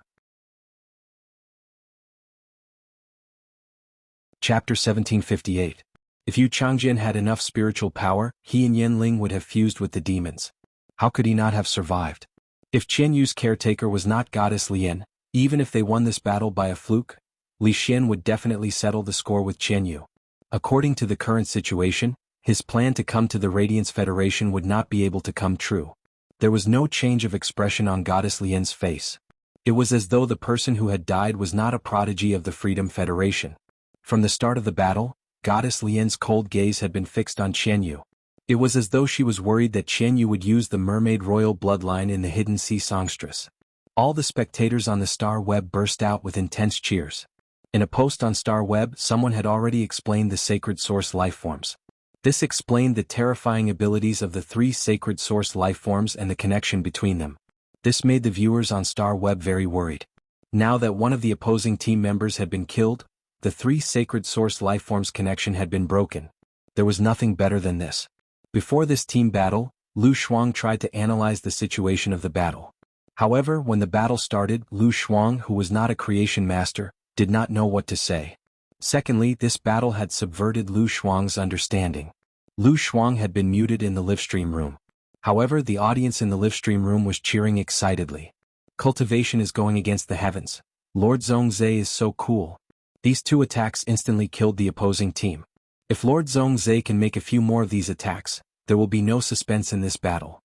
Chapter 1758. If Yu Changjian had enough spiritual power, he and Yanling would have fused with the demons. How could he not have survived? If Chen Yu's caretaker was not Goddess Lian, even if they won this battle by a fluke, Li Xian would definitely settle the score with Chen Yu. According to the current situation, his plan to come to the Radiance Federation would not be able to come true. There was no change of expression on Goddess Lian's face. It was as though the person who had died was not a prodigy of the Freedom Federation. From the start of the battle, Goddess Lian's cold gaze had been fixed on Chen Yu. It was as though she was worried that Chen Yu would use the mermaid royal bloodline in the hidden sea songstress. All the spectators on the Star Web burst out with intense cheers. In a post on Star Web, someone had already explained the sacred source lifeforms. This explained the terrifying abilities of the 3 sacred source lifeforms and the connection between them. This made the viewers on Star Web very worried. Now that one of the opposing team members had been killed, the 3 sacred source lifeforms connection had been broken. There was nothing better than this. Before this team battle, Lu Shuang tried to analyze the situation of the battle. However, when the battle started, Lu Shuang, who was not a creation master, did not know what to say. Secondly, this battle had subverted Lu Shuang's understanding. Lu Shuang had been muted in the livestream room. However, the audience in the livestream room was cheering excitedly. Cultivation is going against the heavens. Lord Zhongzhe is so cool. These 2 attacks instantly killed the opposing team. If Lord Zhongzhe can make a few more of these attacks, there will be no suspense in this battle.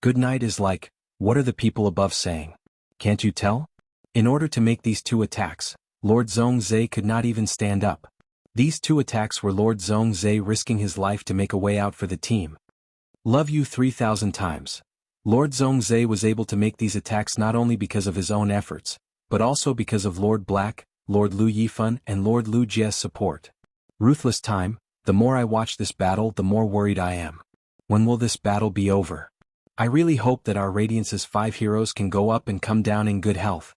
Good night is like, What are the people above saying? Can't you tell? In order to make these two attacks, Lord Zhongzhe could not even stand up. These two attacks were Lord Zhongzhe risking his life to make a way out for the team. Love you 3,000 times. Lord Zhongzhe was able to make these attacks not only because of his own efforts, but also because of Lord Black, Lord Lu Yifan and Lord Lu Jie's support. Ruthless time, the more I watch this battle the more worried I am. When will this battle be over? I really hope that our Radiance's 5 heroes can go up and come down in good health.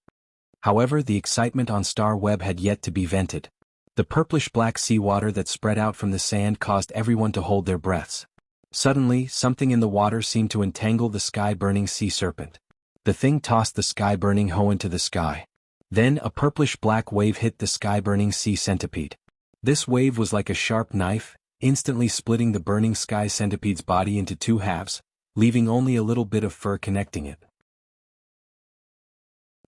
However, the excitement on Star Web had yet to be vented. The purplish-black seawater that spread out from the sand caused everyone to hold their breaths. Suddenly, something in the water seemed to entangle the sky-burning sea serpent. The thing tossed the sky-burning hoe into the sky. Then a purplish-black wave hit the sky-burning sea centipede. This wave was like a sharp knife, instantly splitting the burning sky centipede's body into 2 halves, leaving only a little bit of fur connecting it.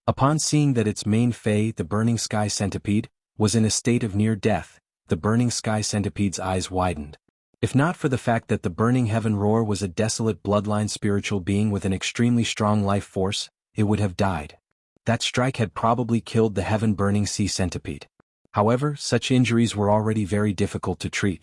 Upon seeing that its main Fae, the burning sky centipede, was in a state of near death, the burning sky centipede's eyes widened. If not for the fact that the burning heaven roar was a desolate bloodline spiritual being with an extremely strong life force, it would have died. That strike had probably killed the heaven-burning sea centipede. However, such injuries were already very difficult to treat.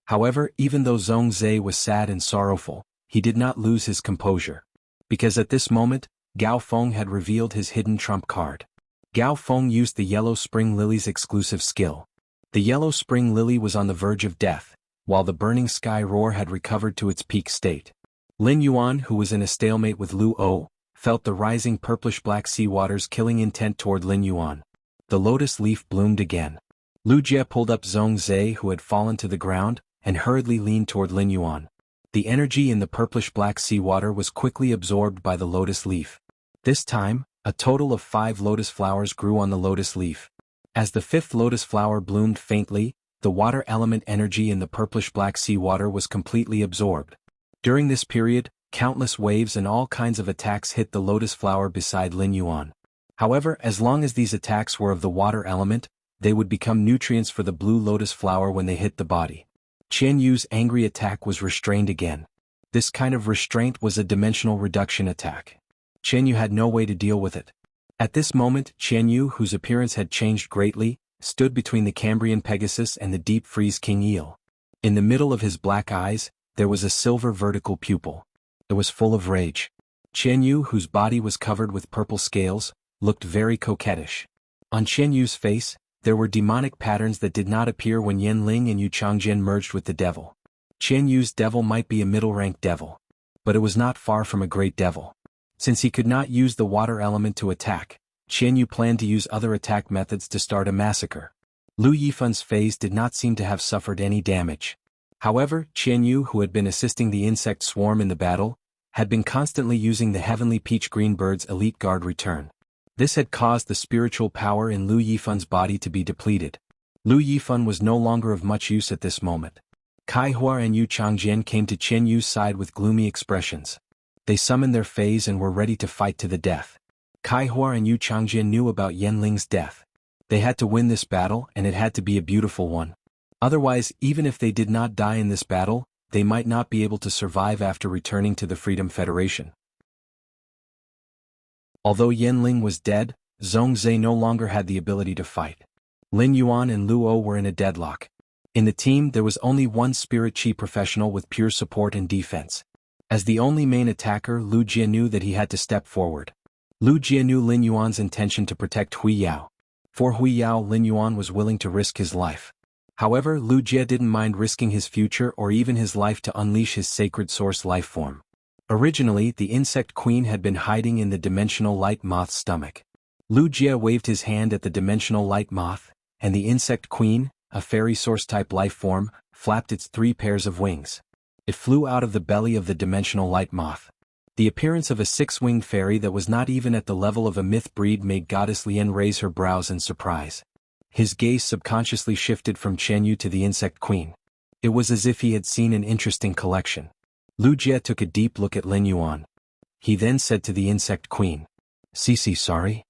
However, even though Zhongzhe was sad and sorrowful, he did not lose his composure. Because at this moment, Gao Feng had revealed his hidden trump card. Gao Feng used the Yellow Spring Lily's exclusive skill. The Yellow Spring Lily was on the verge of death, while the burning sky roar had recovered to its peak state. Lin Yuan, who was in a stalemate with Lu O, felt the rising purplish-black sea waters killing intent toward Lin Yuan. The lotus leaf bloomed again. Lu Jie pulled up Zhongzhe, who had fallen to the ground, and hurriedly leaned toward Lin Yuan. The energy in the purplish-black seawater was quickly absorbed by the lotus leaf. This time, a total of 5 lotus flowers grew on the lotus leaf. As the 5th lotus flower bloomed faintly, the water element energy in the purplish-black seawater was completely absorbed. During this period, countless waves and all kinds of attacks hit the lotus flower beside Lin Yuan. However, as long as these attacks were of the water element, they would become nutrients for the blue lotus flower when they hit the body. Qian Yu's angry attack was restrained again. This kind of restraint was a dimensional reduction attack. Qian Yu had no way to deal with it. At this moment, Qian Yu, whose appearance had changed greatly, stood between the Cambrian Pegasus and the deep freeze king eel. In the middle of his black eyes, there was a silver vertical pupil. It was full of rage. Qian Yu, whose body was covered with purple scales, looked very coquettish. On Qian Yu's face, there were demonic patterns that did not appear when Yanling and Yu Changjian merged with the devil. Qian Yu's devil might be a middle-ranked devil, but it was not far from a great devil. Since he could not use the water element to attack, Qian Yu planned to use other attack methods to start a massacre. Lu Yifan's phase did not seem to have suffered any damage. However, Qian Yu, who had been assisting the insect swarm in the battle, had been constantly using the heavenly peach-green bird's elite guard return. This had caused the spiritual power in Lu Yifan's body to be depleted. Lu Yifan was no longer of much use at this moment. Kai Hua and Yu Changjian came to Qian Yu's side with gloomy expressions. They summoned their phase and were ready to fight to the death. Kai Hua and Yu Changjian knew about Yanling's death. They had to win this battle, and it had to be a beautiful one. Otherwise, even if they did not die in this battle, they might not be able to survive after returning to the Freedom Federation. Although Yanling was dead, Zhongzhe no longer had the ability to fight. Lin Yuan and Lu O were in a deadlock. In the team, there was only one spirit chi professional with pure support and defense. As the only main attacker, Lu Jie knew that he had to step forward. Lu Jie knew Lin Yuan's intention to protect Hui Yao. For Hui Yao, Lin Yuan was willing to risk his life. However, Lu Jie didn't mind risking his future or even his life to unleash his sacred source life form. Originally, the insect queen had been hiding in the dimensional light moth's stomach. Lu Jie waved his hand at the dimensional light moth, and the insect queen, a fairy source-type life form, flapped its 3 pairs of wings. It flew out of the belly of the dimensional light moth. The appearance of a 6-winged fairy that was not even at the level of a myth breed made Goddess Lien raise her brows in surprise. His gaze subconsciously shifted from Qian Yu to the insect queen. It was as if he had seen an interesting collection. Lu Jie took a deep look at Lin Yuan. He then said to the insect queen, "Cici, sorry?"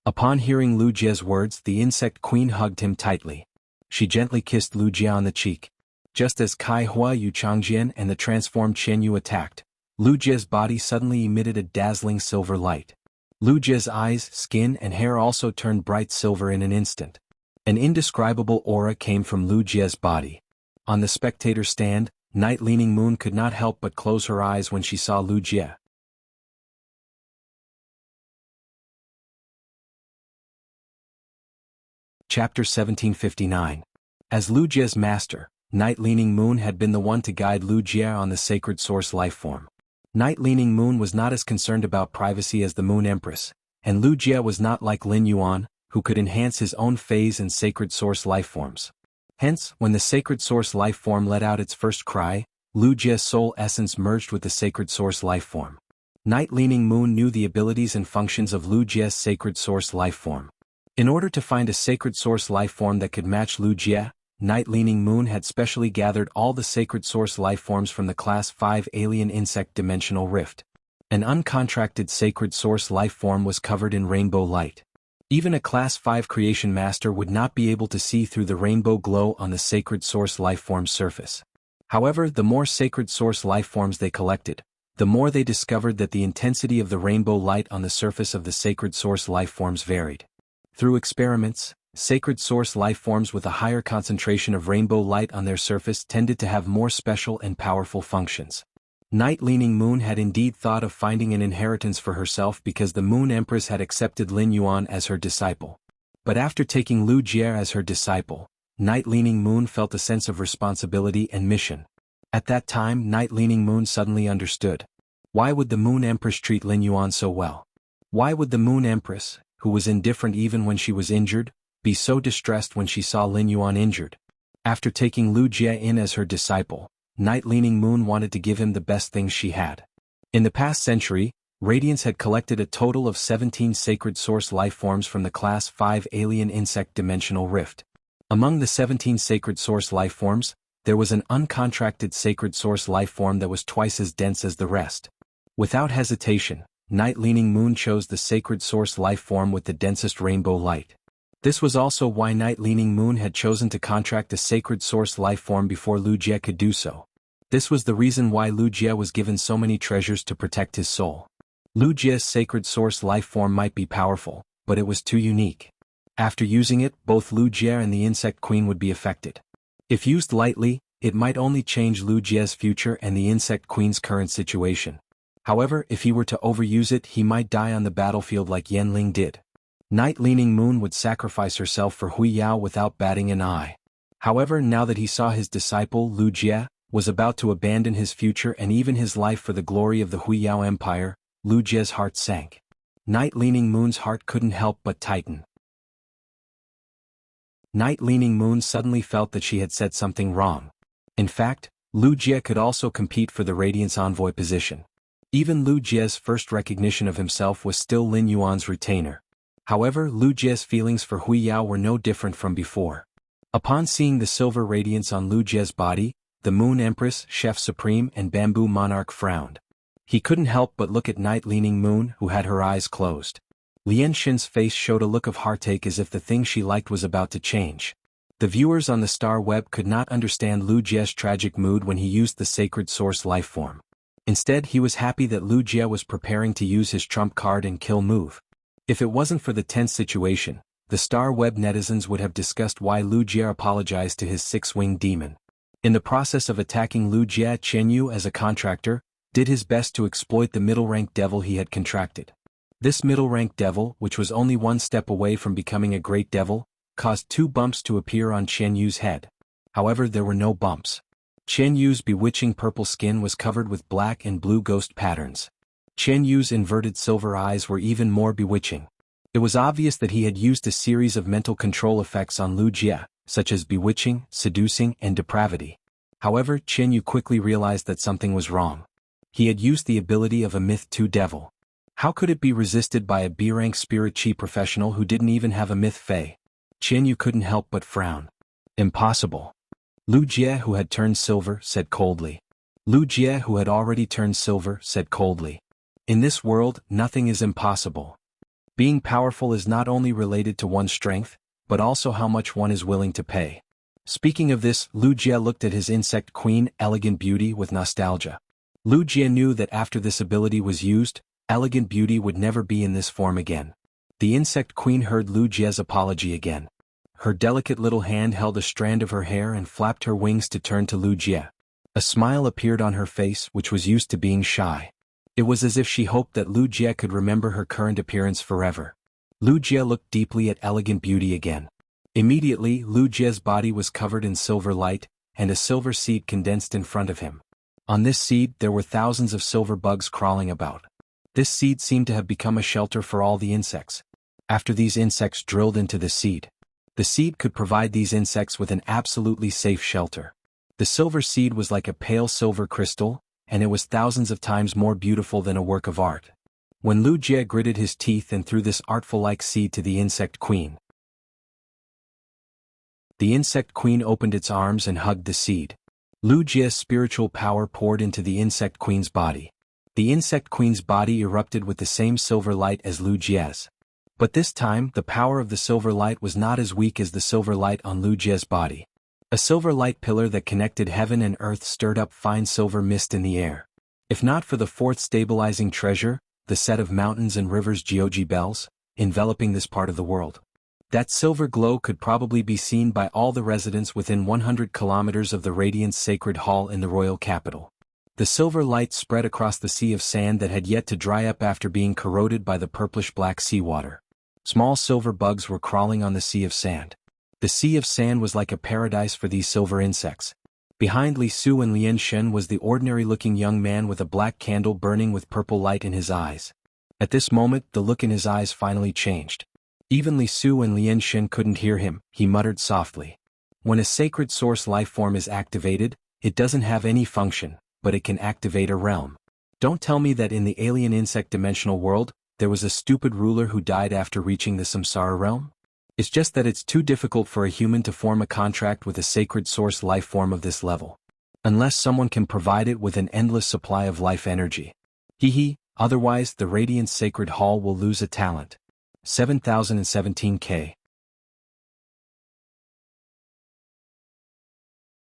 Upon hearing Lu Jie's words, the insect queen hugged him tightly. She gently kissed Lu Jie on the cheek. Just as Kai Hua, Yu Changjian and the transformed Qian Yu attacked, Lu Jie's body suddenly emitted a dazzling silver light. Lu Jie's eyes, skin and hair also turned bright silver in an instant. An indescribable aura came from Lu Jie's body. On the spectator stand, Night Leaning Moon could not help but close her eyes when she saw Lu Jie. Chapter 1759. As Lu Jie's master, Night Leaning Moon had been the one to guide Lu Jie on the sacred source lifeform. Night Leaning Moon was not as concerned about privacy as the Moon Empress, and Lu Jie was not like Lin Yuan, who could enhance his own phase and sacred source lifeforms. Hence, when the sacred source lifeform let out its first cry, Lu Jie's soul essence merged with the sacred source lifeform. Night Leaning Moon knew the abilities and functions of Lu Jie's sacred source lifeform. In order to find a sacred source lifeform that could match Lu Jie, Night Leaning Moon had specially gathered all the sacred source lifeforms from the Class 5 alien insect dimensional rift. An uncontracted sacred source lifeform was covered in rainbow light. Even a Class 5 creation master would not be able to see through the rainbow glow on the sacred source lifeform's surface. However, the more sacred source lifeforms they collected, the more they discovered that the intensity of the rainbow light on the surface of the sacred source lifeforms varied. Through experiments, sacred source lifeforms with a higher concentration of rainbow light on their surface tended to have more special and powerful functions. Night Leaning Moon had indeed thought of finding an inheritance for herself because the Moon Empress had accepted Lin Yuan as her disciple. But after taking Lu Jie as her disciple, Night Leaning Moon felt a sense of responsibility and mission. At that time, Night Leaning Moon suddenly understood. Why would the Moon Empress treat Lin Yuan so well? Why would the Moon Empress, who was indifferent even when she was injured, be so distressed when she saw Lin Yuan injured? After taking Lu Jie in as her disciple, Night Leaning Moon wanted to give him the best things she had. In the past century, Radiance had collected a total of 17 sacred source lifeforms from the Class 5 alien insect dimensional rift. Among the 17 sacred source lifeforms, there was an uncontracted sacred source lifeform that was twice as dense as the rest. Without hesitation, Night Leaning Moon chose the sacred source lifeform with the densest rainbow light. This was also why Night Leaning Moon had chosen to contract a sacred source lifeform before Lu Jie could do so. This was the reason why Lu Jie was given so many treasures to protect his soul. Lu Jie's sacred source lifeform might be powerful, but it was too unique. After using it, both Lu Jie and the Insect Queen would be affected. If used lightly, it might only change Lu Jie's future and the Insect Queen's current situation. However, if he were to overuse it, he might die on the battlefield like Yanling did. Night Leaning Moon would sacrifice herself for Hui Yao without batting an eye. However, now that he saw his disciple, Lu Jie, was about to abandon his future and even his life for the glory of the Hui Yao Empire, Lu Jie's heart sank. Night Leaning Moon's heart couldn't help but tighten. Night Leaning Moon suddenly felt that she had said something wrong. In fact, Lu Jie could also compete for the Radiance Envoy position. Even Lu Jie's first recognition of himself was still Lin Yuan's retainer. However, Lu Jie's feelings for Hui Yao were no different from before. Upon seeing the silver radiance on Lu Jie's body, the Moon Empress, Chef Supreme and Bamboo Monarch frowned. He couldn't help but look at Night Leaning Moon, who had her eyes closed. Lian Xin's face showed a look of heartache as if the thing she liked was about to change. The viewers on the star web could not understand Lu Jie's tragic mood when he used the sacred source lifeform. Instead, he was happy that Lu Jie was preparing to use his trump card and kill move. If it wasn't for the tense situation, the star web netizens would have discussed why Lu Jie apologized to his six-winged demon. In the process of attacking Lu Jie, Chen Yu as a contractor, did his best to exploit the middle-rank devil he had contracted. This middle-rank devil, which was only one step away from becoming a great devil, caused 2 bumps to appear on Chen Yu's head. However, there were no bumps. Chen Yu's bewitching purple skin was covered with black and blue ghost patterns. Chen Yu's inverted silver eyes were even more bewitching. It was obvious that he had used a series of mental control effects on Lu Jie, such as bewitching, seducing, and depravity. However, Chen Yu quickly realized that something was wrong. He had used the ability of a Myth 2 devil. How could it be resisted by a B-rank spirit chi professional who didn't even have a Myth Fey? Chen Yu couldn't help but frown. Impossible. Lu Jie, who had turned silver, said coldly. Lu Jie, who had already turned silver, said coldly. In this world, nothing is impossible. Being powerful is not only related to one's strength, but also how much one is willing to pay. Speaking of this, Lu Jie looked at his insect queen, Elegant Beauty, with nostalgia. Lu Jie knew that after this ability was used, Elegant Beauty would never be in this form again. The insect queen heard Lu Jie's apology again. Her delicate little hand held a strand of her hair and flapped her wings to turn to Lu Jie. A smile appeared on her face, which was used to being shy. It was as if she hoped that Lu Jie could remember her current appearance forever. Lu Jie looked deeply at Elegant Beauty again. Immediately, Lu Jie's body was covered in silver light, and a silver seed condensed in front of him. On this seed there were thousands of silver bugs crawling about. This seed seemed to have become a shelter for all the insects. After these insects drilled into the seed could provide these insects with an absolutely safe shelter. The silver seed was like a pale silver crystal, and it was thousands of times more beautiful than a work of art. When Lu Jie gritted his teeth and threw this artful-like seed to the insect queen, the insect queen opened its arms and hugged the seed. Lu Jie's spiritual power poured into the insect queen's body. The insect queen's body erupted with the same silver light as Lu Jie's. But this time, the power of the silver light was not as weak as the silver light on Lu Jie's body. A silver light pillar that connected heaven and earth stirred up fine silver mist in the air. If not for the fourth stabilizing treasure, the set of mountains and rivers Geoji bells, enveloping this part of the world, that silver glow could probably be seen by all the residents within 100 kilometers of the Radiance Sacred Hall in the royal capital. The silver light spread across the sea of sand that had yet to dry up after being corroded by the purplish-black seawater. Small silver bugs were crawling on the sea of sand. The sea of sand was like a paradise for these silver insects. Behind Li Su and Lian Shen was the ordinary-looking young man with a black candle burning with purple light in his eyes. At this moment, the look in his eyes finally changed. Even Li Su and Lian Shen couldn't hear him. He muttered softly. When a sacred source life form is activated, it doesn't have any function, but it can activate a realm. Don't tell me that in the alien insect dimensional world, there was a stupid ruler who died after reaching the samsara realm? It's just that it's too difficult for a human to form a contract with a sacred source life form of this level. Unless someone can provide it with an endless supply of life energy. Otherwise the Radiance Sacred Hall will lose a talent. 7017K.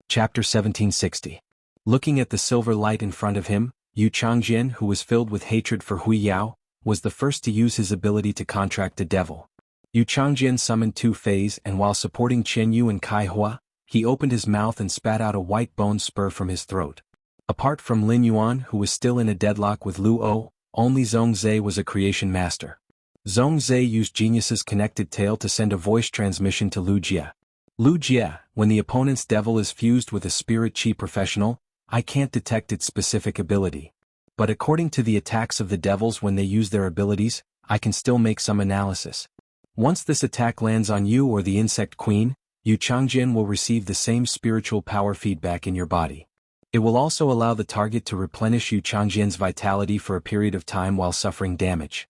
Chapter 1760. Looking at the silver light in front of him, Yu Changjian, who was filled with hatred for Hui Yao, was the first to use his ability to contract the devil. Yu Changjian summoned two Feis, and while supporting Qian Yu and Kai Hua, he opened his mouth and spat out a white bone spur from his throat. Apart from Lin Yuan, who was still in a deadlock with Lu O, only Zhong Zhe was a creation master. Zhong Zhe used Genius's connected tail to send a voice transmission to Lu Jie. Lu Jie, when the opponent's devil is fused with a spirit chi professional, I can't detect its specific ability. But according to the attacks of the devils when they use their abilities, I can still make some analysis. Once this attack lands on you or the insect queen, Yu Changjian will receive the same spiritual power feedback in your body. It will also allow the target to replenish Yu Changjian's vitality for a period of time while suffering damage.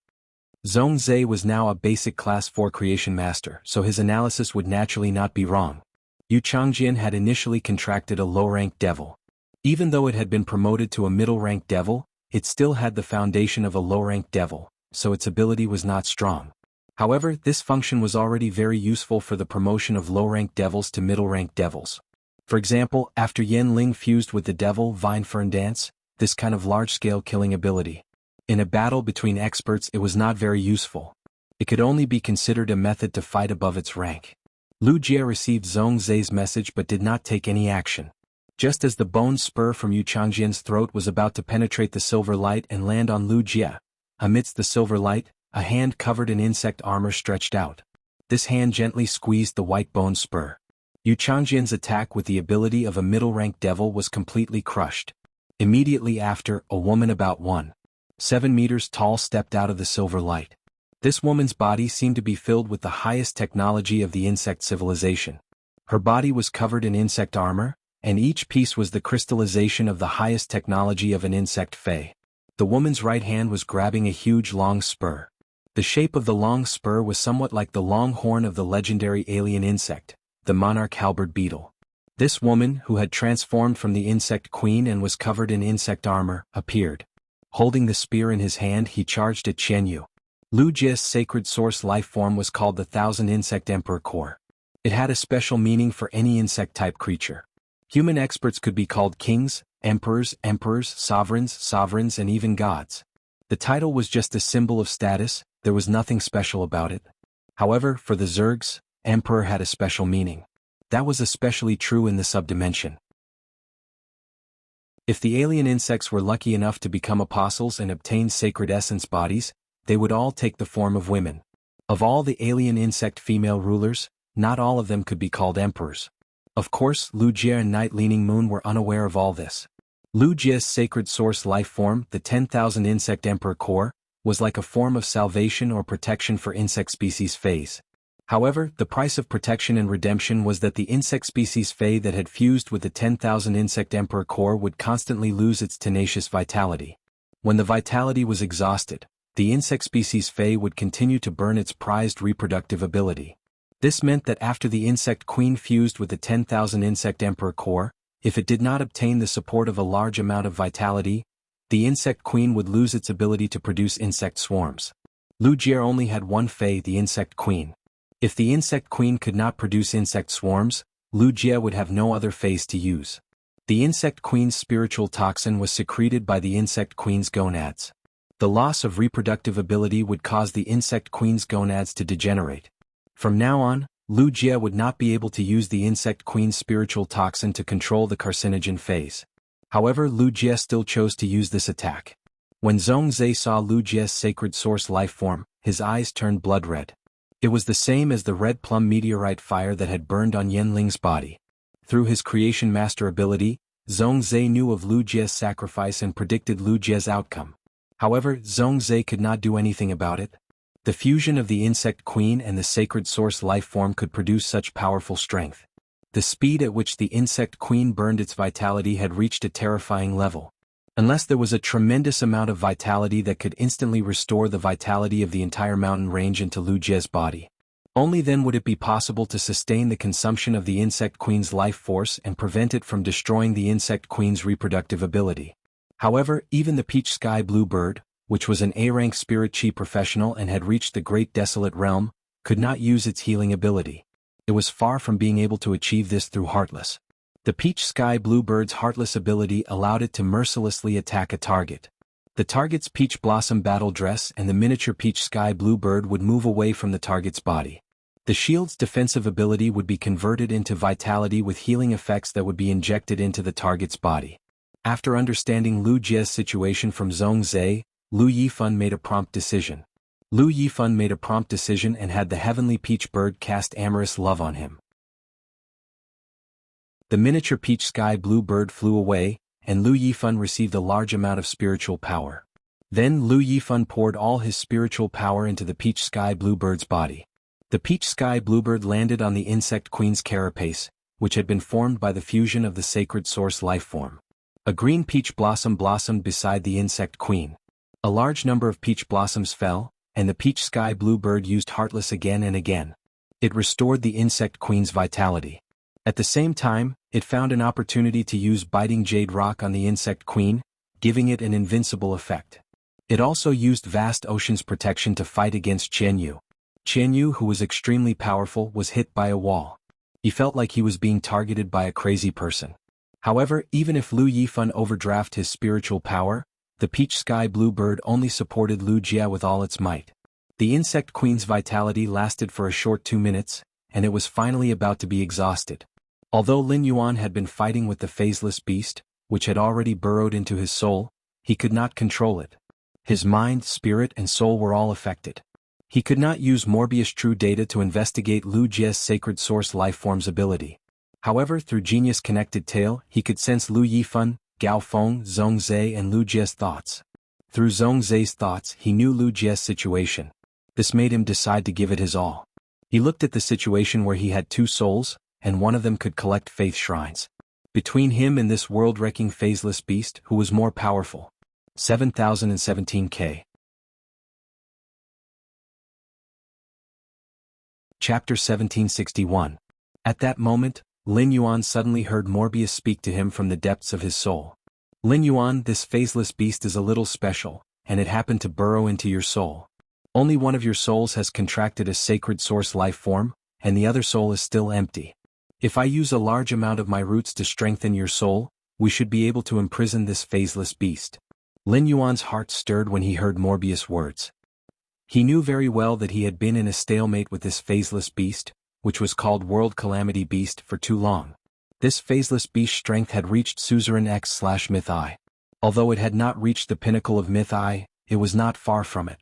Zhong Zhe was now a basic class 4 creation master, so his analysis would naturally not be wrong. Yu Changjian had initially contracted a low-ranked devil. Even though it had been promoted to a middle-ranked devil, it still had the foundation of a low-ranked devil, so its ability was not strong. However, this function was already very useful for the promotion of low-ranked devils to middle-ranked devils. For example, after Yen Ling fused with the devil Vine Fern Dance, this kind of large-scale killing ability. In a battle between experts it was not very useful. It could only be considered a method to fight above its rank. Lu Jie received Zhong Zhe's message but did not take any action. Just as the bone spur from Yu Changjian's throat was about to penetrate the silver light and land on Lu Jie, amidst the silver light, a hand covered in insect armor stretched out. This hand gently squeezed the white bone spur. Yu Changjian's attack with the ability of a middle-ranked devil was completely crushed. Immediately after, a woman about 1.7 meters tall stepped out of the silver light. This woman's body seemed to be filled with the highest technology of the insect civilization. Her body was covered in insect armor, and each piece was the crystallization of the highest technology of an insect fey. The woman's right hand was grabbing a huge long spur. The shape of the long spur was somewhat like the long horn of the legendary alien insect, the monarch halberd beetle. This woman, who had transformed from the insect queen and was covered in insect armor, appeared. Holding the spear in his hand, he charged at Qian Yu. Lu Jie's sacred source life form was called the Thousand Insect Emperor Core. It had a special meaning for any insect-type creature. Human experts could be called kings, emperors, sovereigns, and even gods. The title was just a symbol of status, there was nothing special about it. However, for the Zergs, emperor had a special meaning. That was especially true in the subdimension. If the alien insects were lucky enough to become apostles and obtain sacred essence bodies, they would all take the form of women. Of all the alien insect female rulers, not all of them could be called emperors. Of course, Wuxia and Night Leaning Moon were unaware of all this. Wuxia's sacred source life form, the 10,000 insect emperor core, was like a form of salvation or protection for insect species phase. However, the price of protection and redemption was that the insect species Fae that had fused with the 10,000 insect emperor core would constantly lose its tenacious vitality. When the vitality was exhausted, the insect species Fae would continue to burn its prized reproductive ability. This meant that after the insect queen fused with the 10,000 insect emperor core, if it did not obtain the support of a large amount of vitality, the insect queen would lose its ability to produce insect swarms. Wuxia only had one Fae, the insect queen. If the insect queen could not produce insect swarms, Wuxia would have no other phase to use. The insect queen's spiritual toxin was secreted by the insect queen's gonads. The loss of reproductive ability would cause the insect queen's gonads to degenerate. From now on, Wuxia would not be able to use the insect queen's spiritual toxin to control the carcinogen phase. However, Wuxia still chose to use this attack. When Zhongzhe saw Wuxia's sacred source life form, his eyes turned blood red. It was the same as the red plum meteorite fire that had burned on Yanling's body. Through his creation master ability, Zhongzhe knew of Wuxia's sacrifice and predicted Wuxia's outcome. However, Zhongzhe could not do anything about it. The fusion of the insect queen and the sacred source life form could produce such powerful strength. The speed at which the insect queen burned its vitality had reached a terrifying level. Unless there was a tremendous amount of vitality that could instantly restore the vitality of the entire mountain range into Wuxia's body. Only then would it be possible to sustain the consumption of the insect queen's life force and prevent it from destroying the insect queen's reproductive ability. However, even the peach sky blue bird, which was an A-rank spirit chi professional and had reached the great desolate realm, could not use its healing ability. It was far from being able to achieve this through Heartless. The peach sky blue bird's Heartless ability allowed it to mercilessly attack a target. The target's peach blossom battle dress and the miniature peach sky blue bird would move away from the target's body. The shield's defensive ability would be converted into vitality with healing effects that would be injected into the target's body. After understanding Wuxia's situation from Zhongzhe, Lu Yifan made a prompt decision. Lu Yifan made a prompt decision and had the heavenly peach bird cast amorous love on him. The miniature peach sky blue bird flew away, and Lu Yifan received a large amount of spiritual power. Then Lu Yifan poured all his spiritual power into the peach sky blue bird's body. The peach sky bluebird landed on the insect queen's carapace, which had been formed by the fusion of the sacred source life form. A green peach blossom blossomed beside the insect queen. A large number of peach blossoms fell, and the peach sky bluebird used Heartless again and again. It restored the insect queen's vitality. At the same time, it found an opportunity to use Biting Jade Rock on the insect queen, giving it an invincible effect. It also used Vast Ocean's protection to fight against Qianyu. Qianyu, who was extremely powerful, was hit by a wall. He felt like he was being targeted by a crazy person. However, even if Lu Yifan overdraft his spiritual power, the peach sky bluebird only supported Wuxia with all its might. The insect queen's vitality lasted for a short 2 minutes, and it was finally about to be exhausted. Although Lin Yuan had been fighting with the phaseless beast, which had already burrowed into his soul, he could not control it. His mind, spirit, and soul were all affected. He could not use Morbius True Data to investigate Wuxia's sacred source lifeform's ability. However, through Genius Connected Tail, he could sense Lu Yifan, Gao Feng, Zhongzhe, and Wuxia's thoughts. Through Zhongzhe's thoughts, he knew Wuxia's situation. This made him decide to give it his all. He looked at the situation where he had 2 souls, and one of them could collect faith shrines. Between him and this world-wrecking phaseless beast, who was more powerful? 7017K. Chapter 1761. At that moment, Lin Yuan suddenly heard Morbius speak to him from the depths of his soul. Lin Yuan, this phaseless beast is a little special, and it happened to burrow into your soul. Only one of your souls has contracted a sacred source life form, and the other soul is still empty. If I use a large amount of my roots to strengthen your soul, we should be able to imprison this phaseless beast. Lin Yuan's heart stirred when he heard Morbius' words. He knew very well that he had been in a stalemate with this phaseless beast, which was called World Calamity Beast, for too long. This phaseless beast's strength had reached Suzerain X/Myth I. Although it had not reached the pinnacle of Myth I, it was not far from it.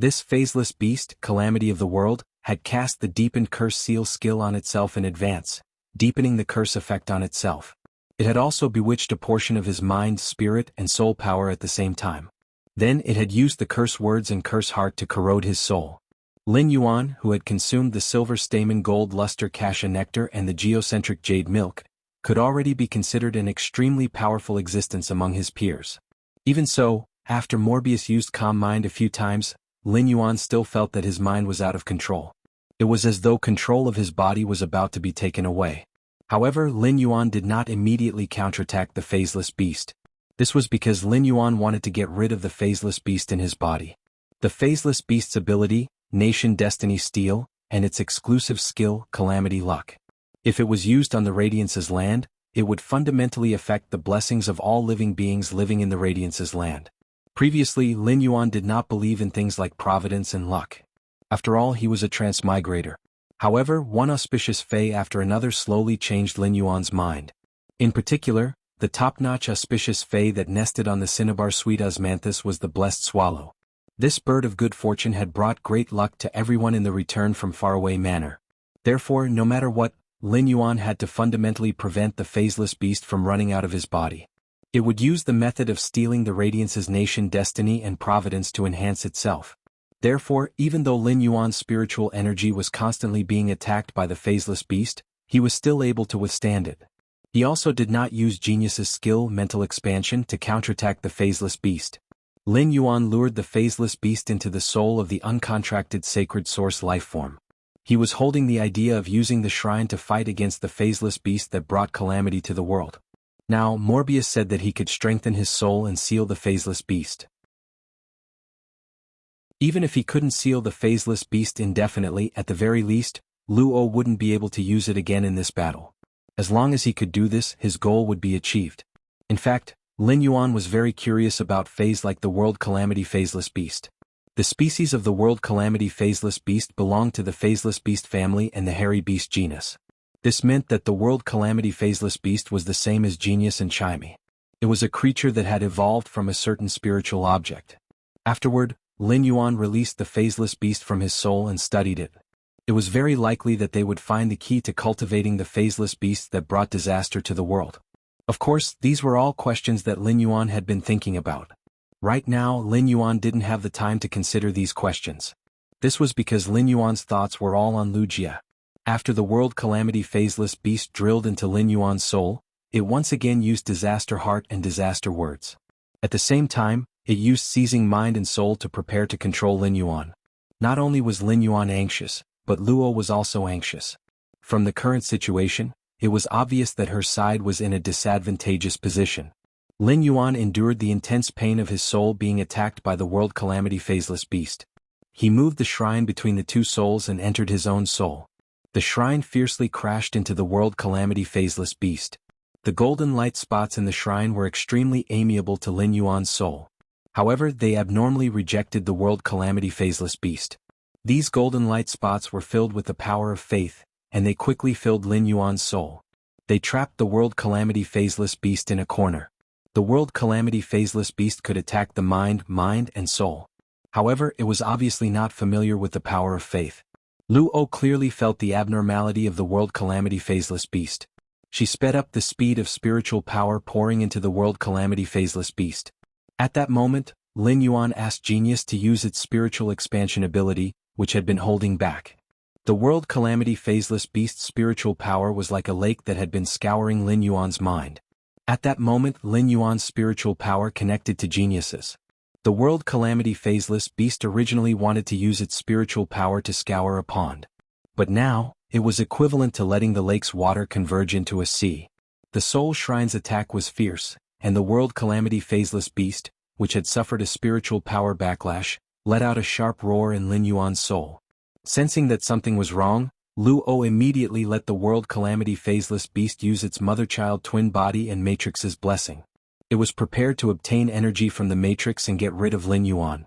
This phaseless beast, Calamity of the World, had cast the deepened curse seal skill on itself in advance, deepening the curse effect on itself. It had also bewitched a portion of his mind, spirit, and soul power at the same time. Then it had used the curse words and curse heart to corrode his soul. Lin Yuan, who had consumed the silver stamen gold luster cassia nectar and the geocentric jade milk, could already be considered an extremely powerful existence among his peers. Even so, after Morbius used Calm Mind a few times, Lin Yuan still felt that his mind was out of control. It was as though control of his body was about to be taken away. However, Lin Yuan did not immediately counterattack the phaseless beast. This was because Lin Yuan wanted to get rid of the phaseless beast in his body. The phaseless beast's ability, Nation Destiny Steel, and its exclusive skill, Calamity Luck. If it was used on the Radiance's land, it would fundamentally affect the blessings of all living beings living in the Radiance's land. Previously, Lin Yuan did not believe in things like providence and luck. After all, he was a transmigrator. However, one auspicious fey after another slowly changed Lin Yuan's mind. In particular, the top-notch auspicious fey that nested on the cinnabar sweet osmanthus was the blessed swallow. This bird of good fortune had brought great luck to everyone in the Return from Faraway Manor. Therefore, no matter what, Lin Yuan had to fundamentally prevent the phaseless beast from running out of his body. It would use the method of stealing the Radiance's nation destiny and providence to enhance itself. Therefore, even though Lin Yuan's spiritual energy was constantly being attacked by the phaseless beast, he was still able to withstand it. He also did not use Genius's skill, mental expansion, to counterattack the phaseless beast. Lin Yuan lured the phaseless beast into the soul of the uncontracted sacred source lifeform. He was holding the idea of using the shrine to fight against the phaseless beast that brought calamity to the world. Now, Morbius said that he could strengthen his soul and seal the phaseless beast. Even if he couldn't seal the phaseless beast indefinitely, at the very least, Luo wouldn't be able to use it again in this battle. As long as he could do this, his goal would be achieved. In fact, Lin Yuan was very curious about phases like the World Calamity Phaseless Beast. The species of the World Calamity Phaseless Beast belonged to the Phaseless Beast family and the Hairy Beast genus. This meant that the World Calamity Phaseless Beast was the same as Genius and Chimey. It was a creature that had evolved from a certain spiritual object. Afterward, Lin Yuan released the phaseless beast from his soul and studied it. It was very likely that they would find the key to cultivating the phaseless beast that brought disaster to the world. Of course, these were all questions that Lin Yuan had been thinking about. Right now, Lin Yuan didn't have the time to consider these questions. This was because Lin Yuan's thoughts were all on Wuxia. After the World Calamity Phaseless Beast drilled into Lin Yuan's soul, it once again used Disaster Heart and Disaster Words. At the same time, it used Seizing Mind and Soul to prepare to control Lin Yuan. Not only was Lin Yuan anxious, but Luo was also anxious. From the current situation, it was obvious that her side was in a disadvantageous position. Lin Yuan endured the intense pain of his soul being attacked by the World Calamity Phaseless Beast. He moved the shrine between the two souls and entered his own soul. The shrine fiercely crashed into the World Calamity Phaseless Beast. The golden light spots in the shrine were extremely amiable to Lin Yuan's soul. However, they abnormally rejected the World Calamity Phaseless Beast. These golden light spots were filled with the power of faith, and they quickly filled Lin Yuan's soul. They trapped the World Calamity Phaseless Beast in a corner. The World Calamity Phaseless Beast could attack the mind, and soul. However, it was obviously not familiar with the power of faith. Luo clearly felt the abnormality of the World Calamity Phaseless Beast. She sped up the speed of spiritual power pouring into the World Calamity Phaseless Beast. At that moment, Lin Yuan asked Genius to use its spiritual expansion ability, which had been holding back. The World Calamity Phaseless Beast's spiritual power was like a lake that had been scouring Lin Yuan's mind. At that moment, Lin Yuan's spiritual power connected to Genius's. The World Calamity Phaseless Beast originally wanted to use its spiritual power to scour a pond. But now, it was equivalent to letting the lake's water converge into a sea. The Soul Shrine's attack was fierce, and the World Calamity Phaseless Beast, which had suffered a spiritual power backlash, let out a sharp roar in Lin Yuan's soul. Sensing that something was wrong, Luo immediately let the world calamity phaseless beast use its mother-child twin body and Matrix's blessing. It was prepared to obtain energy from the Matrix and get rid of Lin Yuan.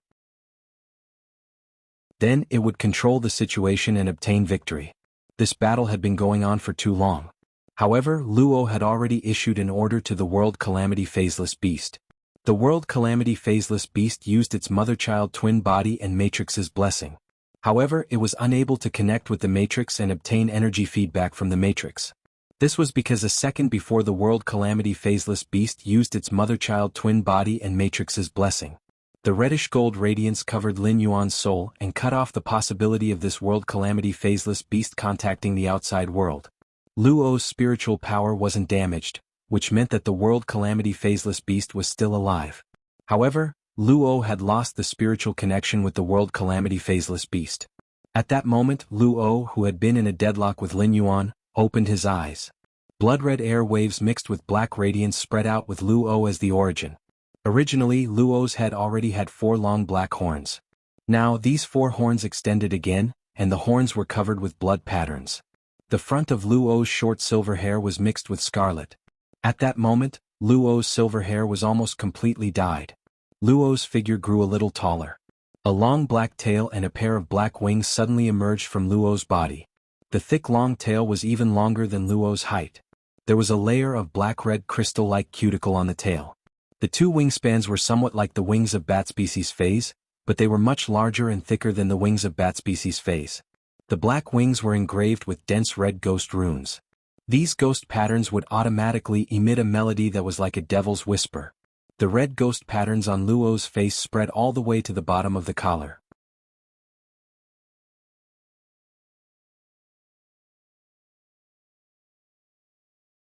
Then it would control the situation and obtain victory. This battle had been going on for too long. However, Luo had already issued an order to the World Calamity Phaseless Beast. The World Calamity Phaseless Beast used its mother-child twin body and Matrix's blessing. However, it was unable to connect with the Matrix and obtain energy feedback from the Matrix. This was because a second before the World Calamity Phaseless Beast used its mother-child twin body and Matrix's blessing. The reddish-gold radiance covered Lin Yuan's soul and cut off the possibility of this World Calamity Phaseless Beast contacting the outside world. Luo's spiritual power wasn't damaged, which meant that the World Calamity Phaseless Beast was still alive. However, Luo had lost the spiritual connection with the World Calamity Phaseless Beast. At that moment, Luo, who had been in a deadlock with Lin Yuan, opened his eyes. Blood-red air waves mixed with black radiance spread out with Luo as the origin. Originally, Luo's head already had 4 long black horns. Now these 4 horns extended again, and the horns were covered with blood patterns. The front of Luo's short silver hair was mixed with scarlet. At that moment, Luo's silver hair was almost completely dyed. Luo's figure grew a little taller. A long black tail and a pair of black wings suddenly emerged from Luo's body. The thick long tail was even longer than Luo's height. There was a layer of black-red crystal-like cuticle on the tail. The 2 wingspans were somewhat like the wings of bat species phase, but they were much larger and thicker than the wings of bat species phase. The black wings were engraved with dense red ghost runes. These ghost patterns would automatically emit a melody that was like a devil's whisper. The red ghost patterns on Luo's face spread all the way to the bottom of the collar.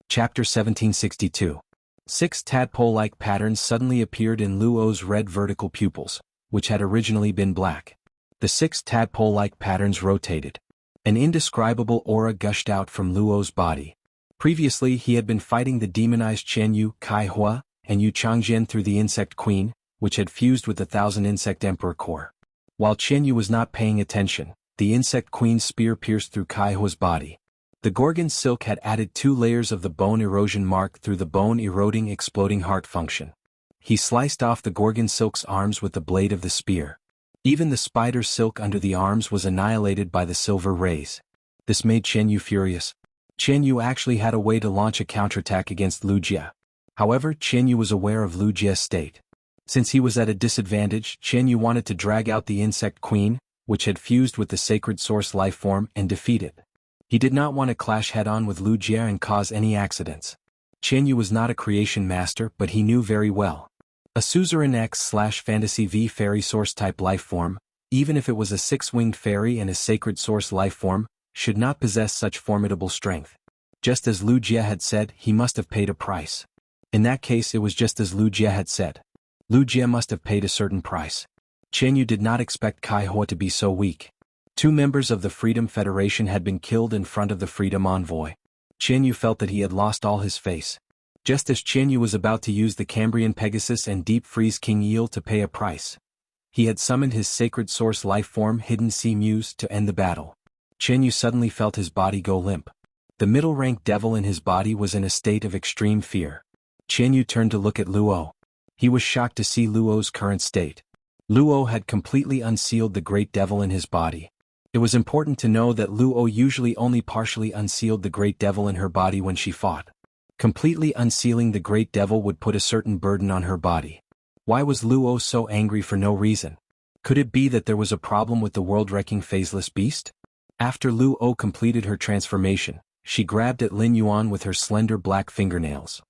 Chapter 1762. 6 tadpole-like patterns suddenly appeared in Luo's red vertical pupils, which had originally been black. The 6 tadpole-like patterns rotated. An indescribable aura gushed out from Luo's body. Previously he had been fighting the demonized Chen Yu Kai Hua and Yu Changjian through the Insect Queen, which had fused with the 1000 Insect Emperor core. While Chen Yu was not paying attention, the Insect Queen's spear pierced through Kai Hua's body. The Gorgon silk had added 2 layers of the bone erosion mark through the bone-eroding exploding heart function. He sliced off the Gorgon silk's arms with the blade of the spear. Even the spider silk under the arms was annihilated by the silver rays. This made Chen Yu furious. Chen Yu actually had a way to launch a counterattack against Lu Jie. However, Chen Yu was aware of Lu Jie's state. Since he was at a disadvantage, Chen Yu wanted to drag out the Insect Queen, which had fused with the sacred source life form, and defeat it. He did not want to clash head-on with Lu Jie and cause any accidents. Chen Yu was not a creation master, but he knew very well. A suzerain X/Fantasy V fairy source-type life form, even if it was a 6-winged fairy and a sacred source life form, should not possess such formidable strength. Just as Lu Jie had said, he must have paid a price. In that case it was just as Lu Jie had said. Lu Jie must have paid a certain price. Chen Yu did not expect Kai Hua to be so weak. 2 members of the Freedom Federation had been killed in front of the Freedom Envoy. Chen Yu felt that he had lost all his face. Just as Chen Yu was about to use the Cambrian Pegasus and Deep Freeze King Eel to pay a price, he had summoned his sacred source life form Hidden Sea Muse to end the battle. Chen Yu suddenly felt his body go limp. The middle-ranked devil in his body was in a state of extreme fear. Chen Yu turned to look at Luo. He was shocked to see Luo's current state. Luo had completely unsealed the great devil in his body. It was important to know that Luo usually only partially unsealed the great devil in her body when she fought. Completely unsealing the great devil would put a certain burden on her body. Why was Luo so angry for no reason? Could it be that there was a problem with the world-wrecking phaseless beast? After Luo completed her transformation, she grabbed at Lin Yuan with her slender black fingernails.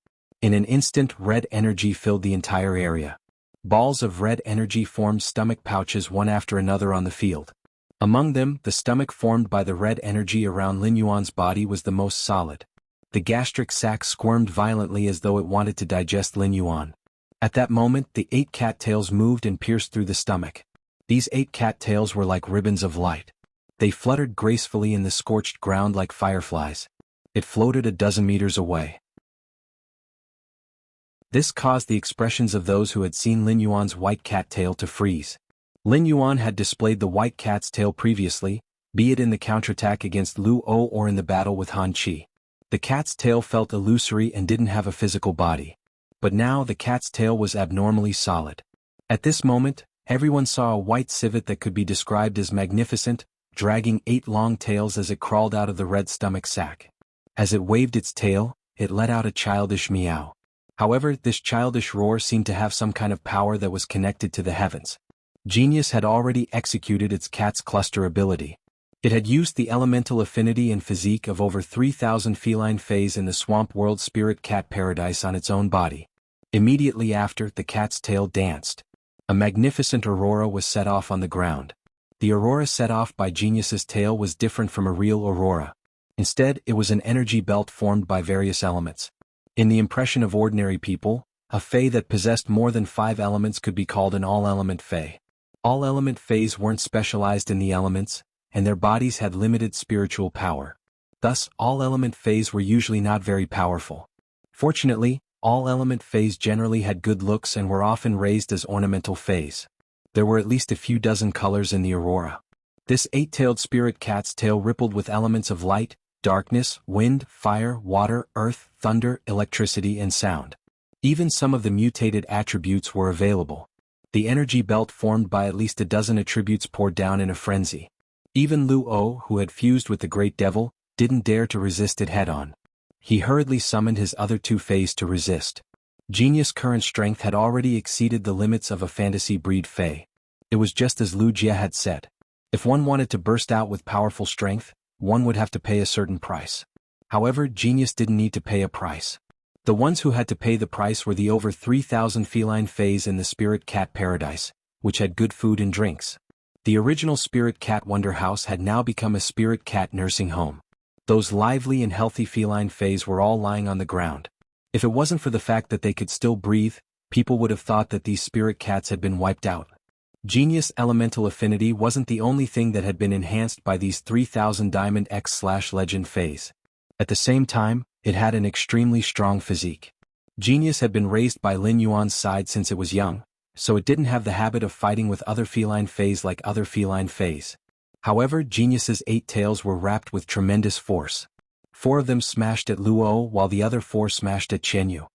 In an instant, red energy filled the entire area. Balls of red energy formed stomach pouches one after another on the field. Among them, the stomach formed by the red energy around Lin Yuan's body was the most solid. The gastric sac squirmed violently as though it wanted to digest Lin Yuan. At that moment, the 8 cattails moved and pierced through the stomach. These 8 cattails were like ribbons of light. They fluttered gracefully in the scorched ground like fireflies. It floated a dozen meters away. This caused the expressions of those who had seen Lin Yuan's white cat tail to freeze. Lin Yuan had displayed the white cat's tail previously, be it in the counterattack against Luo or in the battle with Han Qi. The cat's tail felt illusory and didn't have a physical body. But now the cat's tail was abnormally solid. At this moment, everyone saw a white civet that could be described as magnificent, dragging 8 long tails as it crawled out of the red stomach sac. As it waved its tail, it let out a childish meow. However, this childish roar seemed to have some kind of power that was connected to the heavens. Genius had already executed its cat's cluster ability. It had used the elemental affinity and physique of over 3,000 feline fays in the swamp world spirit cat paradise on its own body. Immediately after, the cat's tail danced. A magnificent aurora was set off on the ground. The aurora set off by Genius's tail was different from a real aurora. Instead, it was an energy belt formed by various elements. In the impression of ordinary people, a fae that possessed more than 5 elements could be called an all-element fae. All-element fays weren't specialized in the elements, and their bodies had limited spiritual power. Thus, all-element fays were usually not very powerful. Fortunately, all-element fays generally had good looks and were often raised as ornamental fays. There were at least a few dozen colors in the aurora. This 8-tailed spirit cat's tail rippled with elements of light, darkness, wind, fire, water, earth, thunder, electricity and sound. Even some of the mutated attributes were available. The energy belt formed by at least a dozen attributes poured down in a frenzy. Even Luo, who had fused with the Great Devil, didn't dare to resist it head-on. He hurriedly summoned his other 2 fays to resist. Genius' current strength had already exceeded the limits of a fantasy breed fae. It was just as Wuxia had said. If one wanted to burst out with powerful strength, one would have to pay a certain price. However, Genius didn't need to pay a price. The ones who had to pay the price were the over 3,000 feline fays in the spirit cat paradise, which had good food and drinks. The original spirit cat wonder house had now become a spirit cat nursing home. Those lively and healthy feline fays were all lying on the ground. If it wasn't for the fact that they could still breathe, people would have thought that these spirit cats had been wiped out. Genius elemental affinity wasn't the only thing that had been enhanced by these 3,000 Diamond X/Legend fays. At the same time, it had an extremely strong physique. Genius had been raised by Lin Yuan's side since it was young, so it didn't have the habit of fighting with other feline fays like other feline fays. However, Genius's 8 tails were wrapped with tremendous force. 4 of them smashed at Luo while the other 4 smashed at Qianyu.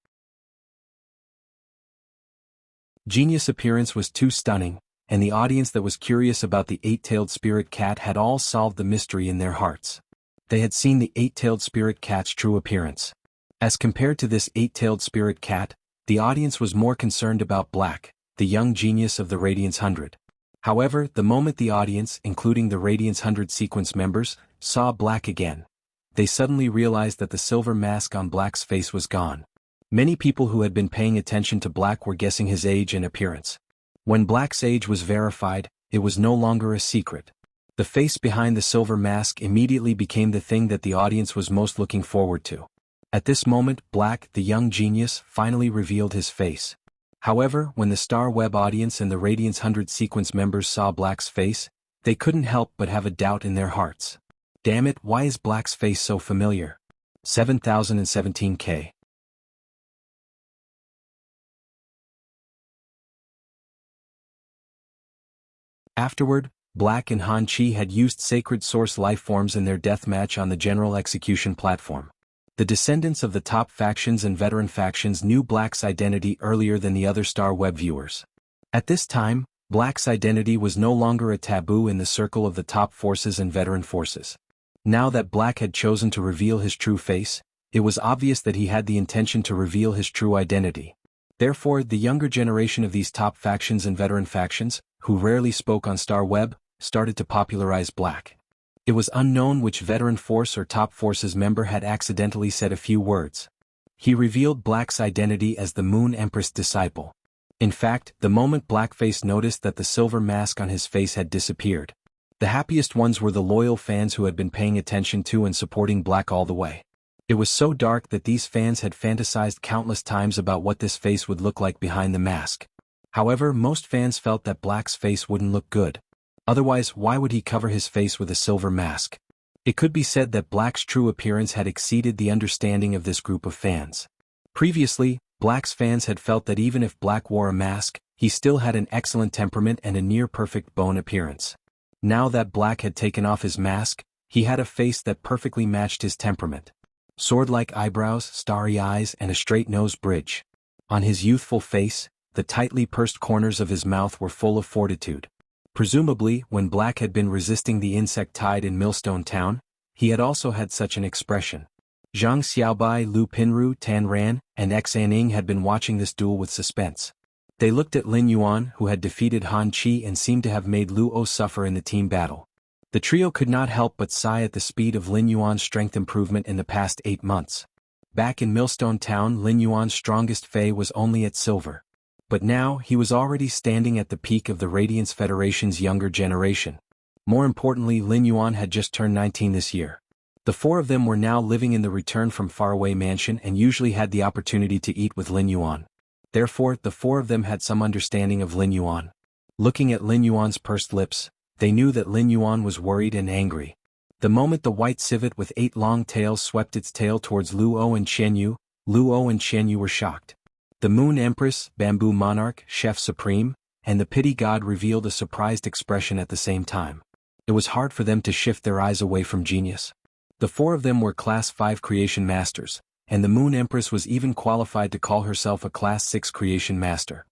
Genius' appearance was too stunning, and the audience that was curious about the 8-tailed spirit cat had all solved the mystery in their hearts. They had seen the 8-tailed spirit cat's true appearance. As compared to this 8-tailed spirit cat, the audience was more concerned about Black, the young genius of the Radiance 100. However, the moment the audience, including the Radiance 100 sequence members, saw Black again, they suddenly realized that the silver mask on Black's face was gone. Many people who had been paying attention to Black were guessing his age and appearance. When Black's age was verified, it was no longer a secret. The face behind the silver mask immediately became the thing that the audience was most looking forward to. At this moment, Black, the young genius, finally revealed his face. However, when the Star Web audience and the Radiance 100 sequence members saw Black's face, they couldn't help but have a doubt in their hearts. Damn it, why is Black's face so familiar? 7017K. Afterward, Black and Han Qi had used Sacred Source lifeforms in their deathmatch on the General Execution platform. The descendants of the top factions and veteran factions knew Black's identity earlier than the other Star Web viewers. At this time, Black's identity was no longer a taboo in the circle of the top forces and veteran forces. Now that Black had chosen to reveal his true face, it was obvious that he had the intention to reveal his true identity. Therefore, the younger generation of these top factions and veteran factions, who rarely spoke on Star Web, started to popularize Black. It was unknown which veteran force or top forces member had accidentally said a few words. He revealed Black's identity as the Moon Empress disciple. In fact, the moment Blackface noticed that the silver mask on his face had disappeared, the happiest ones were the loyal fans who had been paying attention to and supporting Black all the way. It was so dark that these fans had fantasized countless times about what this face would look like behind the mask. However, most fans felt that Black's face wouldn't look good. Otherwise, why would he cover his face with a silver mask? It could be said that Black's true appearance had exceeded the understanding of this group of fans. Previously, Black's fans had felt that even if Black wore a mask, he still had an excellent temperament and a near-perfect bone appearance. Now that Black had taken off his mask, he had a face that perfectly matched his temperament. Sword-like eyebrows, starry eyes, and a straight-nosed bridge. On his youthful face, the tightly pursed corners of his mouth were full of fortitude. Presumably, when Black had been resisting the insect tide in Millstone Town, he had also had such an expression. Zhang Xiaobai, Lu Pinru, Tan Ran, and Xaning had been watching this duel with suspense. They looked at Lin Yuan, who had defeated Han Qi and seemed to have made Lu O suffer in the team battle. The trio could not help but sigh at the speed of Lin Yuan's strength improvement in the past 8 months. Back in Millstone Town, Lin Yuan's strongest Fei was only at silver. But now, he was already standing at the peak of the Radiance Federation's younger generation. More importantly, Lin Yuan had just turned 19 this year. The 4 of them were now living in the Return from Faraway mansion and usually had the opportunity to eat with Lin Yuan. Therefore, the 4 of them had some understanding of Lin Yuan. Looking at Lin Yuan's pursed lips, they knew that Lin Yuan was worried and angry. The moment the white civet with 8 long tails swept its tail towards Lu O and Chen Yu, Lu O and Chen Yu were shocked. The Moon Empress, Bamboo Monarch, Chef Supreme, and the Pity God revealed a surprised expression at the same time. It was hard for them to shift their eyes away from genius. The 4 of them were Class 5 Creation Masters, and the Moon Empress was even qualified to call herself a Class 6 Creation Master.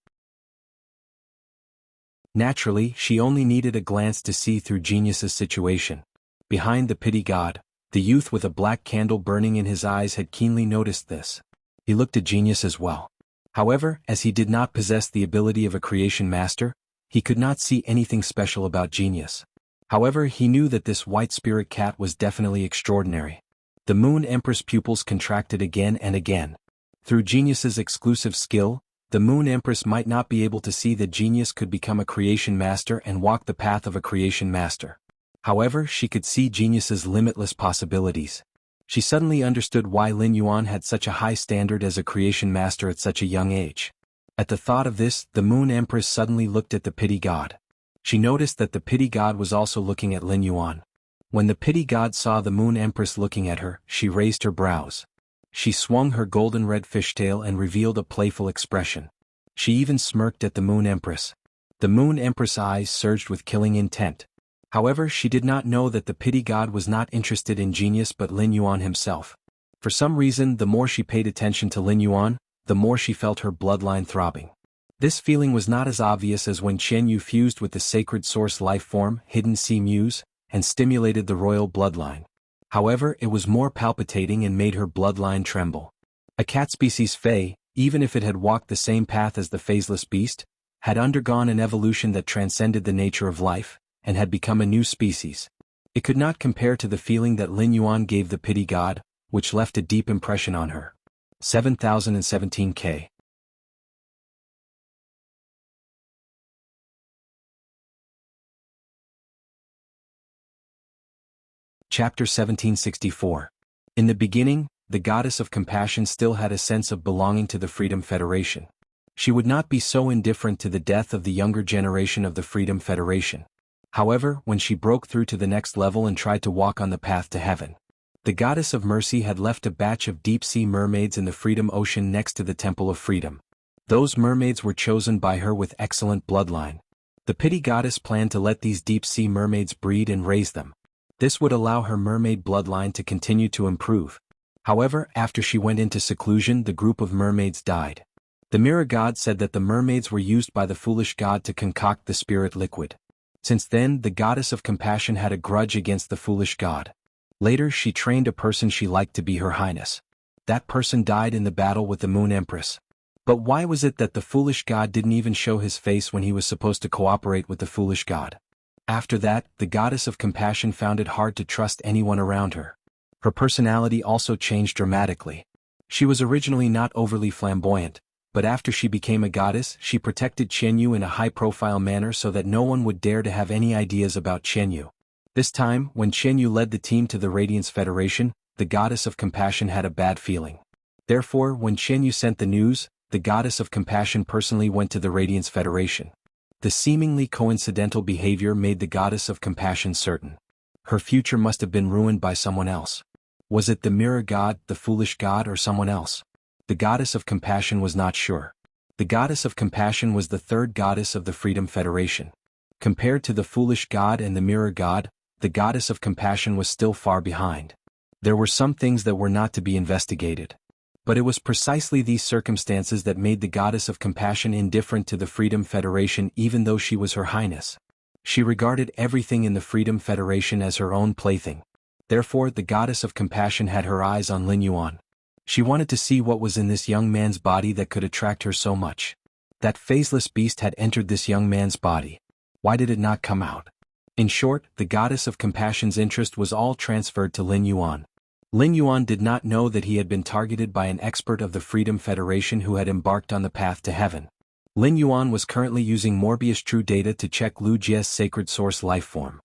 Naturally, she only needed a glance to see through Genius's situation. Behind the Pity God, the youth with a black candle burning in his eyes had keenly noticed this. He looked at Genius as well. However, as he did not possess the ability of a Creation Master, he could not see anything special about Genius. However, he knew that this white spirit cat was definitely extraordinary. The Moon Empress pupils contracted again and again. Through Genius's exclusive skill, the Moon Empress might not be able to see that Genius could become a Creation Master and walk the path of a Creation Master. However, she could see Genius's limitless possibilities. She suddenly understood why Lin Yuan had such a high standard as a Creation Master at such a young age. At the thought of this, the Moon Empress suddenly looked at the Pity God. She noticed that the Pity God was also looking at Lin Yuan. When the Pity God saw the Moon Empress looking at her, she raised her brows. She swung her golden red fishtail and revealed a playful expression. She even smirked at the Moon Empress. The Moon Empress' eyes surged with killing intent. However, she did not know that the Pity God was not interested in Genius but Lin Yuan himself. For some reason, the more she paid attention to Lin Yuan, the more she felt her bloodline throbbing. This feeling was not as obvious as when Chen Yu fused with the sacred source life form, Hidden Sea Muse, and stimulated the royal bloodline. However, it was more palpitating and made her bloodline tremble. A cat species Fei, even if it had walked the same path as the phaseless beast, had undergone an evolution that transcended the nature of life, and had become a new species. It could not compare to the feeling that Lin Yuan gave the Pity God, which left a deep impression on her. 7017K. Chapter 1764. In the beginning, the goddess of compassion still had a sense of belonging to the Freedom Federation. She would not be so indifferent to the death of the younger generation of the Freedom Federation. However, when she broke through to the next level and tried to walk on the path to heaven, the goddess of mercy had left a batch of deep-sea mermaids in the Freedom Ocean next to the Temple of Freedom. Those mermaids were chosen by her with excellent bloodline. The Pity Goddess planned to let these deep-sea mermaids breed and raise them. This would allow her mermaid bloodline to continue to improve. However, after she went into seclusion, the group of mermaids died. The Mirror God said that the mermaids were used by the foolish god to concoct the spirit liquid. Since then, the goddess of compassion had a grudge against the foolish god. Later, she trained a person she liked to be her highness. That person died in the battle with the Moon Empress. But why was it that the foolish god didn't even show his face when he was supposed to cooperate with the foolish god? After that, the goddess of compassion found it hard to trust anyone around her. Her personality also changed dramatically. She was originally not overly flamboyant, but after she became a goddess, she protected Chen Yu in a high-profile manner so that no one would dare to have any ideas about Chen Yu. This time, when Chen Yu led the team to the Radiance Federation, the goddess of compassion had a bad feeling. Therefore, when Chen Yu sent the news, the goddess of compassion personally went to the Radiance Federation. The seemingly coincidental behavior made the goddess of compassion certain. Her future must have been ruined by someone else. Was it the Mirror God, the foolish god, or someone else? The goddess of compassion was not sure. The goddess of compassion was the third goddess of the Freedom Federation. Compared to the foolish god and the mirror god, the goddess of compassion was still far behind. There were some things that were not to be investigated. But it was precisely these circumstances that made the goddess of compassion indifferent to the Freedom Federation even though she was Her Highness. She regarded everything in the Freedom Federation as her own plaything. Therefore, the goddess of compassion had her eyes on Lin Yuan. She wanted to see what was in this young man's body that could attract her so much. That faceless beast had entered this young man's body. Why did it not come out? In short, the goddess of compassion's interest was all transferred to Lin Yuan. Lin Yuan did not know that he had been targeted by an expert of the Freedom Federation who had embarked on the path to heaven. Lin Yuan was currently using Morbius True Data to check Lu Jie's sacred source lifeform.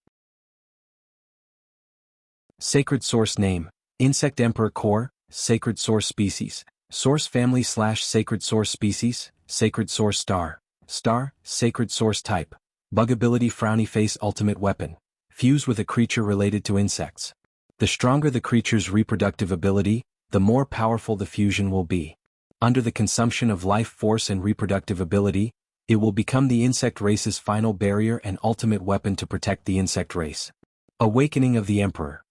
Sacred source name: Insect Emperor Core, Sacred source species, Source family / Sacred source species, Sacred source star, Sacred source type, Bug ability Frowny Face ultimate weapon, fuse with a creature related to insects. The stronger the creature's reproductive ability, the more powerful the fusion will be. Under the consumption of life force and reproductive ability, it will become the insect race's final barrier and ultimate weapon to protect the insect race. Awakening of the Emperor.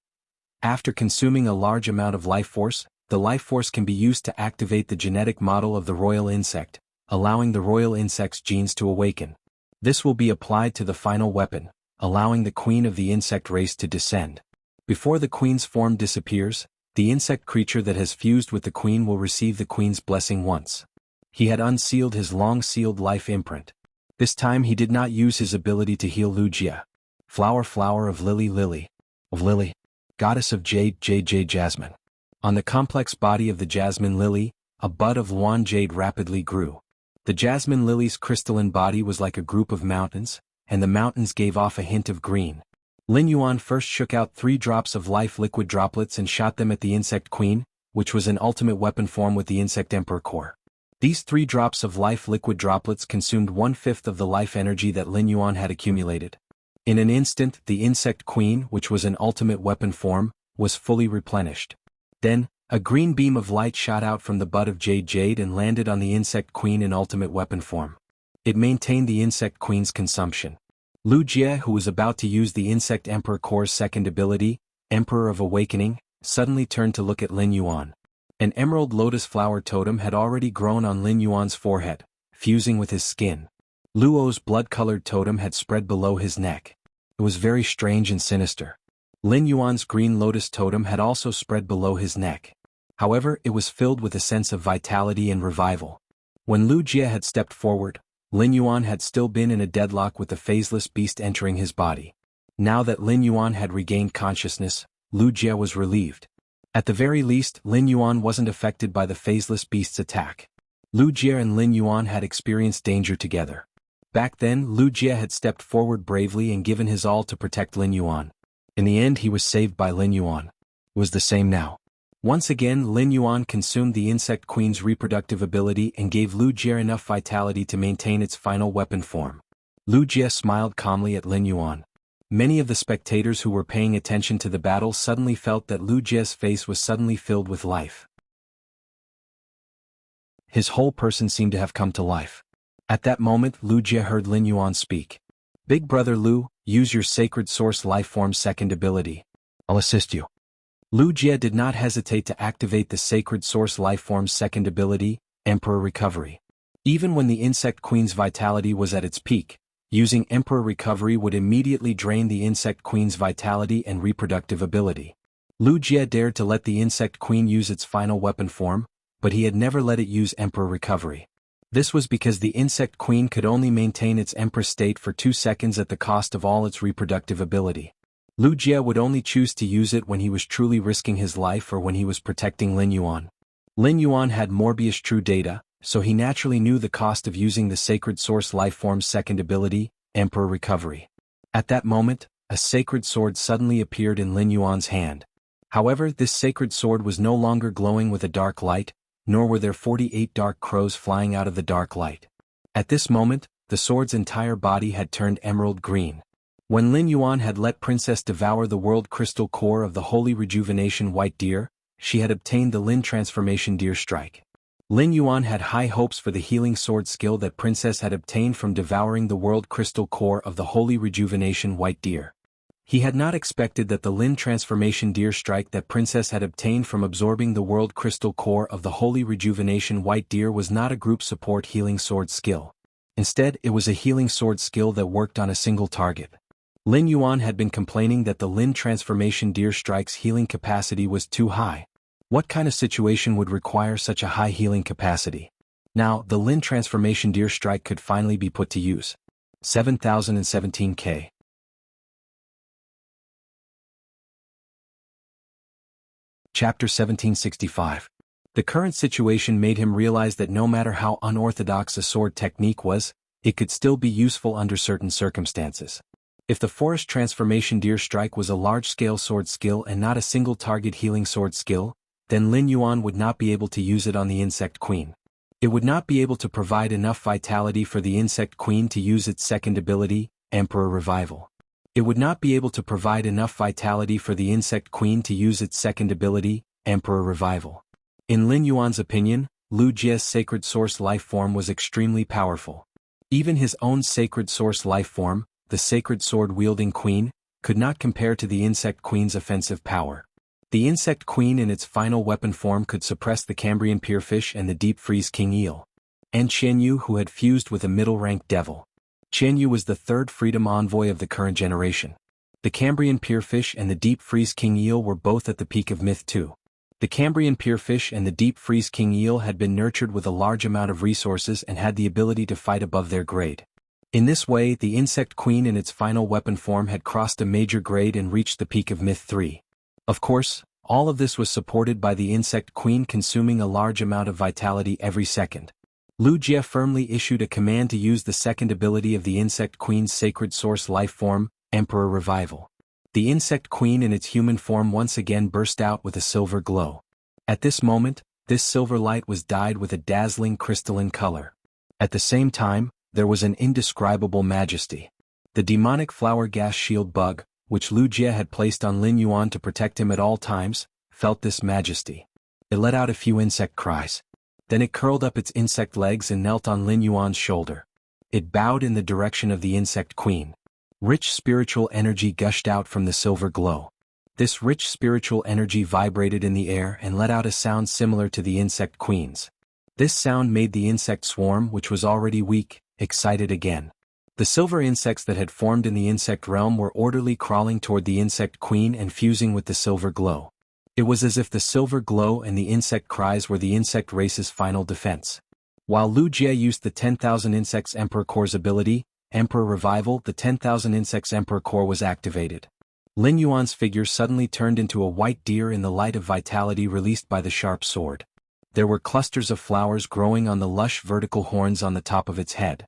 After consuming a large amount of life force, the life force can be used to activate the genetic model of the royal insect, allowing the royal insect's genes to awaken. This will be applied to the final weapon, allowing the queen of the insect race to descend. Before the queen's form disappears, the insect creature that has fused with the queen will receive the queen's blessing once. He had unsealed his long-sealed life imprint. This time he did not use his ability to heal Lu Jie. Flower of lily, goddess of jade jasmine. On the complex body of the jasmine lily, a bud of Luan jade rapidly grew. The jasmine lily's crystalline body was like a group of mountains, and the mountains gave off a hint of green. Lin Yuan first shook out 3 drops of life liquid droplets and shot them at the insect queen, which was in ultimate weapon form with the insect emperor core. These 3 drops of life liquid droplets consumed 1/5 of the life energy that Lin Yuan had accumulated. In an instant, the insect queen, which was in ultimate weapon form, was fully replenished. Then, a green beam of light shot out from the bud of jade and landed on the insect queen in ultimate weapon form. It maintained the insect queen's consumption. Lu Jie, who was about to use the insect emperor core's second ability, Emperor of Awakening, suddenly turned to look at Lin Yuan. An emerald lotus flower totem had already grown on Lin Yuan's forehead, fusing with his skin. Luo's blood-colored totem had spread below his neck. It was very strange and sinister. Lin Yuan's green lotus totem had also spread below his neck. However, it was filled with a sense of vitality and revival. When Lu Jie had stepped forward, Lin Yuan had still been in a deadlock with the phaseless beast entering his body. Now that Lin Yuan had regained consciousness, Lu Jie was relieved. At the very least, Lin Yuan wasn't affected by the phaseless beast's attack. Lu Jie and Lin Yuan had experienced danger together. Back then, Lu Jie had stepped forward bravely and given his all to protect Lin Yuan. In the end, he was saved by Lin Yuan. It was the same now. Once again, Lin Yuan consumed the insect queen's reproductive ability and gave Lu Jie enough vitality to maintain its final weapon form. Lu Jie smiled calmly at Lin Yuan. Many of the spectators who were paying attention to the battle suddenly felt that Lu Jie's face was suddenly filled with life. His whole person seemed to have come to life. At that moment, Lu Jie heard Lin Yuan speak. "Big brother Lu, use your sacred source lifeform's second ability. I'll assist you." Lu Jie did not hesitate to activate the sacred source lifeform's second ability, Emperor Recovery. Even when the insect queen's vitality was at its peak, using Emperor Recovery would immediately drain the insect queen's vitality and reproductive ability. Lu Jie dared to let the insect queen use its final weapon form, but he had never let it use Emperor Recovery. This was because the insect queen could only maintain its empress state for 2 seconds at the cost of all its reproductive ability. Lu Jie would only choose to use it when he was truly risking his life or when he was protecting Lin Yuan. Lin Yuan had Morbius True Data, so he naturally knew the cost of using the sacred source lifeform's second ability, Emperor Recovery. At that moment, a sacred sword suddenly appeared in Lin Yuan's hand. However, this sacred sword was no longer glowing with a dark light, nor were there 48 dark crows flying out of the dark light. At this moment, the sword's entire body had turned emerald green. When Lin Yuan had let Princess devour the world crystal core of the Holy Rejuvenation White Deer, she had obtained the Lin Transformation Deer Strike. Lin Yuan had high hopes for the healing sword skill that Princess had obtained from devouring the world crystal core of the Holy Rejuvenation White Deer. He had not expected that the Lin Transformation Deer Strike that Princess had obtained from absorbing the world crystal core of the Holy Rejuvenation White Deer was not a group support healing sword skill. Instead, it was a healing sword skill that worked on a single target. Lin Yuan had been complaining that the Lin Transformation Deer Strike's healing capacity was too high. What kind of situation would require such a high healing capacity? Now, the Lin Transformation Deer Strike could finally be put to use. 7017K. Chapter 1765. The current situation made him realize that no matter how unorthodox a sword technique was, it could still be useful under certain circumstances. If the Forest Transformation Deer Strike was a large-scale sword skill and not a single-target healing sword skill, then Lin Yuan would not be able to use it on the Insect Queen. It would not be able to provide enough vitality for the Insect Queen to use its second ability, Emperor Revival. It would not be able to provide enough vitality for the Insect Queen to use its second ability, Emperor Revival. In Lin Yuan's opinion, Lu Jie's sacred source life form was extremely powerful. Even his own sacred source life form, the sacred sword-wielding queen, could not compare to the Insect Queen's offensive power. The Insect Queen in its final weapon form could suppress the Cambrian Pierfish and the Deep Freeze King Eel. And Qianyu, who had fused with a middle-ranked devil. Qianyu was the third freedom envoy of the current generation. The Cambrian Pierfish and the Deep Freeze King Eel were both at the peak of Myth 2. The Cambrian Pierfish and the Deep Freeze King Eel had been nurtured with a large amount of resources and had the ability to fight above their grade. In this way, the Insect Queen in its final weapon form had crossed a major grade and reached the peak of Myth 3. Of course, all of this was supported by the Insect Queen consuming a large amount of vitality every second. Lu Jie firmly issued a command to use the second ability of the Insect Queen's sacred source life form, Emperor Revival. The Insect Queen in its human form once again burst out with a silver glow. At this moment, this silver light was dyed with a dazzling crystalline color. At the same time, there was an indescribable majesty. The demonic flower gas shield bug, which Lu Jie had placed on Lin Yuan to protect him at all times, felt this majesty. It let out a few insect cries. Then it curled up its insect legs and knelt on Lin Yuan's shoulder. It bowed in the direction of the Insect Queen. Rich spiritual energy gushed out from the silver glow. This rich spiritual energy vibrated in the air and let out a sound similar to the Insect Queen's. This sound made the insect swarm, which was already weak, excited again. The silver insects that had formed in the insect realm were orderly crawling toward the Insect Queen and fusing with the silver glow. It was as if the silver glow and the insect cries were the insect race's final defense. While Lu Jie used the 10,000 Insects Emperor Core's ability, Emperor Revival, the 10,000 Insects Emperor Core was activated. Lin Yuan's figure suddenly turned into a white deer in the light of vitality released by the sharp sword. There were clusters of flowers growing on the lush vertical horns on the top of its head.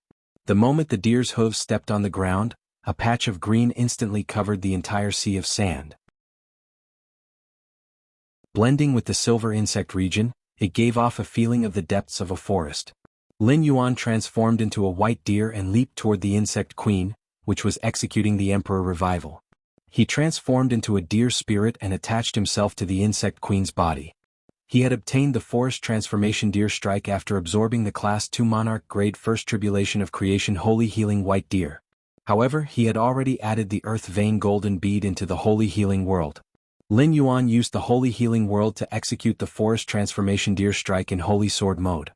The moment the deer's hooves stepped on the ground, a patch of green instantly covered the entire sea of sand. Blending with the silver insect region, it gave off a feeling of the depths of a forest. Lin Yuan transformed into a white deer and leaped toward the Insect Queen, which was executing the Emperor Revival. He transformed into a deer spirit and attached himself to the Insect Queen's body. He had obtained the Forest Transformation Deer Strike after absorbing the Class 2 Monarch Grade First Tribulation of Creation Holy Healing White Deer. However, he had already added the Earth Vein Golden Bead into the Holy Healing World. Lin Yuan used the Holy Healing World to execute the Forest Transformation Deer Strike in Holy Sword mode.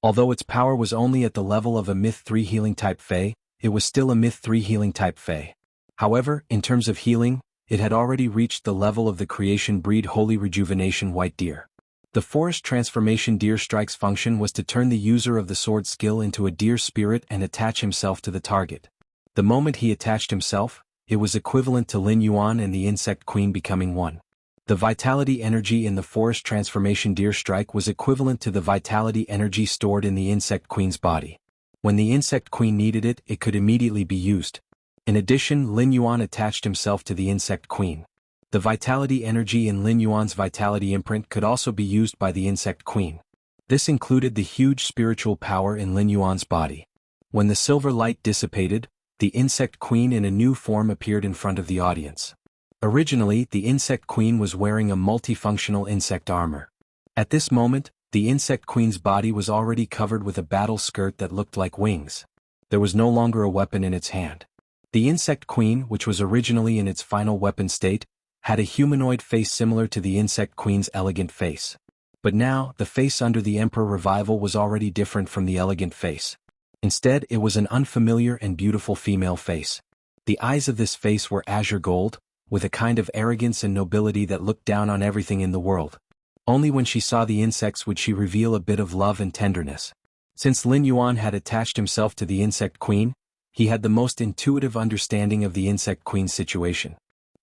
Although its power was only at the level of a Myth 3 Healing Type Fey, it was still a Myth 3 Healing Type Fey. However, in terms of healing, it had already reached the level of the Creation Breed Holy Rejuvenation White Deer. The Forest Transformation Deer Strike's function was to turn the user of the sword skill into a deer spirit and attach himself to the target. The moment he attached himself, it was equivalent to Lin Yuan and the Insect Queen becoming one. The vitality energy in the Forest Transformation Deer Strike was equivalent to the vitality energy stored in the Insect Queen's body. When the Insect Queen needed it, it could immediately be used. In addition, Lin Yuan attached himself to the Insect Queen. The vitality energy in Lin Yuan's vitality imprint could also be used by the Insect Queen. This included the huge spiritual power in Lin Yuan's body. When the silver light dissipated, the Insect Queen in a new form appeared in front of the audience. Originally, the Insect Queen was wearing a multifunctional insect armor. At this moment, the insect queen's body was already covered with a battle skirt that looked like wings. There was no longer a weapon in its hand. The insect queen, which was originally in its final weapon state, had a humanoid face similar to the insect queen's elegant face. But now, the face under the Emperor Revival was already different from the elegant face. Instead, it was an unfamiliar and beautiful female face. The eyes of this face were azure gold, with a kind of arrogance and nobility that looked down on everything in the world. Only when she saw the insects would she reveal a bit of love and tenderness. Since Lin Yuan had attached himself to the insect queen, he had the most intuitive understanding of the insect queen's situation.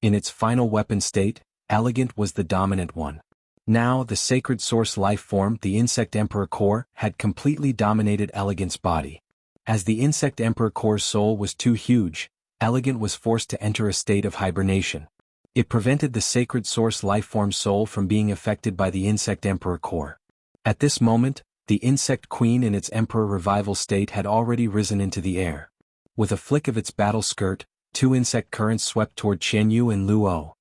In its final weapon state, elegant was the dominant one. Now, the sacred source life form, the insect emperor core, had completely dominated elegant's body. As the insect emperor core's soul was too huge, elegant was forced to enter a state of hibernation. It prevented the sacred source life form soul from being affected by the insect emperor core. At this moment, the insect queen in its emperor revival state had already risen into the air. With a flick of its battle skirt, two insect currents swept toward Qianyu and Luo.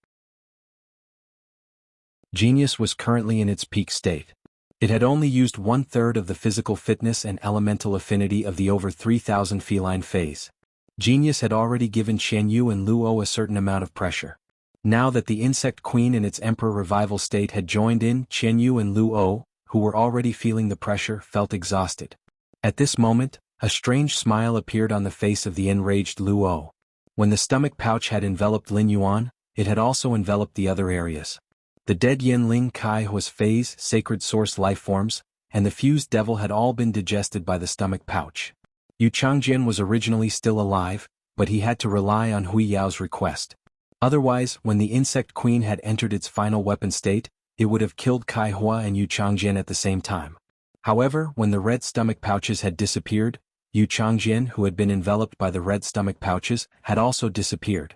Genius was currently in its peak state. It had only used 1/3 of the physical fitness and elemental affinity of the over 3,000 feline phase. Genius had already given Qianyu and Luo a certain amount of pressure. Now that the insect queen in its emperor revival state had joined in, Qianyu and Luo, who were already feeling the pressure, felt exhausted. At this moment, a strange smile appeared on the face of the enraged Luo. When the stomach pouch had enveloped Lin Yuan, it had also enveloped the other areas. The dead Yanling Kai Hua's phase, sacred source life forms, and the fused devil had all been digested by the stomach pouch. Yu Changjian was originally still alive, but he had to rely on Hui Yao's request. Otherwise, when the insect queen had entered its final weapon state, it would have killed Kai Hua and Yu Changjian at the same time. However, when the red stomach pouches had disappeared, Yu Changjian, who had been enveloped by the red stomach pouches, had also disappeared.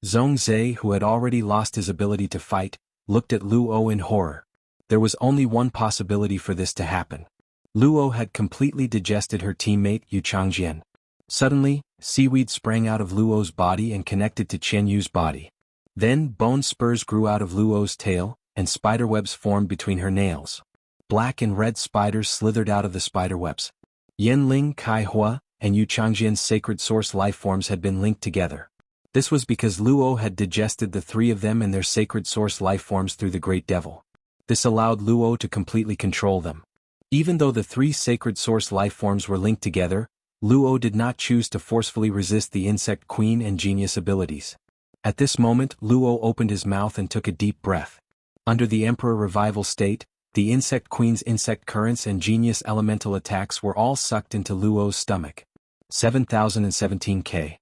Zhong Zhe, who had already lost his ability to fight, looked at Luo in horror. There was only one possibility for this to happen. Luo had completely digested her teammate Yu Changjian. Suddenly, seaweed sprang out of Luo's body and connected to Qianyu's body. Then bone spurs grew out of Luo's tail, and spiderwebs formed between her nails. Black and red spiders slithered out of the spiderwebs. Yanling Kai Hua and Yu Changjian's sacred source life forms had been linked together. This was because Luo had digested the three of them and their sacred source life forms through the Great Devil. This allowed Luo to completely control them. Even though the three sacred source life forms were linked together, Luo did not choose to forcefully resist the insect queen and genius abilities. At this moment, Luo opened his mouth and took a deep breath. Under the Emperor Revival state, the insect queen's insect currents and genius elemental attacks were all sucked into Luo's stomach. 7017K.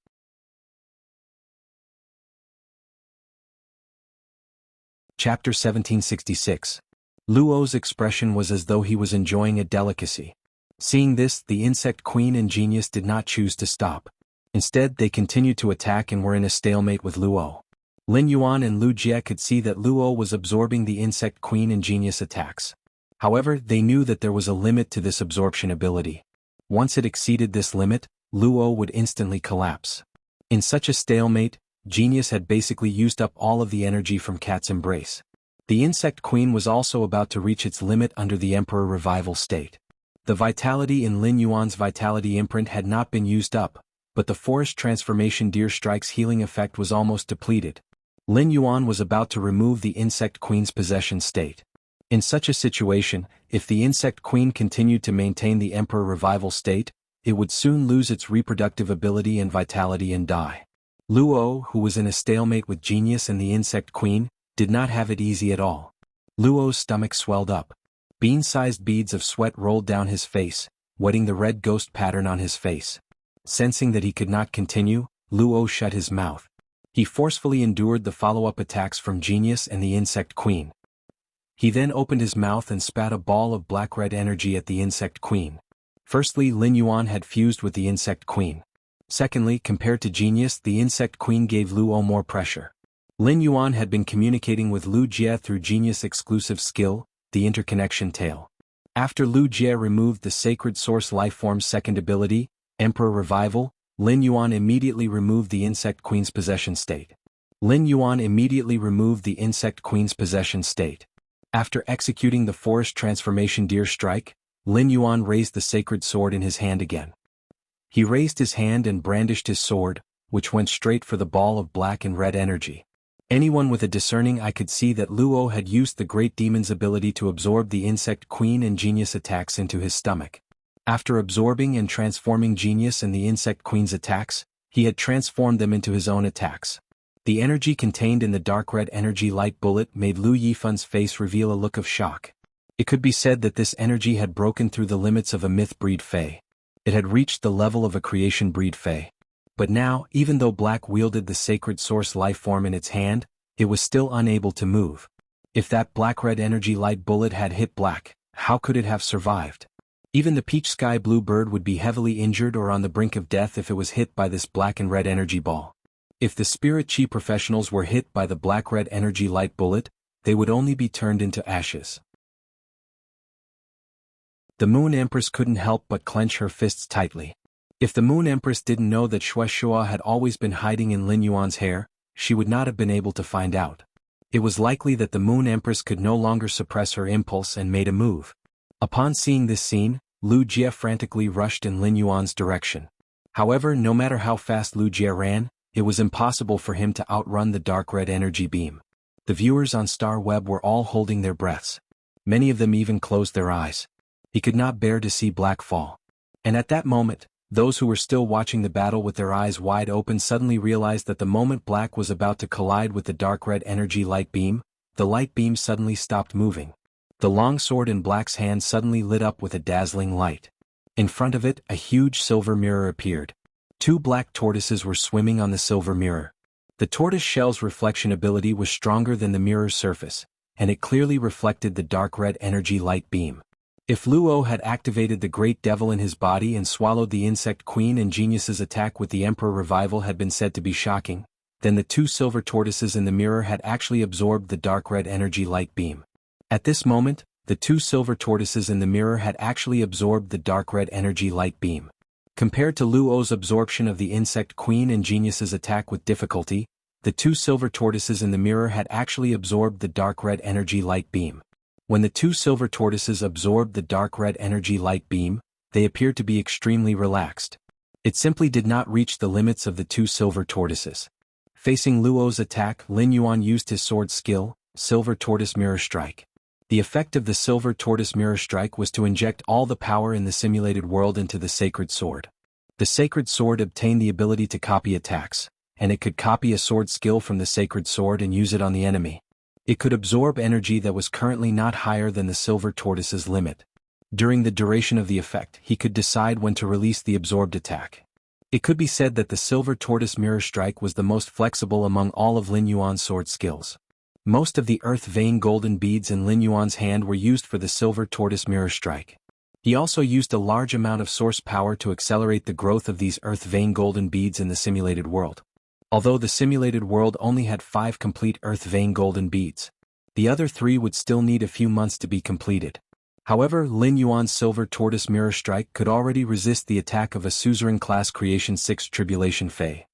Chapter 1766. Luo's expression was as though he was enjoying a delicacy. Seeing this, the insect queen and genius did not choose to stop. Instead, they continued to attack and were in a stalemate with Luo. Lin Yuan and Lu Jie could see that Luo was absorbing the insect queen and genius attacks. However, they knew that there was a limit to this absorption ability. Once it exceeded this limit, Luo would instantly collapse. In such a stalemate, Genius had basically used up all of the energy from Cat's embrace. The insect queen was also about to reach its limit under the Emperor Revival state. The vitality in Lin Yuan's vitality imprint had not been used up, but the forest transformation Deer Strike's healing effect was almost depleted. Lin Yuan was about to remove the insect queen's possession state. In such a situation, if the insect queen continued to maintain the Emperor Revival state, it would soon lose its reproductive ability and vitality and die. Luo, who was in a stalemate with Genius and the insect queen, did not have it easy at all. Luo's stomach swelled up. Bean-sized beads of sweat rolled down his face, wetting the red ghost pattern on his face. Sensing that he could not continue, Luo shut his mouth. He forcefully endured the follow-up attacks from Genius and the insect queen. He then opened his mouth and spat a ball of black-red energy at the insect queen. Firstly, Lin Yuan had fused with the insect queen. Secondly, compared to Genius, the insect queen gave Luo more pressure. Lin Yuan had been communicating with Lu Jie through Genius' exclusive skill, the interconnection tail. After Lu Jie removed the sacred source lifeform's second ability, Emperor Revival, Lin Yuan immediately removed the insect queen's possession state. Lin Yuan immediately removed the insect queen's possession state. After executing the forest transformation deer strike, Lin Yuan raised the sacred sword in his hand again. He raised his hand and brandished his sword, which went straight for the ball of black and red energy. Anyone with a discerning eye could see that Luo had used the great demon's ability to absorb the insect queen and genius attacks into his stomach. After absorbing and transforming genius and the insect queen's attacks, he had transformed them into his own attacks. The energy contained in the dark red energy light bullet made Lu Yifan's face reveal a look of shock. It could be said that this energy had broken through the limits of a myth breed Fey. It had reached the level of a creation breed Fey. But now, even though Black wielded the sacred source life form in its hand, it was still unable to move. If that black-red energy light bullet had hit Black, how could it have survived? Even the peach sky blue bird would be heavily injured or on the brink of death if it was hit by this black and red energy ball. If the spirit chi professionals were hit by the black-red energy light bullet, they would only be turned into ashes. The Moon Empress couldn't help but clench her fists tightly. If the Moon Empress didn't know that Shueshua had always been hiding in Lin Yuan's hair, she would not have been able to find out. It was likely that the Moon Empress could no longer suppress her impulse and made a move. Upon seeing this scene, Lu Jie frantically rushed in Lin Yuan's direction. However, no matter how fast Lu Jie ran, it was impossible for him to outrun the dark red energy beam. The viewers on Star Web were all holding their breaths. Many of them even closed their eyes. He could not bear to see Black fall. And at that moment, those who were still watching the battle with their eyes wide open suddenly realized that the moment Black was about to collide with the dark red energy light beam, the light beam suddenly stopped moving. The long sword in Black's hand suddenly lit up with a dazzling light. In front of it, a huge silver mirror appeared. 2 black tortoises were swimming on the silver mirror. The tortoise shell's reflection ability was stronger than the mirror's surface, and it clearly reflected the dark red energy light beam. If Luo had activated the great devil in his body and swallowed the insect queen and genius's attack with the emperor revival had been said to be shocking, then the 2 silver tortoises in the mirror had actually absorbed the dark red energy light beam. At this moment, the 2 silver tortoises in the mirror had actually absorbed the dark red energy light beam. Compared to Luo's absorption of the insect queen and genius's attack with difficulty, the 2 silver tortoises in the mirror had actually absorbed the dark red energy light beam. When the 2 silver tortoises absorbed the dark red energy light beam, they appeared to be extremely relaxed. It simply did not reach the limits of the 2 silver tortoises. Facing Luo's attack, Lin Yuan used his sword skill, Silver Tortoise Mirror Strike. The effect of the Silver Tortoise Mirror Strike was to inject all the power in the simulated world into the sacred sword. The sacred sword obtained the ability to copy attacks, and it could copy a sword skill from the sacred sword and use it on the enemy. It could absorb energy that was currently not higher than the Silver Tortoise's limit. During the duration of the effect, he could decide when to release the absorbed attack. It could be said that the Silver Tortoise Mirror Strike was the most flexible among all of Lin Yuan's sword skills. Most of the earth vein golden beads in Lin Yuan's hand were used for the Silver Tortoise Mirror Strike. He also used a large amount of source power to accelerate the growth of these earth vein golden beads in the simulated world. Although the simulated world only had 5 complete earth vein golden beads, the other 3 would still need a few months to be completed. However, Lin Yuan's Silver Tortoise Mirror Strike could already resist the attack of a Suzerain Class Creation 6 Tribulation Fey.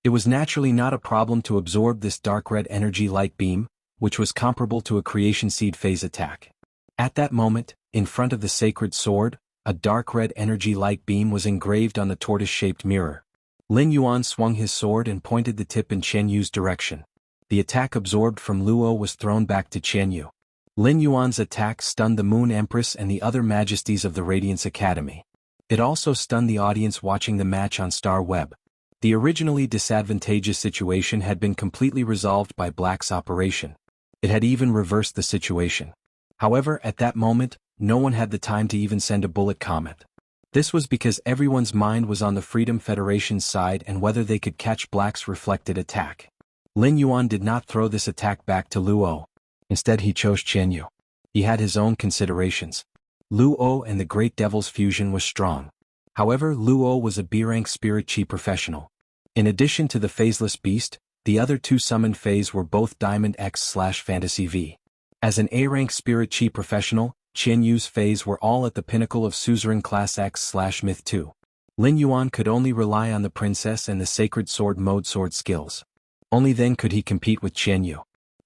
It was naturally not a problem to absorb this dark red energy light beam, which was comparable to a Creation Seed Phase attack. At that moment, in front of the sacred sword, a dark red energy light beam was engraved on the tortoise-shaped mirror. Lin Yuan swung his sword and pointed the tip in Chen Yu's direction. The attack absorbed from Luo was thrown back to Chen Yu. Lin Yuan's attack stunned the Moon Empress and the other majesties of the Radiance Academy. It also stunned the audience watching the match on Star Web. The originally disadvantageous situation had been completely resolved by Black's operation. It had even reversed the situation. However, at that moment, no one had the time to even send a bullet comment. This was because everyone's mind was on the Freedom Federation's side and whether they could catch Black's reflected attack. Lin Yuan did not throw this attack back to Luo. Instead he chose Chen Yu. He had his own considerations. Luo and the Great Devil's fusion was strong. However, Luo was a B-rank spirit chi professional. In addition to the phaseless beast, the other 2 summoned phase were both Diamond X/Fantasy V. As an A-rank spirit chi professional, Chen Yu's phase were all at the pinnacle of Suzerain Class X/Myth 2. Lin Yuan could only rely on the princess and the sacred sword mode sword skills. Only then could he compete with Chen Yu.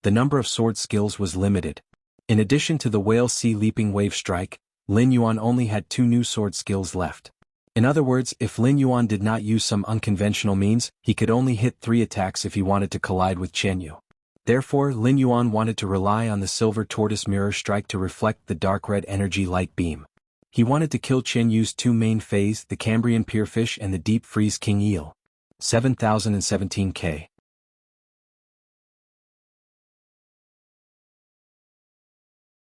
the number of sword skills was limited. In addition to the Whale Sea Leaping Wave Strike, Lin Yuan only had 2 new sword skills left. In other words, if Lin Yuan did not use some unconventional means, he could only hit 3 attacks if he wanted to collide with Chen Yu. Therefore, Lin Yuan wanted to rely on the Silver Tortoise Mirror Strike to reflect the dark red energy light beam. He wanted to kill Chen Yu's 2 main phase, the Cambrian Pierfish and the Deep Freeze King Eel. 7017K.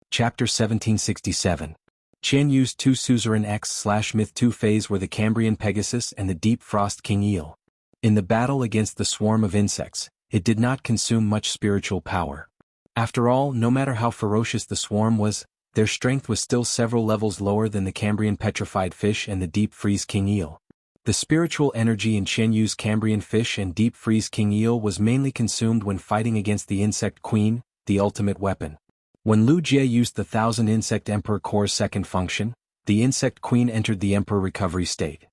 Chapter 1767. Chen Yu's 2 Suzerain X/Myth 2 phase were the Cambrian Pegasus and the Deep Frost King Eel. In the battle against the swarm of insects, it did not consume much spiritual power. After all, no matter how ferocious the swarm was, their strength was still several levels lower than the Cambrian Petrified Fish and the Deep Freeze King Eel. The spiritual energy in Chen Yu's Cambrian Fish and Deep Freeze King Eel was mainly consumed when fighting against the Insect Queen, the ultimate weapon. When Lu Jie used the 1000 Insect Emperor Core's second function, the Insect Queen entered the Emperor recovery state.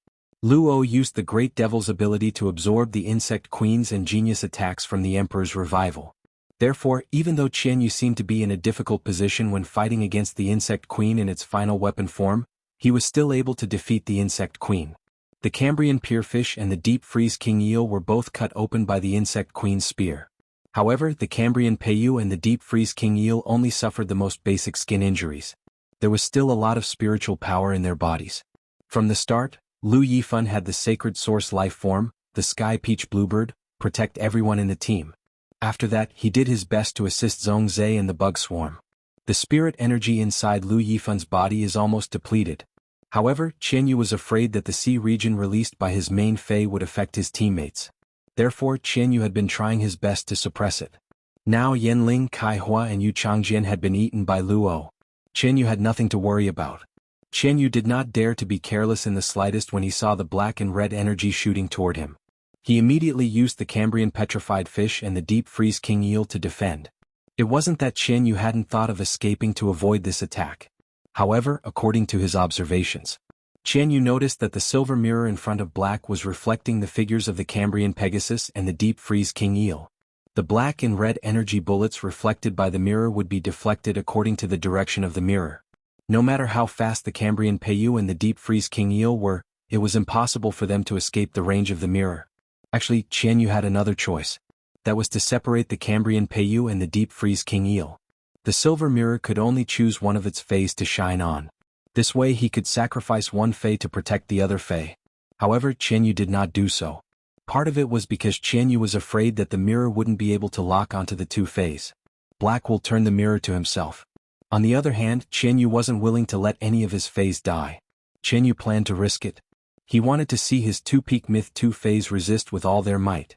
Lu O used the Great Devil's ability to absorb the Insect Queen's ingenious attacks from the Emperor's revival. Therefore, even though Chen Yu seemed to be in a difficult position when fighting against the Insect Queen in its final weapon form, he was still able to defeat the Insect Queen. The Cambrian Pierfish and the Deep Freeze King Eel were both cut open by the Insect Queen's spear. However, the Cambrian Peiyu and the Deep Freeze King Eel only suffered the most basic skin injuries. There was still a lot of spiritual power in their bodies. From the start, Lu Yifan had the Sacred Source life form, the Sky Peach Bluebird, protect everyone in the team. After that, he did his best to assist Zhong Zhe and the Bug Swarm. The spirit energy inside Lu Yifan's body is almost depleted. However, Chen Yu was afraid that the sea region released by his main Fei would affect his teammates. Therefore, Chen Yu had been trying his best to suppress it. Now Yanling, Kai Hua and Yu Changjian had been eaten by Luo. Chen Yu had nothing to worry about. Chen Yu did not dare to be careless in the slightest when he saw the black and red energy shooting toward him. He immediately used the Cambrian Petrified Fish and the Deep Freeze King Eel to defend. It wasn't that Chen Yu hadn't thought of escaping to avoid this attack. However, according to his observations, Chen Yu noticed that the silver mirror in front of black was reflecting the figures of the Cambrian Pegasus and the Deep Freeze King Eel. The black and red energy bullets reflected by the mirror would be deflected according to the direction of the mirror. No matter how fast the Cambrian Peiyu and the Deep Freeze King Eel were, it was impossible for them to escape the range of the mirror. Actually, Chen Yu had another choice. That was to separate the Cambrian Peiyu and the Deep Freeze King Eel. The silver mirror could only choose one of its fays to shine on. This way he could sacrifice one fay to protect the other fay. However, Chen Yu did not do so. Part of it was because Chen Yu was afraid that the mirror wouldn't be able to lock onto the 2 fays. Black will turn the mirror to himself. On the other hand, Chen Yu wasn't willing to let any of his fays die. Chen Yu planned to risk it. He wanted to see his 2-peak Myth 2 fays resist with all their might.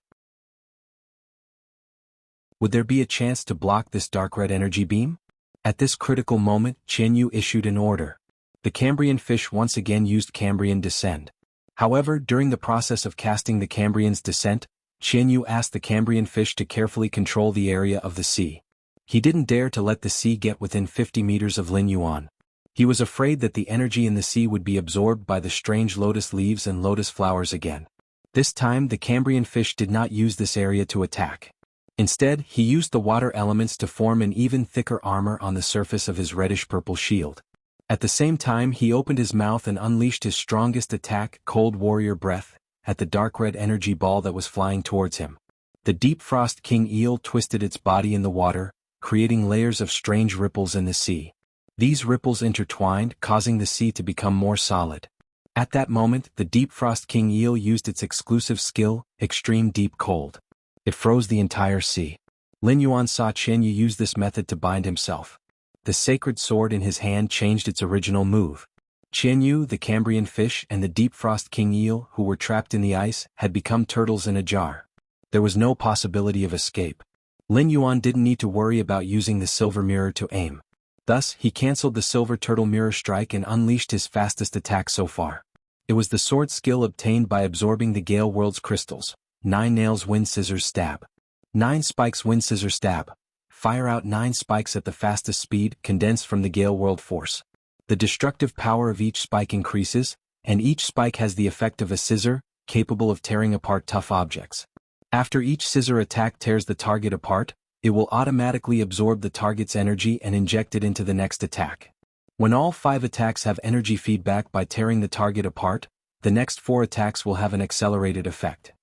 Would there be a chance to block this dark red energy beam? At this critical moment, Chen Yu issued an order. The Cambrian fish once again used Cambrian Descent. However, during the process of casting the Cambrian's Descent, Chen Yu asked the Cambrian fish to carefully control the area of the sea. He didn't dare to let the sea get within 50 meters of Lin Yuan. He was afraid that the energy in the sea would be absorbed by the strange lotus leaves and lotus flowers again. This time the Cambrian fish did not use this area to attack. Instead, he used the water elements to form an even thicker armor on the surface of his reddish-purple shield. At the same time he opened his mouth and unleashed his strongest attack, Cold Warrior Breath, at the dark red energy ball that was flying towards him. The Deep Frost King Eel twisted its body in the water, creating layers of strange ripples in the sea. These ripples intertwined, causing the sea to become more solid. At that moment, the Deep Frost King Eel used its exclusive skill, Extreme Deep Cold. It froze the entire sea. Lin Yuan saw Chen Yu use this method to bind himself. The sacred sword in his hand changed its original move. Chen Yu, the Cambrian fish, and the Deep Frost King Eel, who were trapped in the ice, had become turtles in a jar. There was no possibility of escape. Lin Yuan didn't need to worry about using the silver mirror to aim. Thus, he cancelled the silver turtle mirror strike and unleashed his fastest attack so far. It was the sword skill obtained by absorbing the Gale World's crystals. 9 nails Wind Scissors Stab. 9 spikes Wind Scissors Stab. Fire out 9 spikes at the fastest speed, condensed from the Gale World force. The destructive power of each spike increases, and each spike has the effect of a scissor, capable of tearing apart tough objects. After each scissor attack tears the target apart, It will automatically absorb the target's energy and inject it into the next attack. When all 5 attacks have energy feedback by tearing the target apart, the next 4 attacks will have an accelerated effect.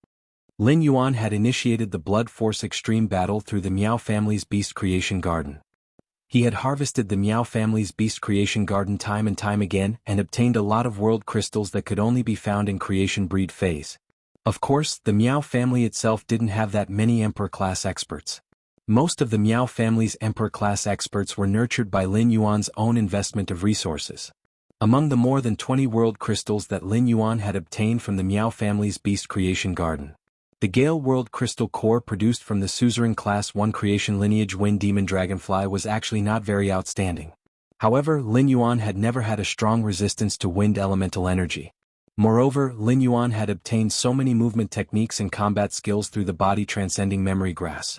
Lin Yuan had initiated the Blood Force Extreme battle through the Miao family's Beast Creation Garden. He had harvested the Miao family's Beast Creation Garden time and time again and obtained a lot of world crystals that could only be found in Creation Breed phase. Of course, the Miao family itself didn't have that many Emperor-class experts. Most of the Miao family's Emperor-class experts were nurtured by Lin Yuan's own investment of resources. Among the more than 20 world crystals that Lin Yuan had obtained from the Miao family's Beast Creation Garden, the Gale World Crystal Core produced from the Suzerain Class 1 Creation Lineage Wind Demon Dragonfly was actually not very outstanding. However, Lin Yuan had never had a strong resistance to wind elemental energy. Moreover, Lin Yuan had obtained so many movement techniques and combat skills through the body transcending memory grass.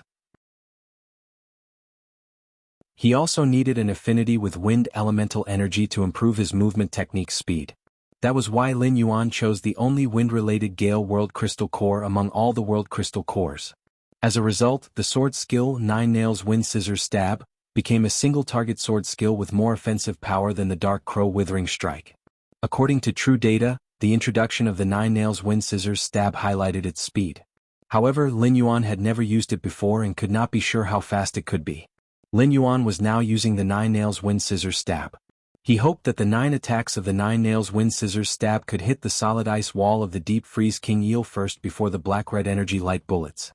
He also needed an affinity with wind elemental energy to improve his movement technique speed. That was why Lin Yuan chose the only wind-related Gale World Crystal Core among all the World Crystal Cores. As a result, the sword skill 9 Nails Wind Scissors Stab became a single-target sword skill with more offensive power than the Dark Crow Withering Strike. According to true data, the introduction of the 9 Nails Wind Scissors Stab highlighted its speed. However, Lin Yuan had never used it before and could not be sure how fast it could be. Lin Yuan was now using the 9 Nails Wind Scissors Stab. He hoped that the 9 attacks of the 9 Nails Wind Scissors Stab could hit the solid ice wall of the Deep Freeze King Eel first before the Black-Red Energy Light bullets.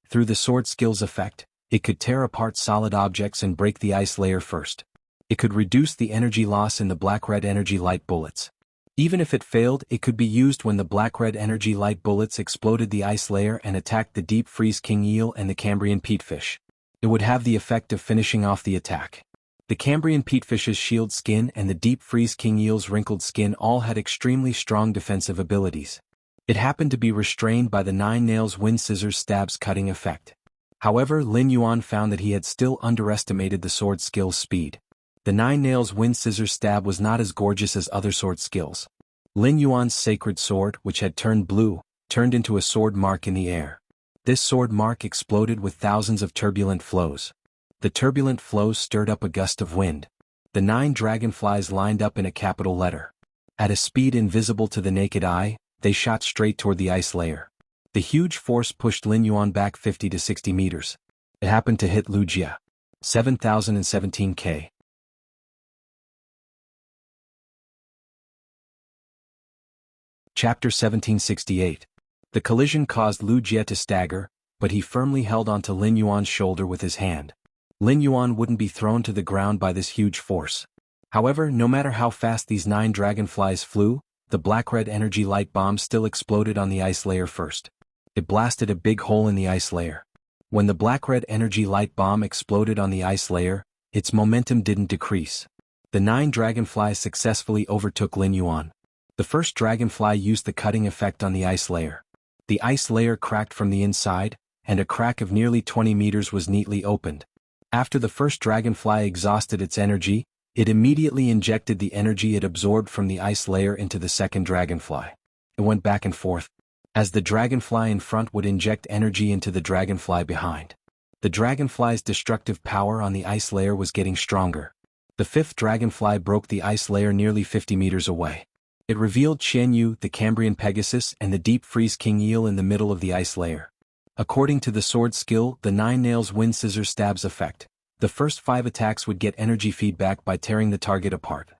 Through the sword skill's effect, it could tear apart solid objects and break the ice layer first. It could reduce the energy loss in the Black-Red Energy Light bullets. Even if it failed, it could be used when the Black-Red Energy Light bullets exploded the ice layer and attacked the Deep Freeze King Eel and the Cambrian Peatfish. It would have the effect of finishing off the attack. The Cambrian Peatfish's shield skin and the Deep Freeze King Eel's wrinkled skin all had extremely strong defensive abilities. It happened to be restrained by the 9 Nails Wind Scissors Stab's cutting effect. However, Lin Yuan found that he had still underestimated the sword skill's speed. The 9 Nails Wind Scissors Stab was not as gorgeous as other sword skills. Lin Yuan's sacred sword, which had turned blue, turned into a sword mark in the air. This sword mark exploded with thousands of turbulent flows. The turbulent flows stirred up a gust of wind. The 9 dragonflies lined up in a capital letter. At a speed invisible to the naked eye, they shot straight toward the ice layer. The huge force pushed Lin Yuan back 50 to 60 meters. It happened to hit Wuxia. 7,017 K. Chapter 1768. The collision caused Lu Jie to stagger, but he firmly held onto Lin Yuan's shoulder with his hand. Lin Yuan wouldn't be thrown to the ground by this huge force. However, no matter how fast these 9 dragonflies flew, the Black-Red Energy Light Bomb still exploded on the ice layer first. It blasted a big hole in the ice layer. When the Black-Red Energy Light Bomb exploded on the ice layer, its momentum didn't decrease. The 9 dragonflies successfully overtook Lin Yuan. The first dragonfly used the cutting effect on the ice layer. The ice layer cracked from the inside, and a crack of nearly 20 meters was neatly opened. After the first dragonfly exhausted its energy, it immediately injected the energy it absorbed from the ice layer into the second dragonfly. It went back and forth, as the dragonfly in front would inject energy into the dragonfly behind. The dragonfly's destructive power on the ice layer was getting stronger. The fifth dragonfly broke the ice layer nearly 50 meters away. It revealed Qian Yu, the Cambrian Pegasus, and the Deep Freeze King Eel in the middle of the ice layer. According to the sword skill, the 9 Nails Wind Scissors Stab's effect, the first 5 attacks would get energy feedback by tearing the target apart.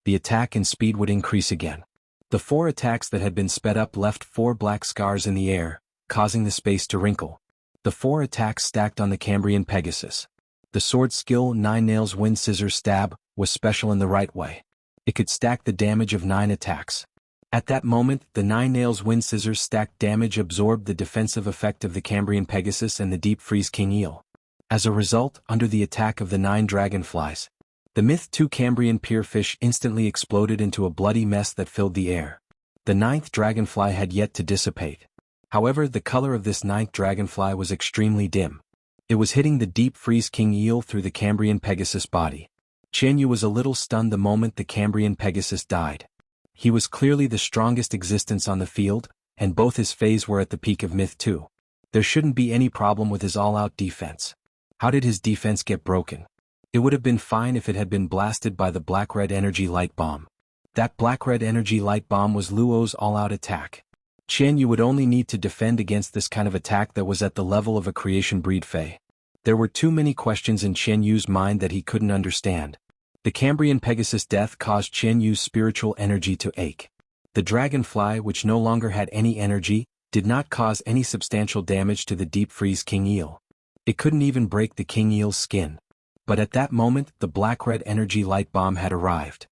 The attack and speed would increase again. The 4 attacks that had been sped up left 4 black scars in the air, causing the space to wrinkle. The 4 attacks stacked on the Cambrian Pegasus. The sword skill 9 Nails Wind Scissors Stab was special in the right way. It could stack the damage of 9 attacks. At that moment, the 9 Nails Wind Scissors stacked damage absorbed the defensive effect of the Cambrian Pegasus and the Deep Freeze King Eel. As a result, under the attack of the 9 dragonflies, the Myth 2 Cambrian Pierfish instantly exploded into a bloody mess that filled the air. The 9th dragonfly had yet to dissipate. However, the color of this 9th dragonfly was extremely dim. It was hitting the Deep Freeze King Eel through the Cambrian Pegasus body. Qian Yu was a little stunned the moment the Cambrian Pegasus died. He was clearly the strongest existence on the field, and both his phase were at the peak of Myth 2. There shouldn't be any problem with his all-out defense. How did his defense get broken? It would have been fine if it had been blasted by the black-red energy light bomb. That black-red energy light bomb was Luo's all-out attack. Qian Yu would only need to defend against this kind of attack that was at the level of a creation breed Fey. There were too many questions in Qian Yu's mind that he couldn't understand. The Cambrian Pegasus death caused Qian Yu's spiritual energy to ache. The dragonfly, which no longer had any energy, did not cause any substantial damage to the deep freeze king eel. It couldn't even break the king eel's skin. But at that moment, the black-red energy light bomb had arrived.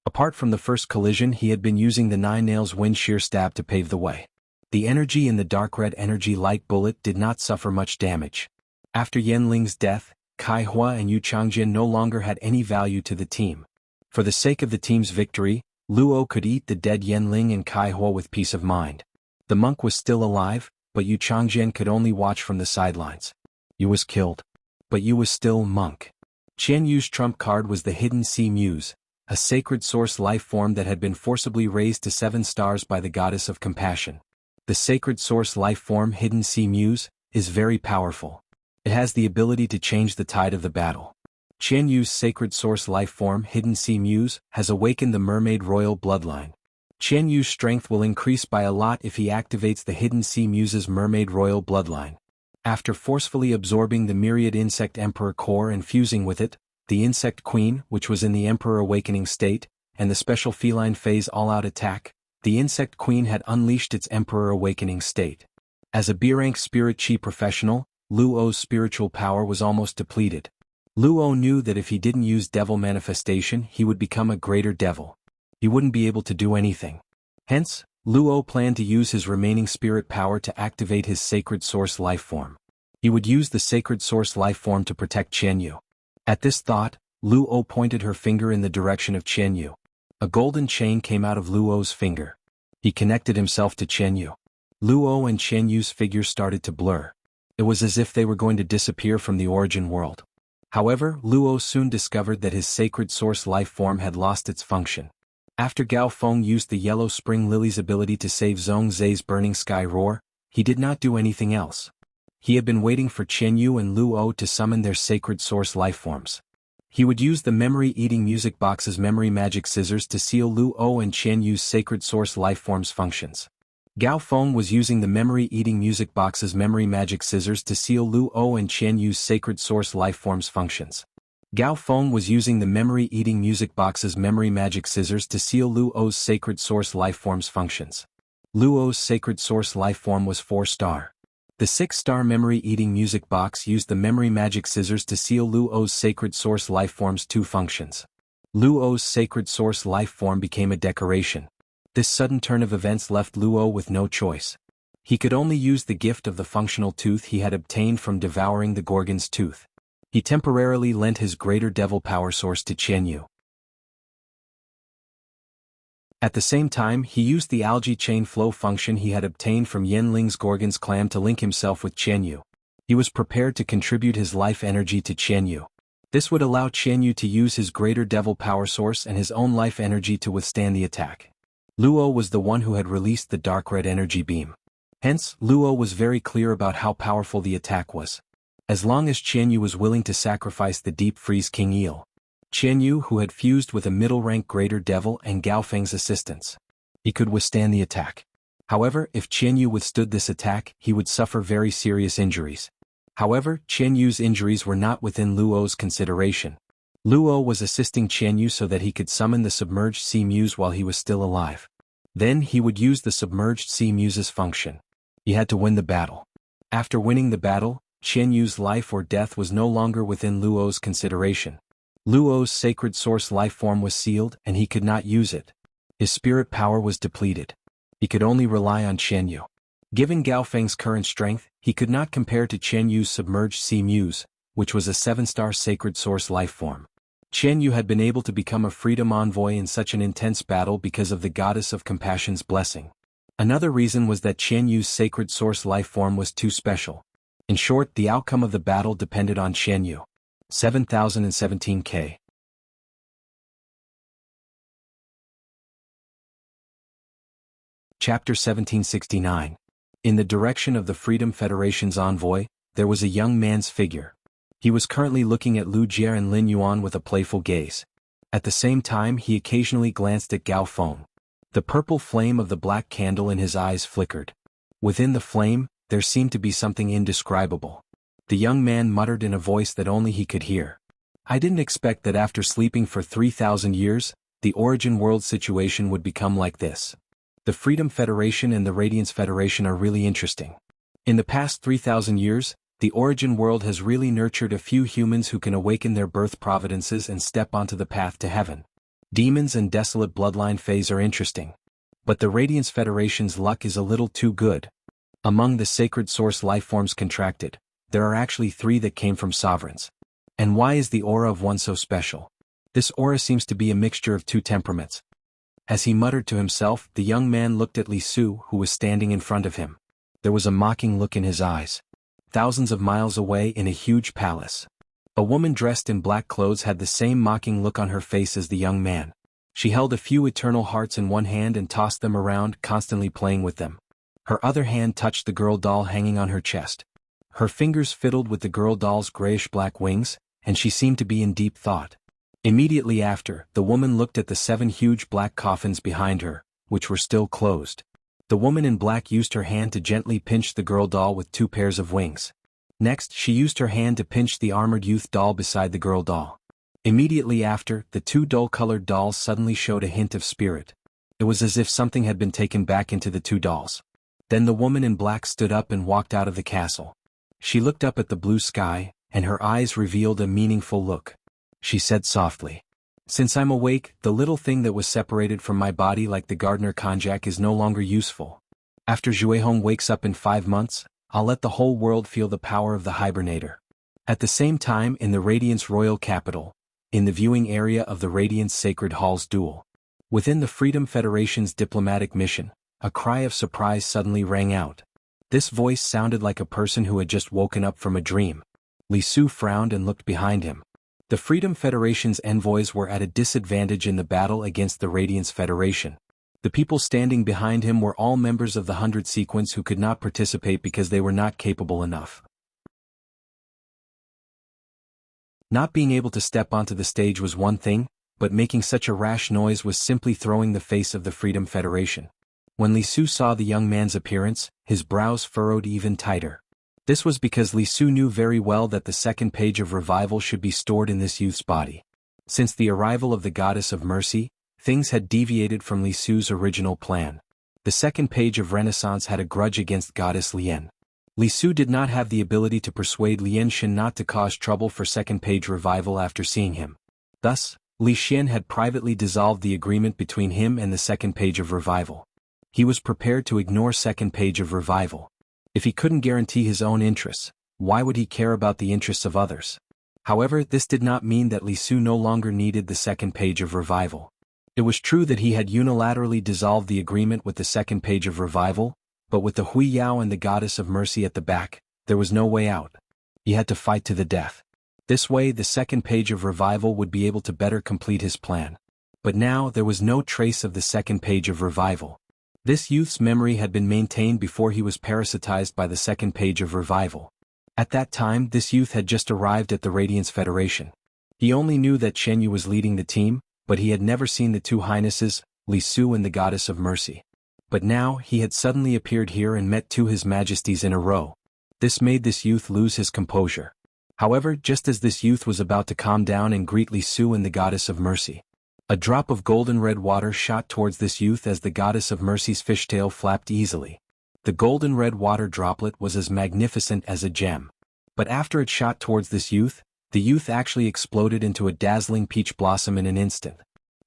Apart from the first collision, he had been using the Nine Nails Wind Shear Stab to pave the way. The energy in the dark red energy light bullet did not suffer much damage. After Yan Ling's death, Kai Hua and Yu Changjin no longer had any value to the team. For the sake of the team's victory, Luo could eat the dead Yan Ling and Kai Hua with peace of mind. The monk was still alive, but Yu Changjin could only watch from the sidelines. Yu was killed. But Yu was still monk. Qian Yu's trump card was the Hidden Sea Muse, a sacred source life form that had been forcibly raised to 7 stars by the goddess of compassion. The sacred source life form Hidden Sea Muse is very powerful. It has the ability to change the tide of the battle. Qian Yu's sacred source life form Hidden Sea Muse has awakened the mermaid royal bloodline. Qian Yu's strength will increase by a lot if he activates the Hidden Sea Muse's mermaid royal bloodline. After forcefully absorbing the myriad insect emperor core and fusing with it, the insect queen, which was in the emperor awakening state, and the special feline phase all-out attack, the insect queen had unleashed its emperor awakening state. As a B-rank spirit chi professional, Luo's spiritual power was almost depleted. Luo knew that if he didn't use devil manifestation, he would become a greater devil. He wouldn't be able to do anything. Hence, Luo planned to use his remaining spirit power to activate his sacred source life form. He would use the sacred source life form to protect Qian Yu. At this thought, Luo pointed her finger in the direction of Qian Yu. A golden chain came out of Luo's finger. He connected himself to Qian Yu. Luo and Qian Yu's figures started to blur. It was as if they were going to disappear from the origin world. However, Luo soon discovered that his sacred source life form had lost its function. After Gao Feng used the Yellow Spring Lily's ability to save Zhong Zai's Burning Sky Roar, he did not do anything else. He had been waiting for Qian Yu and Luo to summon their sacred source life forms. He would use the memory-eating music box's memory magic scissors to seal Luo and Qian Yu's sacred source life forms' functions. Gao Feng was using the memory-eating music box's memory magic scissors to seal Luo and Qian Yu's sacred source life forms' functions. Gao Feng was using the memory-eating music box's memory magic scissors to seal Luo's sacred source life forms' functions. Luo's sacred source life form was 4-star. The 6-star memory-eating music box used the memory magic scissors to seal Luo's sacred source life form's 2 functions. Luo's sacred source life form became a decoration. This sudden turn of events left Luo with no choice. He could only use the gift of the functional tooth he had obtained from devouring the Gorgon's tooth. He temporarily lent his greater devil power source to Qian Yu. At the same time, he used the algae chain flow function he had obtained from Yan Ling's Gorgon's clam to link himself with Qian Yu. He was prepared to contribute his life energy to Qian Yu. This would allow Qian Yu to use his greater devil power source and his own life energy to withstand the attack. Luo was the one who had released the dark red energy beam. Hence, Luo was very clear about how powerful the attack was. As long as Qian Yu was willing to sacrifice the deep freeze king eel. Qian Yu, who had fused with a middle-rank greater devil and Gao Feng's assistance. He could withstand the attack. However, if Qian Yu withstood this attack, he would suffer very serious injuries. However, Qian Yu's injuries were not within Luo's consideration. Luo was assisting Qian Yu so that he could summon the submerged sea muse while he was still alive. Then he would use the submerged sea muse's function. He had to win the battle. After winning the battle, Qian Yu's life or death was no longer within Luo's consideration. Luo's sacred source life form was sealed and he could not use it. His spirit power was depleted. He could only rely on Qian Yu. Given Gao Feng's current strength, he could not compare to Qian Yu's submerged sea muse, which was a 7-star sacred source life form. Qian Yu had been able to become a freedom envoy in such an intense battle because of the goddess of compassion's blessing. Another reason was that Qian Yu's sacred source life form was too special. In short, the outcome of the battle depended on Qian Yu. 7017K. Chapter 1769. In the direction of the Freedom Federation's envoy, there was a young man's figure. He was currently looking at Lu Jie and Lin Yuan with a playful gaze. At the same time, he occasionally glanced at Gao Feng. The purple flame of the black candle in his eyes flickered. Within the flame, there seemed to be something indescribable. The young man muttered in a voice that only he could hear. I didn't expect that after sleeping for 3,000 years, the Origin World situation would become like this. The Freedom Federation and the Radiance Federation are really interesting. In the past 3,000 years, the Origin World has really nurtured a few humans who can awaken their birth providences and step onto the path to heaven. Demons and desolate bloodline phase are interesting. But the Radiance Federation's luck is a little too good. Among the sacred source lifeforms contracted, there are actually 3 that came from sovereigns. And why is the aura of one so special? This aura seems to be a mixture of 2 temperaments. As he muttered to himself, the young man looked at Li Su, who was standing in front of him. There was a mocking look in his eyes. Thousands of miles away in a huge palace, a woman dressed in black clothes had the same mocking look on her face as the young man. She held a few eternal hearts in one hand and tossed them around, constantly playing with them. Her other hand touched the girl doll hanging on her chest. Her fingers fiddled with the girl doll's grayish-black wings, and she seemed to be in deep thought. Immediately after, the woman looked at the 7 huge black coffins behind her, which were still closed. The woman in black used her hand to gently pinch the girl doll with 2 pairs of wings. Next, she used her hand to pinch the armored youth doll beside the girl doll. Immediately after, the 2 dull-colored dolls suddenly showed a hint of spirit. It was as if something had been taken back into the 2 dolls. Then the woman in black stood up and walked out of the castle. She looked up at the blue sky, and her eyes revealed a meaningful look. She said softly, "Since I'm awake, the little thing that was separated from my body like the gardener konjac is no longer useful. After Zhuehong wakes up in 5 months, I'll let the whole world feel the power of the hibernator." At the same time, in the Radiance Royal Capital, in the viewing area of the Radiance Sacred Hall's duel, within the Freedom Federation's diplomatic mission, a cry of surprise suddenly rang out. This voice sounded like a person who had just woken up from a dream. Li Su frowned and looked behind him. The Freedom Federation's envoys were at a disadvantage in the battle against the Radiance Federation. The people standing behind him were all members of the 100 sequence who could not participate because they were not capable enough. Not being able to step onto the stage was one thing, but making such a rash noise was simply throwing the face of the Freedom Federation. When Li Su saw the young man's appearance, his brows furrowed even tighter. This was because Li Su knew very well that the second page of revival should be stored in this youth's body. Since the arrival of the Goddess of Mercy, things had deviated from Li Su's original plan. The second page of Renaissance had a grudge against Goddess Lian. Li Su did not have the ability to persuade Lian Shen not to cause trouble for second page revival after seeing him. Thus, Li Xian had privately dissolved the agreement between him and the second page of revival. He was prepared to ignore second page of revival. If he couldn't guarantee his own interests, why would he care about the interests of others? However, this did not mean that Li Su no longer needed the second page of revival. It was true that he had unilaterally dissolved the agreement with the second page of revival, but with the Hui Yao and the Goddess of Mercy at the back, there was no way out. He had to fight to the death. This way, the second page of revival would be able to better complete his plan. But now, there was no trace of the second page of revival. This youth's memory had been maintained before he was parasitized by the second page of revival. At that time, this youth had just arrived at the Radiance Federation. He only knew that Shen Yu was leading the team, but he had never seen the 2 highnesses, Li Su and the Goddess of Mercy. But now, he had suddenly appeared here and met 2 His Majesties in a row. This made this youth lose his composure. However, just as this youth was about to calm down and greet Li Su and the Goddess of Mercy, a drop of golden red water shot towards this youth as the Goddess of Mercy's fishtail flapped easily. The golden red water droplet was as magnificent as a gem. But after it shot towards this youth, the youth actually exploded into a dazzling peach blossom in an instant.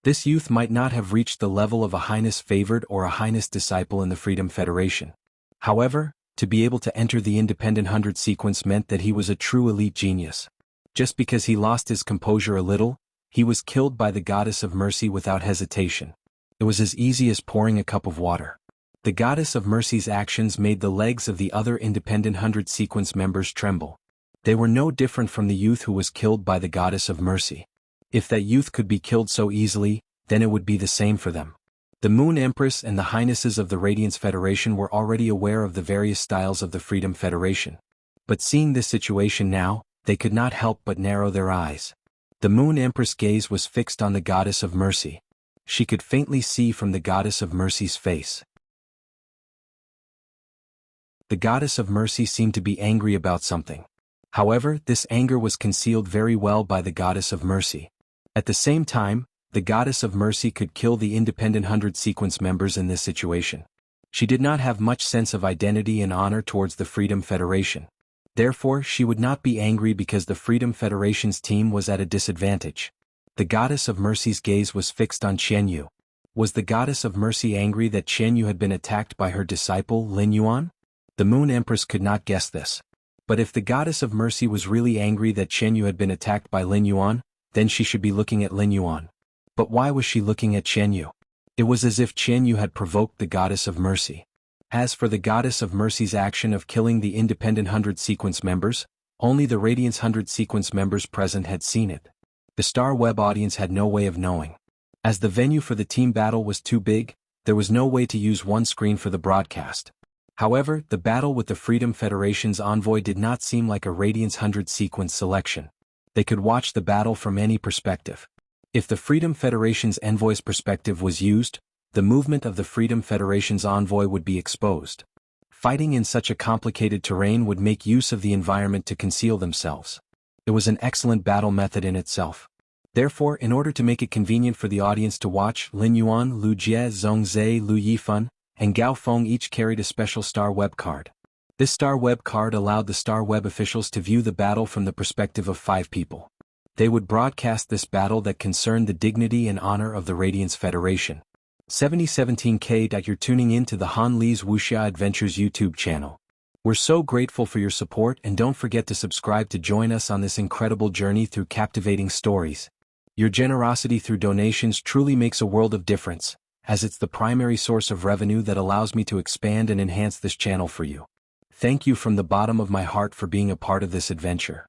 This youth might not have reached the level of a highness favored or a highness disciple in the Freedom Federation. However, to be able to enter the independent 100 sequence meant that he was a true elite genius. Just because he lost his composure a little, he was killed by the Goddess of Mercy without hesitation. It was as easy as pouring a cup of water. The Goddess of Mercy's actions made the legs of the other independent 100 sequence members tremble. They were no different from the youth who was killed by the Goddess of Mercy. If that youth could be killed so easily, then it would be the same for them. The Moon Empress and the Highnesses of the Radiance Federation were already aware of the various styles of the Freedom Federation. But seeing this situation now, they could not help but narrow their eyes. The Moon Empress' gaze was fixed on the Goddess of Mercy. She could faintly see from the Goddess of Mercy's face. The Goddess of Mercy seemed to be angry about something. However, this anger was concealed very well by the Goddess of Mercy. At the same time, the Goddess of Mercy could kill the independent 100 sequence members in this situation. She did not have much sense of identity and honor towards the Freedom Federation. Therefore, she would not be angry because the Freedom Federation's team was at a disadvantage. The Goddess of Mercy's gaze was fixed on Qian Yu. Was the Goddess of Mercy angry that Qian Yu had been attacked by her disciple Lin Yuan? The Moon Empress could not guess this. But if the Goddess of Mercy was really angry that Qian Yu had been attacked by Lin Yuan, then she should be looking at Lin Yuan. But why was she looking at Qian Yu? It was as if Qian Yu had provoked the Goddess of Mercy. As for the Goddess of Mercy's action of killing the independent 100 sequence members, only the Radiance 100 sequence members present had seen it. The Star Web audience had no way of knowing. As the venue for the team battle was too big, there was no way to use one screen for the broadcast. However, the battle with the Freedom Federation's envoy did not seem like a Radiance 100 sequence selection. They could watch the battle from any perspective. If the Freedom Federation's envoy's perspective was used, the movement of the Freedom Federation's envoy would be exposed. Fighting in such a complicated terrain would make use of the environment to conceal themselves. It was an excellent battle method in itself. Therefore, in order to make it convenient for the audience to watch, Lin Yuan, Lu Jie, Zhongzhe, Lu Yifan, and Gao Feng each carried a special Star Web card. This Star Web card allowed the Star Web officials to view the battle from the perspective of 5 people. They would broadcast this battle that concerned the dignity and honor of the Radiance Federation. 7017K. You're tuning in to the Han Li's Wuxia Adventures YouTube channel. We're so grateful for your support, and don't forget to subscribe to join us on this incredible journey through captivating stories. Your generosity through donations truly makes a world of difference, as it's the primary source of revenue that allows me to expand and enhance this channel for you. Thank you from the bottom of my heart for being a part of this adventure.